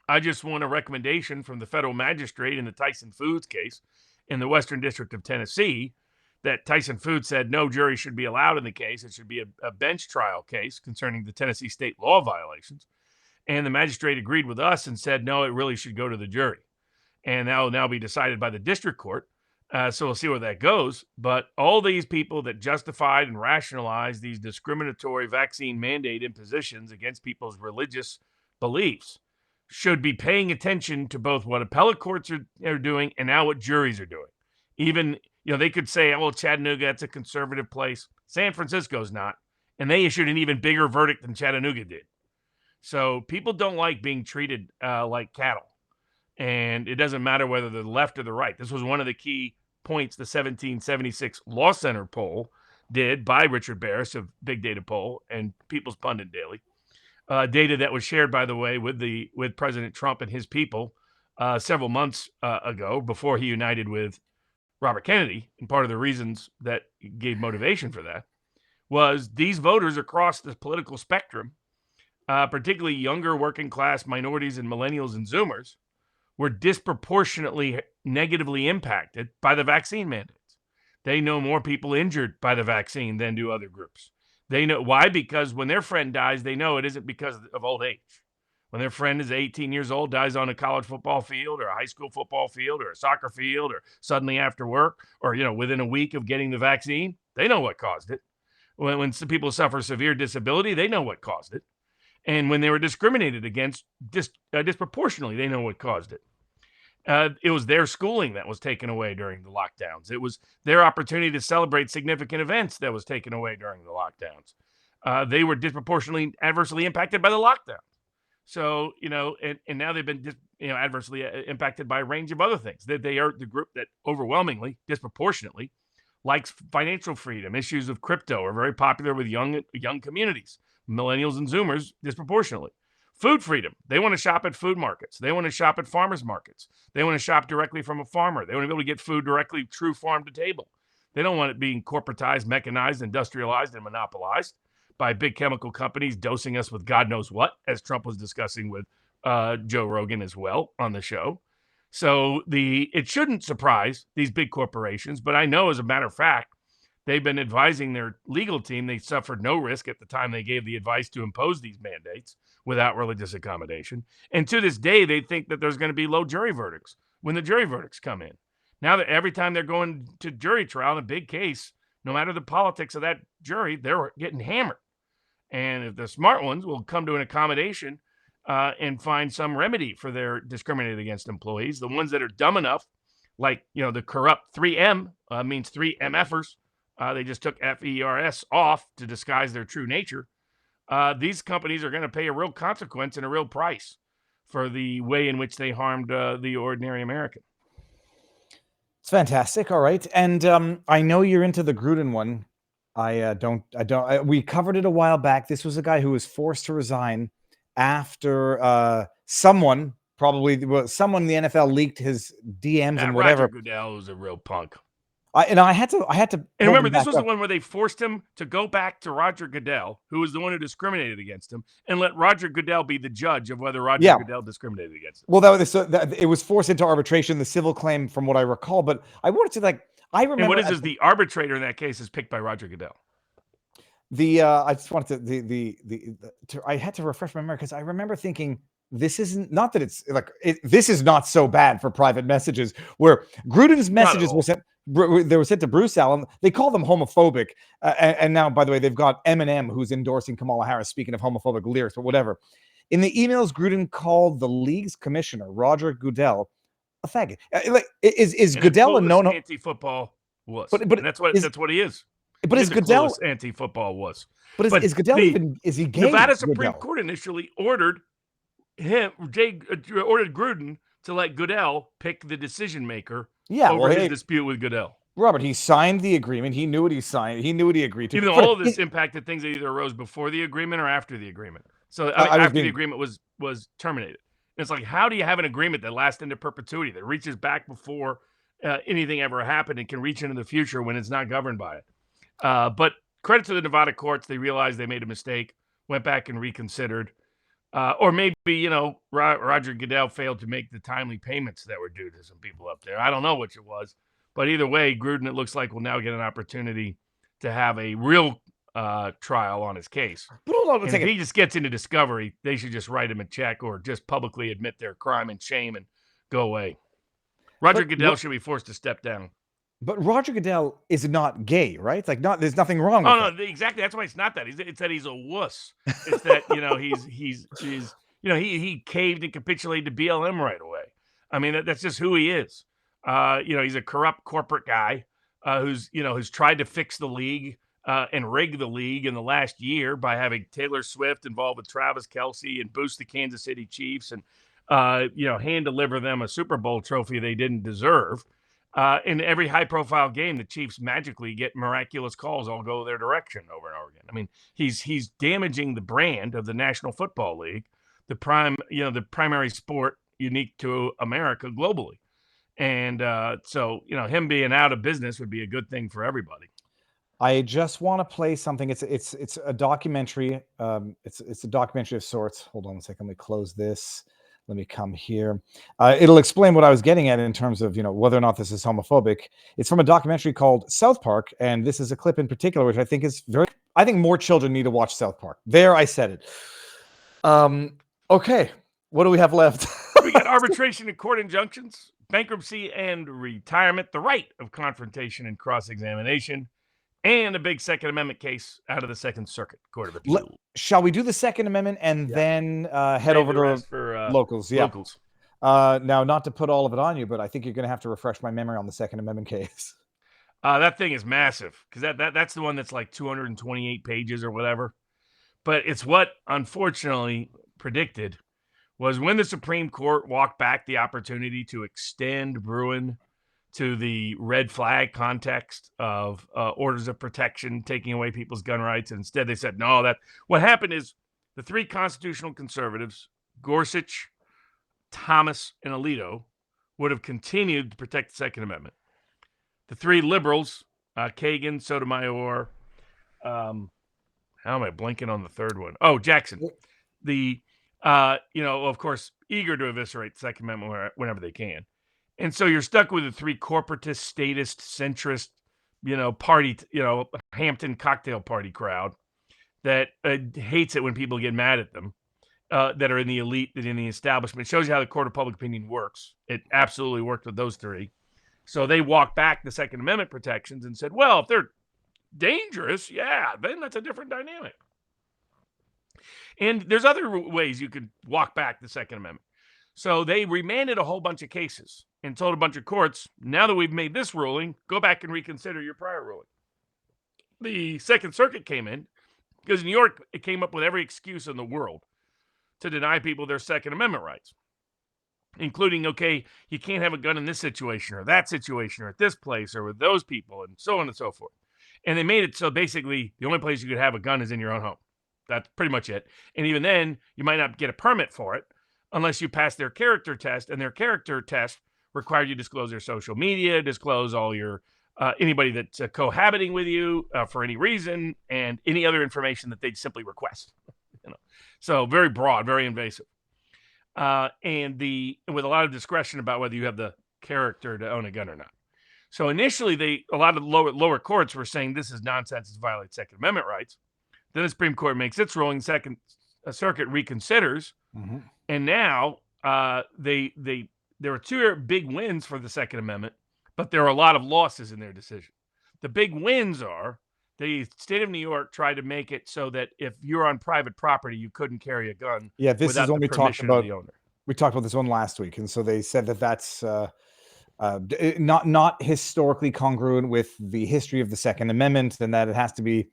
Speaker 8: I just want a recommendation from the federal magistrate in the Tyson Foods case in the Western District of Tennessee that Tyson Foods said no jury should be allowed in the case. It should be a bench trial case concerning the Tennessee state law violations. And the magistrate agreed with us and said, no, it really should go to the jury. And that will now be decided by the district court. So we'll see where that goes. But all these people that justified and rationalized these discriminatory vaccine mandate impositions against people's religious beliefs should be paying attention to both what appellate courts are doing and now what juries are doing. Even, they could say, oh, Chattanooga, that's a conservative place. San Francisco's not. And they issued an even bigger verdict than Chattanooga did. So people don't like being treated like cattle. And it doesn't matter whether they're the left or the right. This was one of the key points the 1776 Law Center poll did by Richard Barris of Big Data Poll and People's Pundit Daily. Data that was shared, by the way, with President Trump and his people several months ago before he united with Robert Kennedy. And part of the reasons that gave motivation for that was these voters across the political spectrum, particularly younger working class minorities and millennials and Zoomers, were disproportionately negatively impacted by the vaccine mandates. They know more people injured by the vaccine than do other groups. They know why, because when their friend dies, they know it isn't because of old age. When their friend is 18 years old, dies on a college football field or a high school football field or a soccer field or suddenly after work or, within a week of getting the vaccine, they know what caused it. When some people suffer severe disability, they know what caused it. And when they were discriminated against disproportionately, they know what caused it. It was their schooling that was taken away during the lockdowns. It was their opportunity to celebrate significant events that was taken away during the lockdowns. They were disproportionately adversely impacted by the lockdown. So, and now they've been, adversely impacted by a range of other things. They are the group that overwhelmingly, disproportionately, likes financial freedom. Issues of crypto are very popular with young communities, millennials and Zoomers disproportionately. Food freedom. They want to shop at food markets. They want to shop at farmers markets. They want to shop directly from a farmer. They want to be able to get food directly, true farm to table. They don't want it being corporatized, mechanized, industrialized, and monopolized by big chemical companies dosing us with God knows what, as Trump was discussing with Joe Rogan as well on the show. So it shouldn't surprise these big corporations, but I know as a matter of fact, they've been advising their legal team. They suffered no risk at the time they gave the advice to impose these mandates without religious accommodation. And to this day, they think that there's going to be low jury verdicts when the jury verdicts come in. Now that every time they're going to jury trial in a big case, no matter the politics of that jury, they're getting hammered. And if the smart ones will come to an accommodation and find some remedy for their discriminated against employees, the ones that are dumb enough, like, the corrupt 3M means 3 MFers. They just took FERS off to disguise their true nature. These companies are going to pay a real consequence and a real price for the way in which they harmed the ordinary American.
Speaker 1: It's fantastic. All right. And I know you're into the Gruden one. We covered it a while back. This was a guy who was forced to resign after someone in the NFL leaked his DMs and whatever.
Speaker 8: Roger Goodell was a real punk.
Speaker 1: I had to.
Speaker 8: And remember, this was the one where they forced him to go back to Roger Goodell, who was the one who discriminated against him, and let Roger Goodell be the judge of whether Roger Goodell discriminated against him.
Speaker 1: Well, it was forced into arbitration, the civil claim, from what I recall. But I wanted to I remember.
Speaker 8: And what is the arbitrator in that case is picked by Roger Goodell.
Speaker 1: I just wanted to I had to refresh my memory because I remember thinking, this isn't, not that it's this is not so bad for private messages where Gruden's messages were sent to Bruce Allen. They call them homophobic. And now, by the way, they've got Eminem who's endorsing Kamala Harris, speaking of homophobic lyrics, but whatever. In the emails, Gruden called the league's commissioner, Roger Goodell, a faggot. Is Goodell a no-no?
Speaker 8: Anti-football was.
Speaker 1: But
Speaker 8: that's what he is.
Speaker 1: But is Goodell
Speaker 8: anti-football was?
Speaker 1: But is Goodell is he gay?
Speaker 8: Nevada Supreme Court initially ordered Gruden to let Goodell pick the decision maker over his dispute with Goodell.
Speaker 1: Robert, he signed the agreement. He knew what he signed. He knew what he agreed to.
Speaker 8: Even though all of this impacted things that either arose before the agreement or after the agreement. So after the agreement was terminated. And it's like, how do you have an agreement that lasts into perpetuity, that reaches back before anything ever happened and can reach into the future when it's not governed by it? But credit to the Nevada courts. They realized they made a mistake, went back and reconsidered. Or maybe, Roger Goodell failed to make the timely payments that were due to some people up there. I don't know which it was. But either way, Gruden, it looks like, will now get an opportunity to have a real trial on his case.
Speaker 1: But hold on a
Speaker 8: And
Speaker 1: second.
Speaker 8: if he just gets into discovery, they should just write him a check or just publicly admit their crime and shame and go away. Roger Goodell should be forced to step down.
Speaker 1: But Roger Goodell is not gay, right? Like, there's nothing wrong with it.
Speaker 8: No, exactly. That's why it's not that. It's that he's a wuss. It's that, he caved and capitulated to BLM right away. I mean, that's just who he is. He's a corrupt corporate guy who's tried to fix the league and rig the league in the last year by having Taylor Swift involved with Travis Kelce and boost the Kansas City Chiefs and, hand deliver them a Super Bowl trophy they didn't deserve. In every high-profile game, the Chiefs magically get miraculous calls all go their direction over and over again. I mean, he's damaging the brand of the National Football League, the primary sport unique to America globally. And so him being out of business would be a good thing for everybody.
Speaker 1: I just want to play something. It's a documentary. It's a documentary of sorts. Hold on a second. Let me close this. Let me come here. It'll explain what I was getting at in terms of, whether or not this is homophobic. It's from a documentary called South Park, and this is a clip in particular, which I think is I think more children need to watch South Park. There, I said it. Okay, what do we have left?
Speaker 8: We got arbitration and court injunctions, bankruptcy and retirement, the right of confrontation and cross-examination, and a big Second Amendment case out of the Second Circuit Court of Appeal.
Speaker 1: Shall we do the Second Amendment and then head over to locals? Yeah.
Speaker 8: Locals.
Speaker 1: Now, not to put all of it on you, but I think you're going to have to refresh my memory on the Second Amendment case.
Speaker 8: That thing is massive because that's the one that's like 228 pages or whatever. But it's what, unfortunately, predicted was when the Supreme Court walked back the opportunity to extend Bruin to the red flag context of orders of protection, taking away people's gun rights. And instead, they said, no, what happened is the three constitutional conservatives, Gorsuch, Thomas, and Alito, would have continued to protect the Second Amendment. The three liberals, Kagan, Sotomayor, how am I blanking on the third one? Oh, Jackson. Of course, eager to eviscerate the Second Amendment whenever they can. And so you're stuck with the three corporatist, statist, centrist, party, Hampton cocktail party crowd that hates it when people get mad at them, that are in the elite, that in the establishment. It shows you how the court of public opinion works. It absolutely worked with those three. So they walked back the Second Amendment protections and said, well, if they're dangerous, then that's a different dynamic. And there's other ways you could walk back the Second Amendment. So they remanded a whole bunch of cases and told a bunch of courts, now that we've made this ruling, go back and reconsider your prior ruling. The Second Circuit came in because New York, it came up with every excuse in the world to deny people their Second Amendment rights, including, okay, you can't have a gun in this situation or that situation or at this place or with those people and so on and so forth. And they made it so basically the only place you could have a gun is in your own home. That's pretty much it. And even then, you might not get a permit for it unless you pass their character test, and their character test required you to disclose their social media, disclose all your anybody that's cohabiting with you for any reason, and any other information that they'd simply request. So very broad, very invasive, and with a lot of discretion about whether you have the character to own a gun or not. So initially, a lot of lower courts were saying this is nonsense, it violates Second Amendment rights. Then the Supreme Court makes its ruling, Second Circuit reconsiders, and now there were two big wins for the Second Amendment, but there are a lot of losses in their decision. The big wins are the state of New York tried to make it so that if you're on private property, you couldn't carry a gun.
Speaker 1: Yeah, this is when we talked about
Speaker 8: the owner.
Speaker 1: We talked about this one last week, and so they said that that's not historically congruent with the history of the Second Amendment, and that it has to be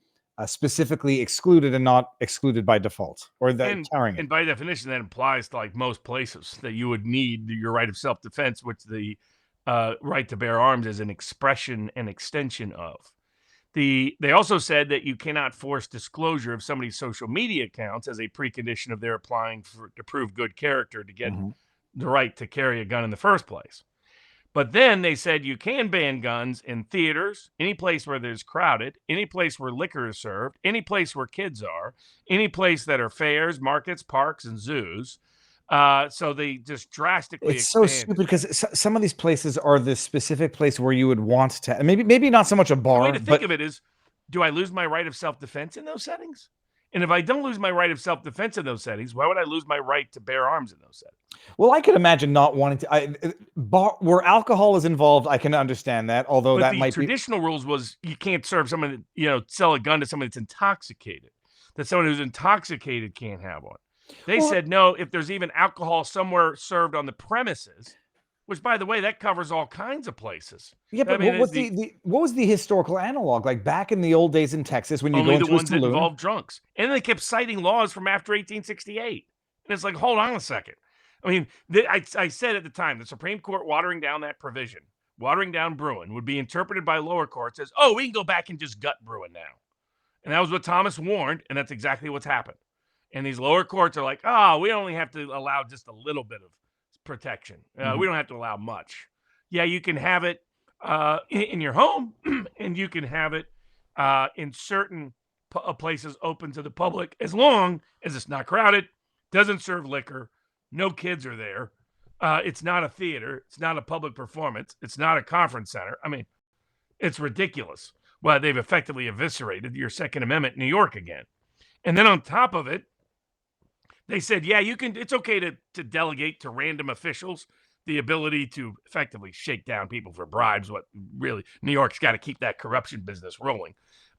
Speaker 1: specifically excluded and not excluded by default, or that carrying it.
Speaker 8: And by definition, that implies to like most places that you would need your right of self-defense, which the right to bear arms is an expression and extension of. They also said that you cannot force disclosure of somebody's social media accounts as a precondition of their applying to prove good character to get the right to carry a gun in the first place. But then they said you can ban guns in theaters, any place where there's crowded, any place where liquor is served, any place where kids are, any place that are fairs, markets, parks, and zoos. So they just drastically
Speaker 1: It's so
Speaker 8: expanded.
Speaker 1: stupid because some of these places are the specific place where you would want to. Maybe not so much a
Speaker 8: The
Speaker 1: bar,
Speaker 8: way to think
Speaker 1: but
Speaker 8: of it is, do I lose my right of self-defense in those settings? And if I don't lose my right of self-defense in those settings, why would I lose my right to bear arms in those settings?
Speaker 1: well, I could imagine not wanting to. Bar where alcohol is involved, I can understand that. Although
Speaker 8: But
Speaker 1: that
Speaker 8: the
Speaker 1: might be
Speaker 8: traditional rules was you can't serve someone, sell a gun to someone that's intoxicated. That someone who's intoxicated can't have one. They
Speaker 1: Well-
Speaker 8: said no, if there's even alcohol somewhere served on the premises, which by the way, that covers all kinds of places.
Speaker 1: yeah. But
Speaker 8: I mean,
Speaker 1: what was the historical analog like back in the old days in Texas when you
Speaker 8: only
Speaker 1: go
Speaker 8: the
Speaker 1: into a
Speaker 8: ones that
Speaker 1: saloon?
Speaker 8: involve drunks. And they kept citing laws from after 1868. And it's like, hold on a second. I mean, I said at the time, the Supreme Court watering down that provision, watering down Bruin, would be interpreted by lower courts as, oh, we can go back and just gut Bruin now. And that was what Thomas warned, and that's exactly what's happened. And these lower courts are like, oh, we only have to allow just a little bit of protection. We don't have to allow much. Yeah, you can have it in your home, and you can have it in certain places open to the public, as long as it's not crowded, doesn't serve liquor, no kids are there. It's not a theater. It's not a public performance. It's not a conference center. I mean, it's ridiculous. Well, they've effectively eviscerated your Second Amendment in New York again. And then on top of it, they said, yeah, you can. It's okay to delegate to random officials the ability to effectively shake down people for bribes. What really, New York's got to keep that corruption business rolling.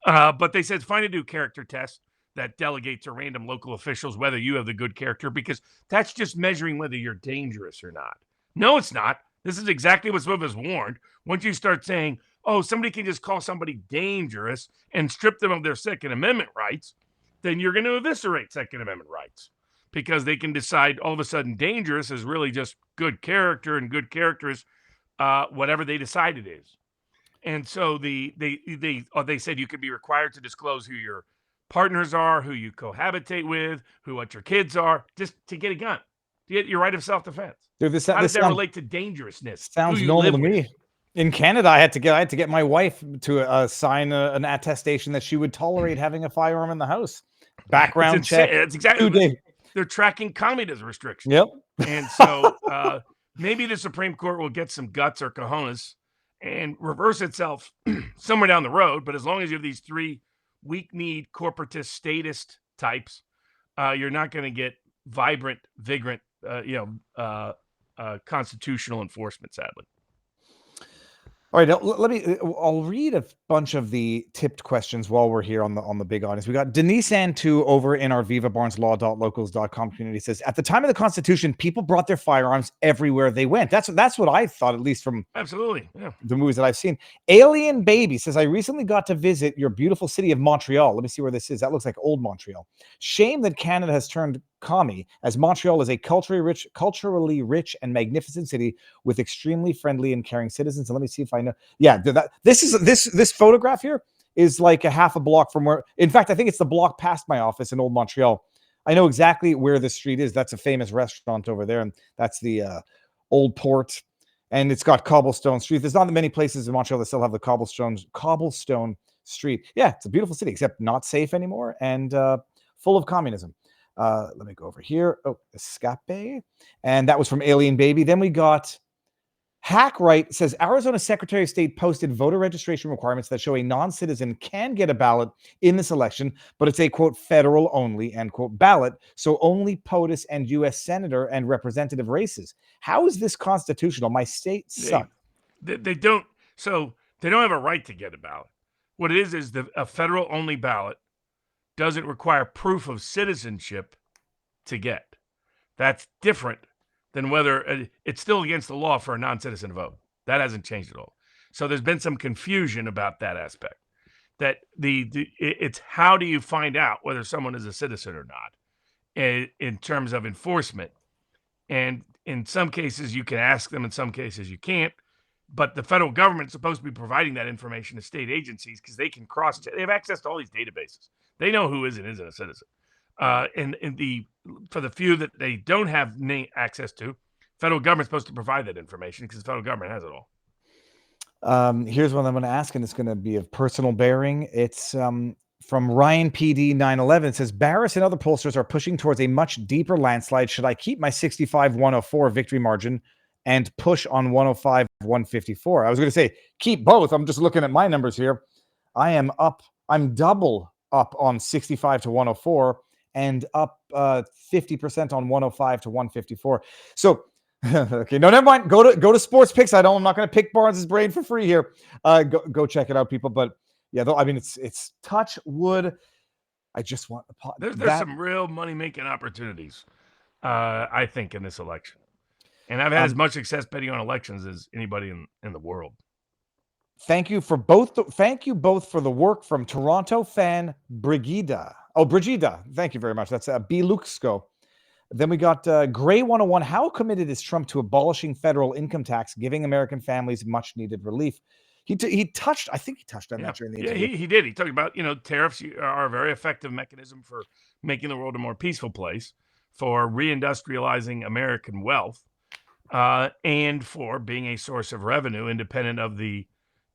Speaker 8: But they said, fine to do character tests that delegate to random local officials whether you have the good character, because that's just measuring whether you're dangerous or not. No, it's not. This is exactly what Swift has warned. Once you start saying, oh, somebody can just call somebody dangerous and strip them of their Second Amendment rights, then you're going to eviscerate Second Amendment rights, because they can decide all of a sudden dangerous is really just good character, and good character is whatever they decide it is. And so they said you could be required to disclose who your partners are, who you cohabitate with, what your kids are, just to get a gun, to get your right of self-defense.
Speaker 1: Dude,
Speaker 8: How does that relate to dangerousness?
Speaker 1: Sounds
Speaker 8: Who you
Speaker 1: normal
Speaker 8: live
Speaker 1: to me.
Speaker 8: with?
Speaker 1: In Canada, I had to get my wife to sign an attestation that she would tolerate having a firearm in the house. Background check.
Speaker 8: It's exactly.
Speaker 1: 2 days.
Speaker 8: They're tracking communism restrictions.
Speaker 1: Yep.
Speaker 8: And so maybe the Supreme Court will get some guts or cojones and reverse itself somewhere down the road. But as long as you have these three weak-kneed, corporatist, statist types, you're not going to get vibrant, vigorant, constitutional enforcement, sadly.
Speaker 1: All right, I'll read a bunch of the tipped questions while we're here on the big audience. We got Denise Antu over in our vivabarneslaw.locals.com community says, at the time of the Constitution, people brought their firearms everywhere they went. That's what I thought, at least from
Speaker 8: Absolutely, yeah.
Speaker 1: the movies that I've seen. Alien Baby says, I recently got to visit your beautiful city of Montreal. Let me see where this is. That looks like old Montreal. Shame that Canada has turned commie, as Montreal is a culturally rich and magnificent city with extremely friendly and caring citizens. And let me see if I know. Yeah, this photograph here is like a half a block from where. In fact, I think it's the block past my office in old Montreal. I know exactly where the street is. That's a famous restaurant over there, and that's the Old Port. And it's got cobblestone street. There's not many places in Montreal that still have the cobblestone street. Yeah, it's a beautiful city, except not safe anymore and full of communism. Let me go over here. Oh, Escape. And that was from Alien Baby. Then we got Hackwright says, Arizona Secretary of State posted voter registration requirements that show a non-citizen can get a ballot in this election, but it's a, quote, federal only, end quote, ballot. So only POTUS and U.S. Senator and representative races. How is this constitutional? My state sucks.
Speaker 8: They don't have a right to get a ballot. What it is a federal only ballot doesn't require proof of citizenship to get. That's different than whether it's still against the law for a non-citizen to vote. That hasn't changed at all. So there's been some confusion about that aspect. That it's how do you find out whether someone is a citizen or not in terms of enforcement. And in some cases you can ask them, in some cases you can't. But the federal government is supposed to be providing that information to state agencies because they can cross-check. They have access to all these databases. They know who is and isn't a citizen. For the few that they don't have access to, Federal government's supposed to provide that information because the federal government has it all.
Speaker 1: Here's what I'm going to ask, and it's going to be of personal bearing. It's from Ryan PD 911. It says, Barris and other pollsters are pushing towards a much deeper landslide. Should I keep my 65-104 victory margin and push on 105-154? I was going to say, keep both. I'm just looking at my numbers here. I'm double up on 65-104 and up 50% on 105-154. So, okay, no, never mind. Go to Sports Picks. I'm not going to pick Barnes's brain for free here. Go check it out, people. But yeah, though, I mean, it's touch wood. I just want
Speaker 8: there's some real money making opportunities, I think, in this election, and I've had as much success betting on elections as anybody in the world.
Speaker 1: Thank you both for the work from Toronto fan Brigida. Oh, Brigida. Thank you very much. That's B. Luxco. Then we got Gray 101. How committed is Trump to abolishing federal income tax, giving American families much needed relief? I think he touched on that during the interview.
Speaker 8: Yeah, he did. He talked about, tariffs are a very effective mechanism for making the world a more peaceful place, for reindustrializing American wealth, and for being a source of revenue independent of the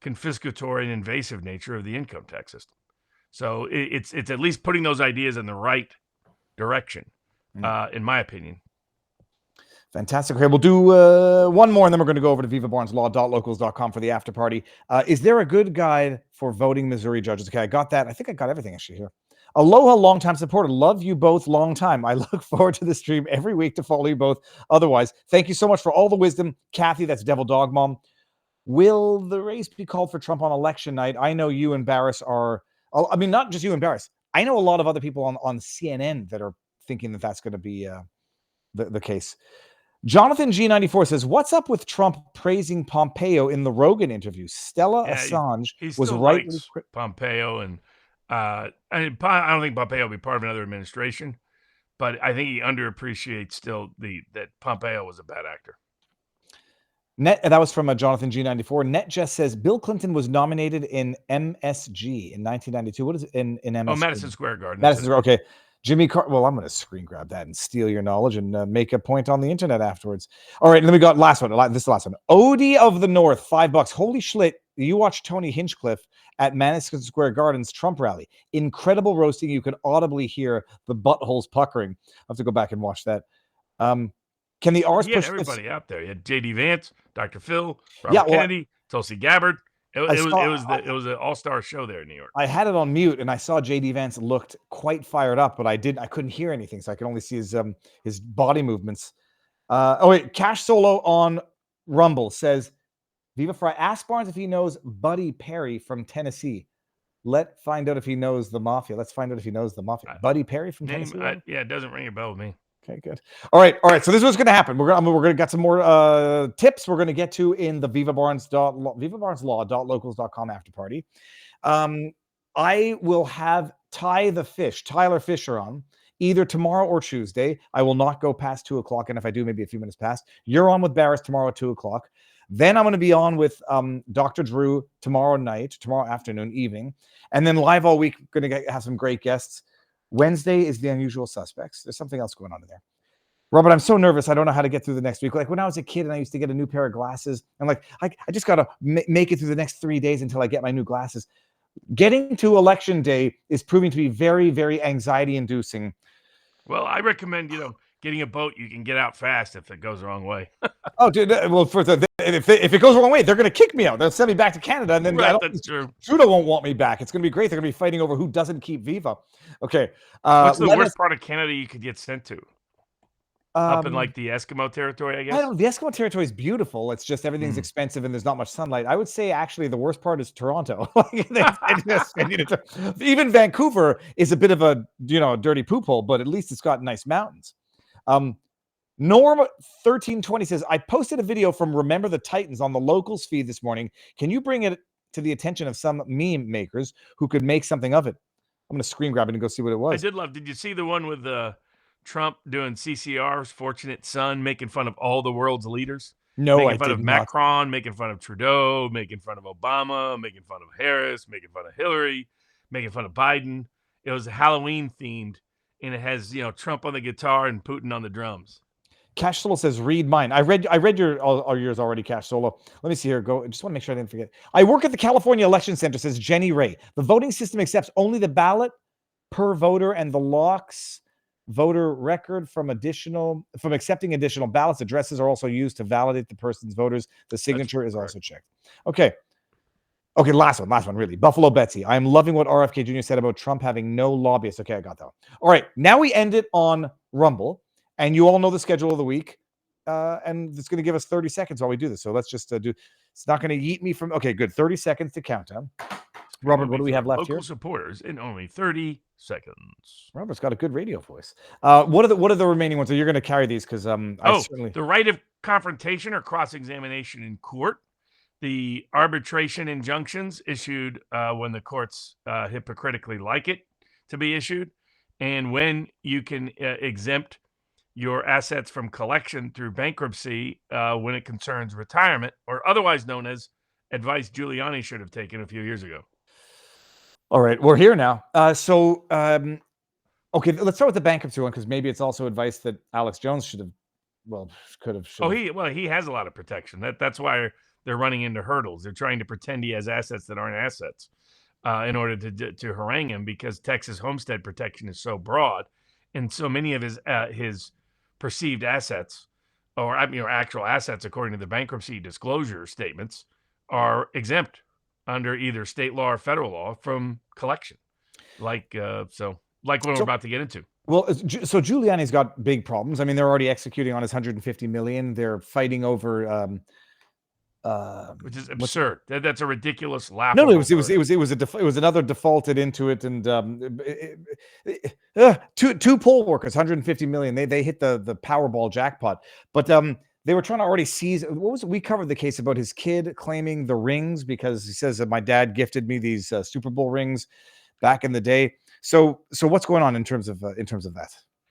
Speaker 8: confiscatory and invasive nature of the income tax system. So it's at least putting those ideas in the right direction, in my opinion.
Speaker 1: Fantastic. Okay, we'll do one more, and then we're going to go over to vivabarneslaw.locals.com for the after party. Is there a good guide for voting Missouri judges? Okay, I got that. I think I got everything actually here. Aloha, longtime supporter. Love you both, long time. I look forward to the stream every week to follow you both. Otherwise, thank you so much for all the wisdom. Kathy, that's Devil Dog Mom. Will the race be called for Trump on election night? I know you and Barris are, I mean, not just you and Barris. I know a lot of other people on CNN that are thinking that that's going to be the case. Jonathan G94 says, what's up with Trump praising Pompeo in the Rogan interview? Stella Assange was right.
Speaker 8: Pompeo, and I don't think Pompeo will be part of another administration, but I think he underappreciates still that Pompeo was a bad actor.
Speaker 1: That was from Jonathan G94. Net just says Bill Clinton was nominated in MSG in 1992. What is it in MSG?
Speaker 8: Oh, Madison Square Garden.
Speaker 1: Madison Square. Okay. Jimmy Carter. Well, I'm going to screen grab that and steal your knowledge and make a point on the internet afterwards. All right. And then we got last one. This is the last one. Odie of the North, $5. Holy shit. You watched Tony Hinchcliffe at Madison Square Garden's Trump rally. Incredible roasting. You can audibly hear the buttholes puckering. I have to go back and watch that. Can the R's push
Speaker 8: everybody out there? You had J.D. Vance, Dr. Phil, Robert Kennedy, Tulsi Gabbard. It was an all-star show there in New York.
Speaker 1: I had it on mute, and I saw J.D. Vance looked quite fired up, but I couldn't hear anything, so I could only see his body movements. Cash Solo on Rumble says, Viva Fry, ask Barnes if he knows Buddy Perry from Tennessee. Let's find out if he knows the Mafia. Buddy Perry from Tennessee?
Speaker 8: It doesn't ring a bell with me.
Speaker 1: Okay, good. All right. So this is what's going to happen. We're going to get some more tips we're going to get to in the vivabarneslaw.locals.com after party. I will have Tyler Fisher on either tomorrow or Tuesday. I will not go past 2:00, and if I do, maybe a few minutes past. You're on with Barris tomorrow at 2:00. Then I'm going to be on with Dr. Drew tomorrow afternoon, evening, and then live all week. Going to have some great guests. Wednesday is the Unusual Suspects. There's something else going on in there. Robert, I'm so nervous. I don't know how to get through the next week. Like when I was a kid and I used to get a new pair of glasses, and I just got to make it through the next 3 days until I get my new glasses. Getting to election day is proving to be very, very anxiety inducing.
Speaker 8: Well, I recommend, getting a boat you can get out fast if it goes the wrong way.
Speaker 1: Oh, dude. Well, if it goes the wrong way, they're going to kick me out. They'll send me back to Canada, and then
Speaker 8: that's true.
Speaker 1: Trudeau won't want me back. It's going to be great. They're going to be fighting over who doesn't keep Viva. Okay.
Speaker 8: What's the worst part of Canada you could get sent to? Up in like the Eskimo territory, I guess.
Speaker 1: I don't know. The Eskimo territory is beautiful. It's just everything's expensive and there's not much sunlight. I would say actually the worst part is Toronto. Even Vancouver is a bit of a dirty poop hole, but at least it's got nice mountains. Norm 1320 says, I posted a video from Remember the Titans on the Locals feed this morning. Can you bring it to the attention of some meme makers who could make something of it? I'm going to screen grab it and go see what it was.
Speaker 8: Did you see the one with Trump doing CCR's Fortunate Son, making fun of all the world's leaders?
Speaker 1: No,
Speaker 8: making fun of Macron, making fun of Trudeau, making fun of Obama, making fun of Harris, making fun of Hillary, making fun of Biden. It was Halloween themed, and it has Trump on the guitar and Putin on the drums.
Speaker 1: Cash Solo says, read mine. I read your all yours already, Cash Solo. Let me see here. Go. I just want to make sure I didn't forget. I work at the California Election Center, says Jenny Ray. The voting system accepts only the ballot per voter and the locks voter record from accepting additional ballots. Addresses are also used to validate the person's voters. The signature is also checked. Okay. Okay, last one, really. Buffalo Betsy. I am loving what RFK Jr. said about Trump having no lobbyists. Okay, I got that one. All right, now we end it on Rumble, and you all know the schedule of the week, and it's going to give us 30 seconds while we do this. So let's just do. It's not going to yeet me from. Okay, good. 30 seconds to countdown. Robert, what do we have left here?
Speaker 8: Local supporters in only 30 seconds.
Speaker 1: Robert's got a good radio voice. What are the remaining ones? So you're going to carry these because
Speaker 8: the right of confrontation or cross-examination in court. The arbitration injunctions issued when the courts hypocritically like it to be issued, and when you can exempt your assets from collection through bankruptcy when it concerns retirement, or otherwise known as advice Giuliani should have taken a few years ago.
Speaker 1: All right, we're here now. Okay, let's start with the bankruptcy one because maybe it's also advice that Alex Jones could have.
Speaker 8: He has a lot of protection. That's why they're running into hurdles. They're trying to pretend he has assets that aren't assets in order to harangue him, because Texas homestead protection is so broad, and so many of his perceived assets, or actual assets, according to the bankruptcy disclosure statements, are exempt under either state law or federal law from collection, like what we're about to get into.
Speaker 1: Well, so Giuliani's got big problems. I mean, they're already executing on his $150 million. They're fighting over.
Speaker 8: Which is absurd. That's a ridiculous laughable.
Speaker 1: No, it was another defaulted into it, and two poll workers, $150 million. They hit the Powerball jackpot, but they were trying to already seize. We covered the case about his kid claiming the rings because he says that my dad gifted me these Super Bowl rings back in the day. So what's going on in terms of that?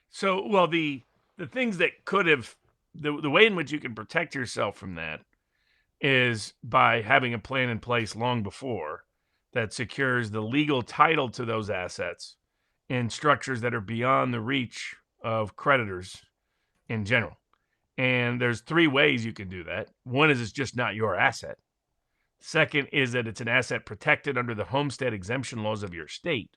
Speaker 8: So, well, the things that could have the way in which you can protect yourself from that is by having a plan in place long before that secures the legal title to those assets in structures that are beyond the reach of creditors in general. And there's three ways you can do that. One is it's just not your asset. Second is that it's an asset protected under the homestead exemption laws of your state.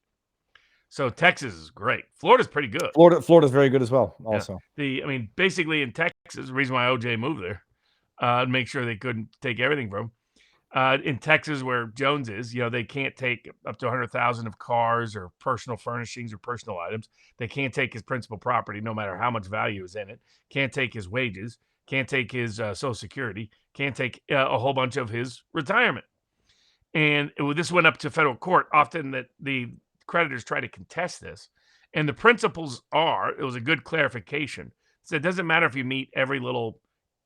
Speaker 8: So Texas is great. Florida's pretty good.
Speaker 1: Florida's very good as well. Also,
Speaker 8: basically in Texas, the reason why OJ moved there, make sure they couldn't take everything from him. In Texas, where Jones is, they can't take up to 100,000 of cars or personal furnishings or personal items. They can't take his principal property, no matter how much value is in it. Can't take his wages. Can't take his Social Security. Can't take a whole bunch of his retirement. And this went up to federal court. Often that the creditors try to contest this, and the principles it was a good clarification. So it doesn't matter if you meet every little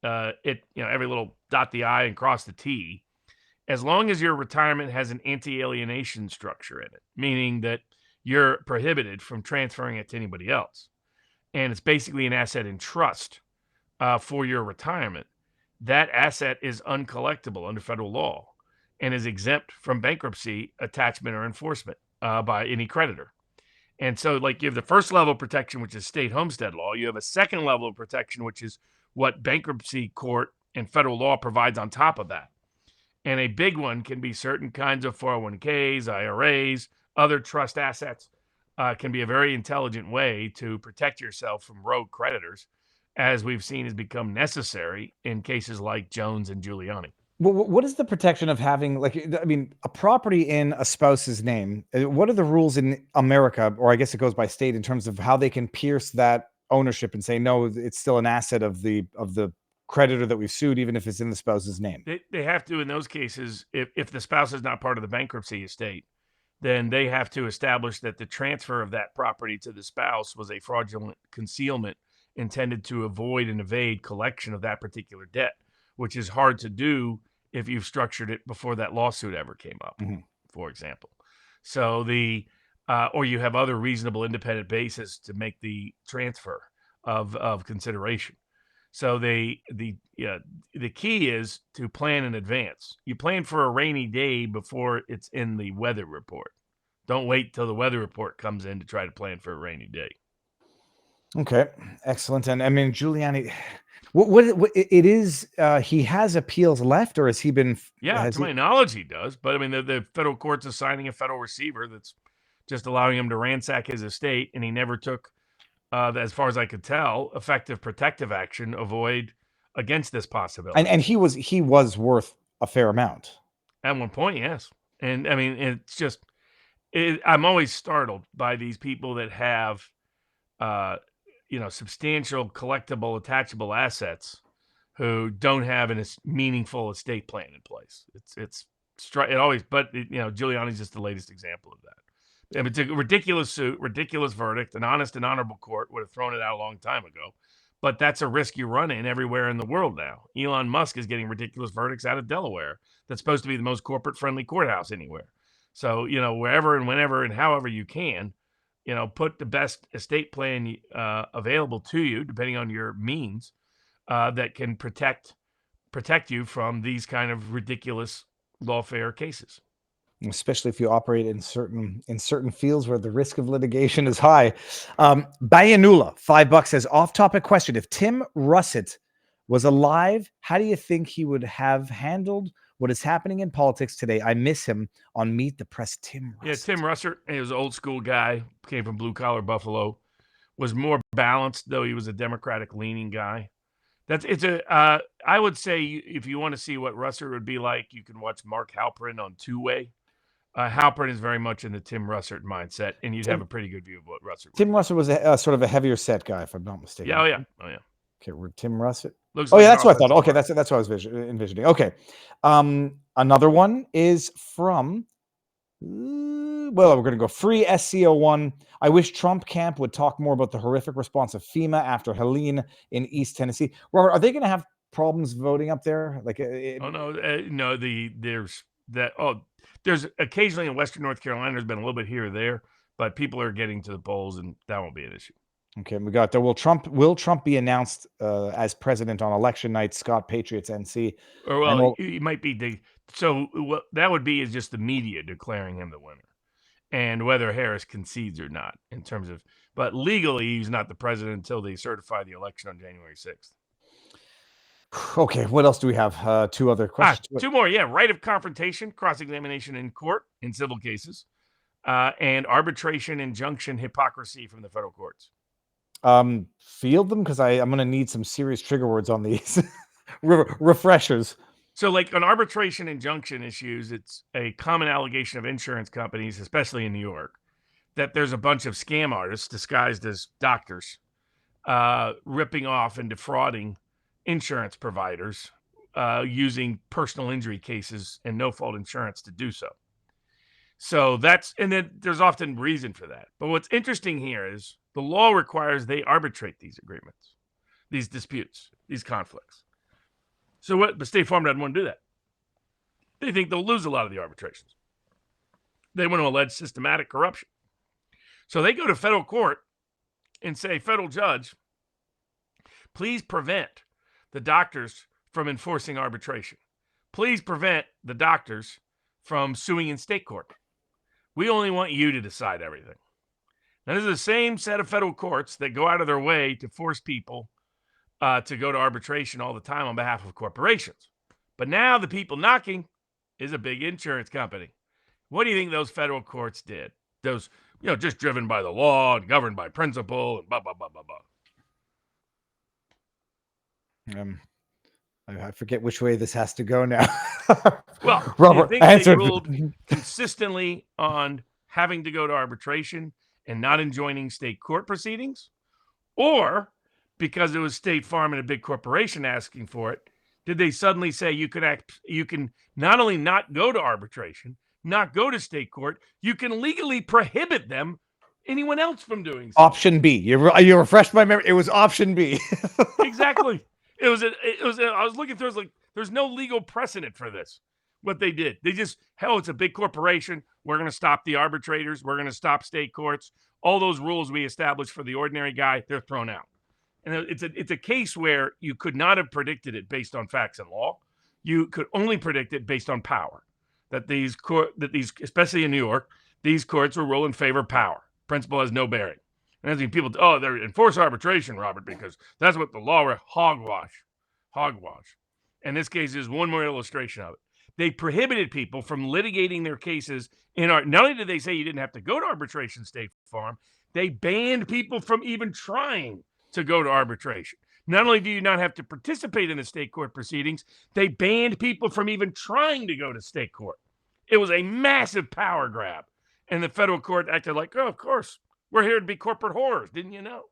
Speaker 8: every little dot the I and cross the T, as long as your retirement has an anti-alienation structure in it, meaning that you're prohibited from transferring it to anybody else. And it's basically an asset in trust for your retirement. That asset is uncollectible under federal law and is exempt from bankruptcy, attachment, or enforcement by any creditor. And so, you have the first level of protection, which is state homestead law. You have a second level of protection, which is what bankruptcy court and federal law provides on top of that. And a big one can be certain kinds of 401ks, IRAs, other trust assets. Can be a very intelligent way to protect yourself from rogue creditors, as we've seen has become necessary in cases like Jones and Giuliani.
Speaker 1: Well, what is the protection of having, a property in a spouse's name? What are the rules in America, or I guess it goes by state, in terms of how they can pierce that ownership and say, no, it's still an asset of the creditor that we've sued, even if it's in the spouse's name?
Speaker 8: They have to, in those cases, if the spouse is not part of the bankruptcy estate, then they have to establish that the transfer of that property to the spouse was a fraudulent concealment intended to avoid and evade collection of that particular debt, which is hard to do if you've structured it before that lawsuit ever came up, for example. So or you have other reasonable independent basis to make the transfer of consideration. So the key is to plan in advance. You plan for a rainy day before it's in the weather report. Don't wait till the weather report comes in to try to plan for a rainy day.
Speaker 1: Okay, excellent. And I mean, Giuliani, what it is, he has appeals left, or has he been?
Speaker 8: Yeah, to my knowledge, he does. But I mean, the federal court's assigning a federal receiver that's just allowing him to ransack his estate, and he never took, as far as I could tell, effective protective action against this possibility.
Speaker 1: And he was worth a fair amount
Speaker 8: at one point, yes. And I mean, it's just, I'm always startled by these people that have, substantial collectible, attachable assets who don't have a meaningful estate plan in place. It always, but Giuliani's just the latest example of that. And it's a ridiculous suit, ridiculous verdict. An honest and honorable court would have thrown it out a long time ago. But that's a risk you run in everywhere in the world now. Elon Musk is getting ridiculous verdicts out of Delaware. That's supposed to be the most corporate-friendly courthouse anywhere. So, wherever and whenever and however you can, put the best estate plan available to you, depending on your means, that can protect you from these kind of ridiculous lawfare cases.
Speaker 1: Especially if you operate in certain fields where the risk of litigation is high. Bayanula, $5 says, off-topic question. If Tim Russett was alive, how do you think he would have handled what is happening in politics today? I miss him on Meet the Press. Tim Russett.
Speaker 8: Yeah, Tim Russett, he was an old school guy, came from blue-collar Buffalo, was more balanced, though he was a Democratic-leaning guy. I would say if you want to see what Russett would be like, you can watch Mark Halperin on Two-Way. Halperin is very much in the Tim Russett mindset, and you'd have a pretty good view of what Russett was.
Speaker 1: Tim Russett was a sort of a heavier set guy, if I'm not mistaken.
Speaker 8: Yeah, oh yeah.
Speaker 1: Okay, Tim Russett.
Speaker 8: Looks
Speaker 1: oh
Speaker 8: like
Speaker 1: yeah, that's what I thought. Okay,
Speaker 8: part.
Speaker 1: that's what I was envisioning. Okay, another one is from. Well, we're going to go free SCO1. I wish Trump camp would talk more about the horrific response of FEMA after Helene in East Tennessee. Robert, are they going to have problems voting up there? Like,
Speaker 8: there's occasionally in Western North Carolina, there's been a little bit here or there, but people are getting to the polls, and that won't be an issue.
Speaker 1: Okay, we got there. Will Trump be announced as president on election night? Scott, Patriots, NC.
Speaker 8: Or he might be. So what that would be is just the media declaring him the winner, and whether Harris concedes or not in terms of. But legally, he's not the president until they certify the election on January 6th.
Speaker 1: Okay, what else do we have? Two other questions.
Speaker 8: Two more, yeah. Right of confrontation, cross-examination in court in civil cases, and arbitration, injunction, hypocrisy from the federal courts.
Speaker 1: Field them, because I'm going to need some serious trigger words on these refreshers.
Speaker 8: So like on arbitration injunction issues, it's a common allegation of insurance companies, especially in New York, that there's a bunch of scam artists disguised as doctors ripping off and defrauding insurance providers using personal injury cases and no-fault insurance to do so. So and then there's often reason for that. But what's interesting here is the law requires they arbitrate these agreements, these disputes, these conflicts. But State Farm doesn't want to do that. They think they'll lose a lot of the arbitrations. They want to allege systematic corruption. So they go to federal court and say, federal judge, please prevent the doctors from enforcing arbitration. Please prevent the doctors from suing in state court. We only want you to decide everything. Now, this is the same set of federal courts that go out of their way to force people to go to arbitration all the time on behalf of corporations. But now the people knocking is a big insurance company. What do you think those federal courts did? Those, just driven by the law and governed by principle and blah, blah, blah, blah, blah.
Speaker 1: I forget which way this has to go now.
Speaker 8: Well,
Speaker 1: Robert,
Speaker 8: do you think they ruled consistently on having to go to arbitration and not enjoining state court proceedings? Or because it was State Farm and a big corporation asking for it, did they suddenly say you can not only not go to arbitration, not go to state court, you can legally prohibit anyone else from doing so?
Speaker 1: Option B. You refreshed my memory. It was option B.
Speaker 8: Exactly. I was looking through, I was like, there's no legal precedent for this. What they did, it's a big corporation. We're going to stop the arbitrators. We're going to stop state courts. All those rules we established for the ordinary guy, they're thrown out. And it's a case where you could not have predicted it based on facts and law. You could only predict it based on power. That these, especially in New York, these courts will rule in favor of power. Principle has no bearing. And as people, they're enforce arbitration, Robert, because that's what the law hogwash. And this case is one more illustration of it. They prohibited people from litigating their cases in our. Not only did they say you didn't have to go to arbitration, State Farm, they banned people from even trying to go to arbitration. Not only do you not have to participate in the state court proceedings, they banned people from even trying to go to state court. It was a massive power grab. And the federal court acted like, oh, of course, we're here to be corporate whores. Didn't you know?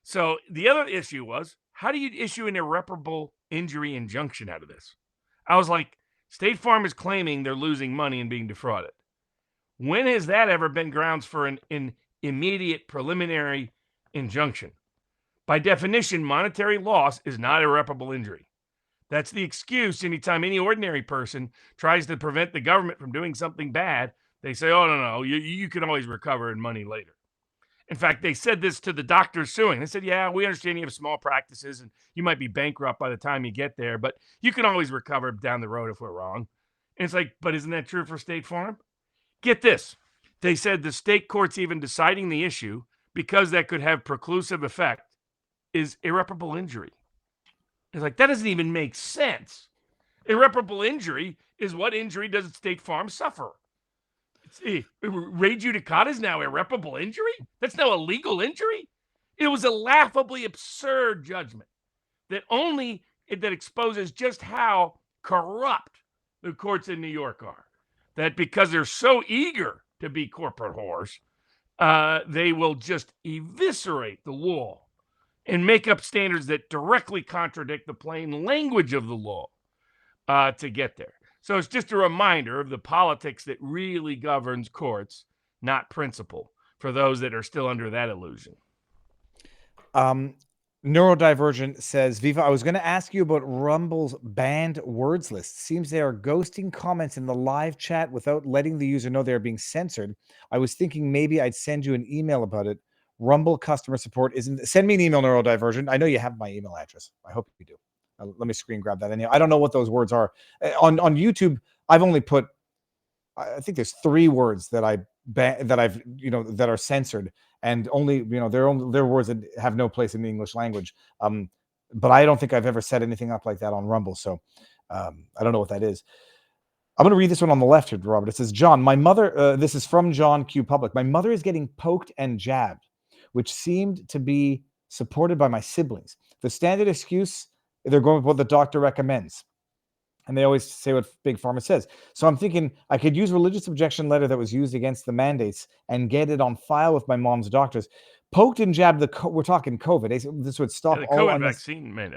Speaker 8: So the other issue was, how do you issue an irreparable injury injunction out of this? I was like, State Farm is claiming they're losing money and being defrauded. When has that ever been grounds for an immediate preliminary injunction? By definition, monetary loss is not irreparable injury. That's the excuse anytime any ordinary person tries to prevent the government from doing something bad. They say, oh, no, you can always recover in money later. In fact, they said this to the doctors suing. They said, yeah, we understand you have small practices and you might be bankrupt by the time you get there, but you can always recover down the road if we're wrong. And it's like, but isn't that true for State Farm? Get this. They said the state courts even deciding the issue, because that could have preclusive effect, is irreparable injury. It's like, that doesn't even make sense. Irreparable injury is what injury does State Farm suffer? Res judicata is now irreparable injury? That's now a legal injury? It was a laughably absurd judgment that exposes just how corrupt the courts in New York are. That because they're so eager to be corporate whores, they will just eviscerate the law and make up standards that directly contradict the plain language of the law to get there. So it's just a reminder of the politics that really governs courts, not principle, for those that are still under that illusion.
Speaker 1: Neurodivergent says, Viva, I was going to ask you about Rumble's banned words list. Seems they are ghosting comments in the live chat without letting the user know they're being censored. I was thinking maybe I'd send you an email about it. Rumble customer support isn't. Send me an email, Neurodivergent. I know you have my email address. I hope you do. Let me screen grab that. Anyhow, I don't know what those words are. On YouTube, I've only put, I think there's 3 words that that are censored, and only they're words that have no place in the English language. But I don't think I've ever set anything up like that on Rumble. So I don't know what that is. I'm going to read this one on the left here, Robert. It says, John, my mother, this is from John Q. Public. My mother is getting poked and jabbed, which seemed to be supported by my siblings. The standard excuse, they're going with what the doctor recommends. And they always say what Big Pharma says. So I'm thinking I could use religious objection letter that was used against the mandates and get it on file with my mom's doctors. Poked and jabbed, we're talking COVID. This would stop
Speaker 8: the
Speaker 1: all
Speaker 8: COVID vaccine, man.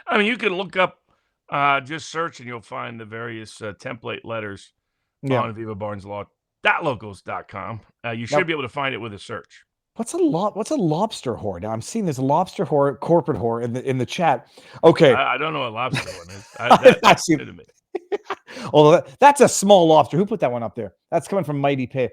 Speaker 8: I mean, you can look up, just search, and you'll find the various template letters on vivabarneslaw.locals.com. You should be able to find it with a search.
Speaker 1: What's a lobster whore? Now I'm seeing this lobster whore, corporate whore in the chat. Okay,
Speaker 8: I don't know what lobster one is.
Speaker 1: I see it. Although that's a small lobster. Who put that one up there? That's coming from Mighty Pay.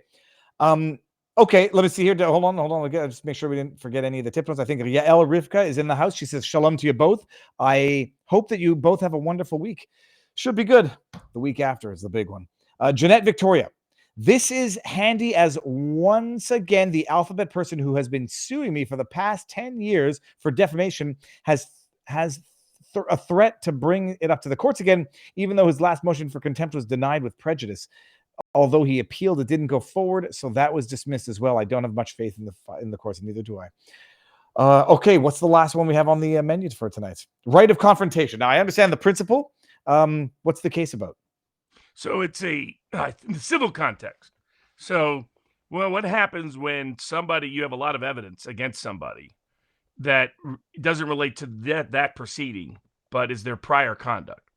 Speaker 1: Okay, let me see here. Hold on. Again, just make sure we didn't forget any of the tip notes. I think Yael Rivka is in the house. She says, shalom to you both. I hope that you both have a wonderful week. Should be good. The week after is the big one. Jeanette Victoria. This is handy as once again, the alphabet person who has been suing me for the past 10 years for defamation has a threat to bring it up to the courts again, even though his last motion for contempt was denied with prejudice. Although he appealed, it didn't go forward, so that was dismissed as well. I don't have much faith in the courts, and neither do I. Okay, what's the last one we have on the menu for tonight? Right of confrontation. Now, I understand the principle. What's the case about?
Speaker 8: So it's a civil context. So, what happens when you have a lot of evidence against somebody that doesn't relate to that proceeding, but is their prior conduct?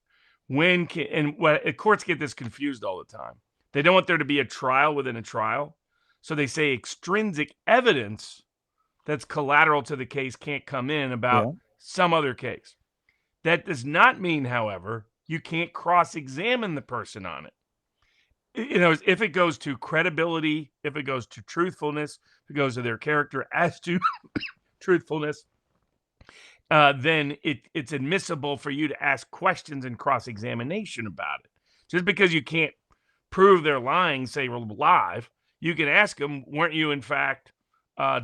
Speaker 8: Courts get this confused all the time. They don't want there to be a trial within a trial. So they say extrinsic evidence that's collateral to the case can't come in about some other case. That does not mean, however, you can't cross-examine the person on it. If it goes to credibility, if it goes to truthfulness, if it goes to their character as to truthfulness, then it's admissible for you to ask questions and cross-examination about it. Just because you can't prove they're lying, say live, you can ask them, weren't you in fact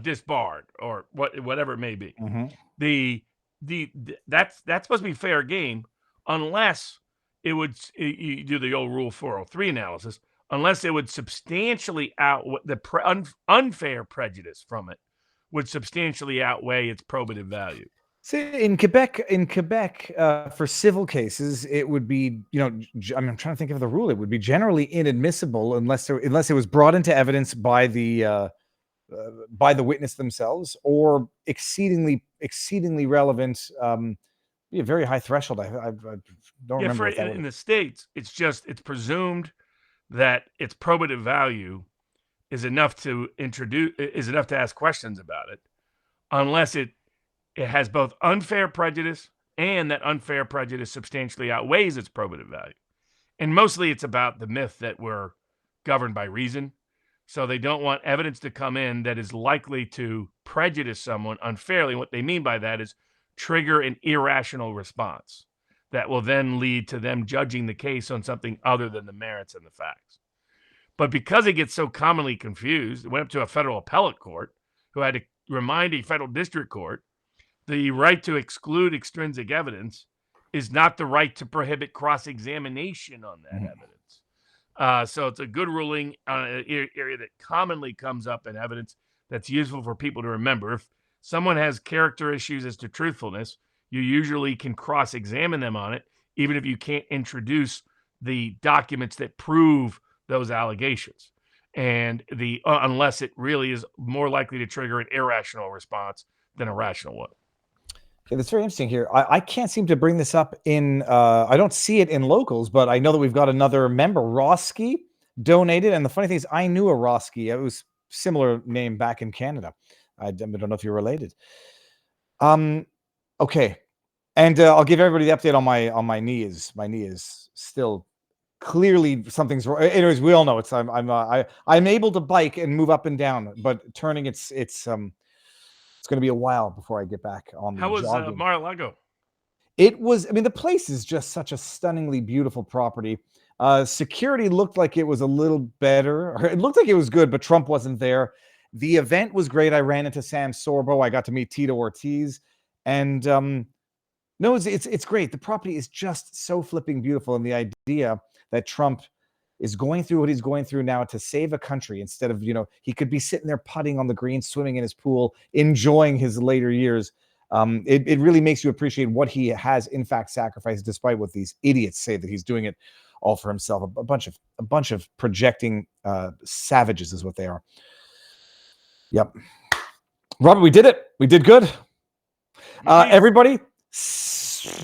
Speaker 8: disbarred or whatever it may be.
Speaker 1: Mm-hmm.
Speaker 8: That's supposed to be fair game unless it would you do the old Rule 403 analysis, unless it would substantially outweigh the unfair prejudice from it would substantially outweigh its probative value.
Speaker 1: See, in Quebec, for civil cases, it would be, I'm trying to think of the rule. It would be generally inadmissible unless it was brought into evidence by the witness themselves, or exceedingly relevant. Be a very high threshold. I don't remember what that
Speaker 8: in the States. It's presumed that its probative value is enough to ask questions about it, unless it has both unfair prejudice and that unfair prejudice substantially outweighs its probative value. And mostly it's about the myth that we're governed by reason. So they don't want evidence to come in that is likely to prejudice someone unfairly. What they mean by that is trigger an irrational response that will then lead to them judging the case on something other than the merits and the facts. But because it gets so commonly confused, it went up to a federal appellate court who had to remind a federal district court the right to exclude extrinsic evidence is not the right to prohibit cross-examination on that evidence. So it's a good ruling on an area that commonly comes up in evidence that's useful for people to remember. If someone has character issues as to truthfulness, you usually can cross-examine them on it, even if you can't introduce the documents that prove those allegations. And unless it really is more likely to trigger an irrational response than a rational one.
Speaker 1: Okay, that's very interesting here. I can't seem to bring this up in, I don't see it in locals, but I know that we've got another member, Roski, donated. And the funny thing is, I knew a Roski. It was similar name back in Canada. I don't know if you're related. Okay. And I'll give everybody the update on my knee. My knee is still clearly something's wrong. Anyways, we all know I'm able to bike and move up and down, but turning it's going to be a while before I get back on the jogging.
Speaker 8: How was Mar-a-Lago?
Speaker 1: It was, the place is just such a stunningly beautiful property. Security looked like it was a little better. It looked like it was good, but Trump wasn't there. The event was great. I ran into Sam Sorbo. I got to meet Tito Ortiz. And no, it's great. The property is just so flipping beautiful. And the idea that Trump is going through what he's going through now to save a country instead of, he could be sitting there putting on the green, swimming in his pool, enjoying his later years. It really makes you appreciate what he has in fact sacrificed, despite what these idiots say that he's doing it all for himself. A bunch of projecting savages is what they are. Yep. Robert, we did it. We did good. Everybody.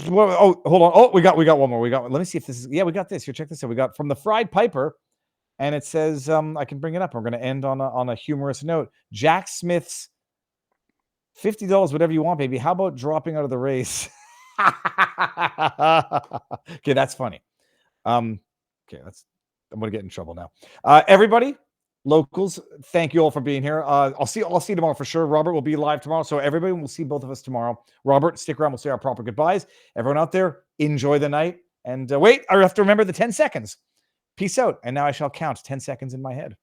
Speaker 1: Oh, hold on. Oh, we got one more. Let me see if this is. Yeah, we got this. Here, check this out. We got from the Fried Piper, and it says, I can bring it up. We're going to end on a humorous note. Jack Smith's $50, whatever you want, baby. How about dropping out of the race? Okay, that's funny. Okay, I'm going to get in trouble now. Everybody, locals, thank you all for being here. I'll see you tomorrow for sure. Robert will be live tomorrow, so everybody will see both of us tomorrow. Robert, stick around. We'll say our proper goodbyes. Everyone out there, enjoy the night. And wait, I have to remember the 10 seconds. Peace out. And now I shall count 10 seconds in my head.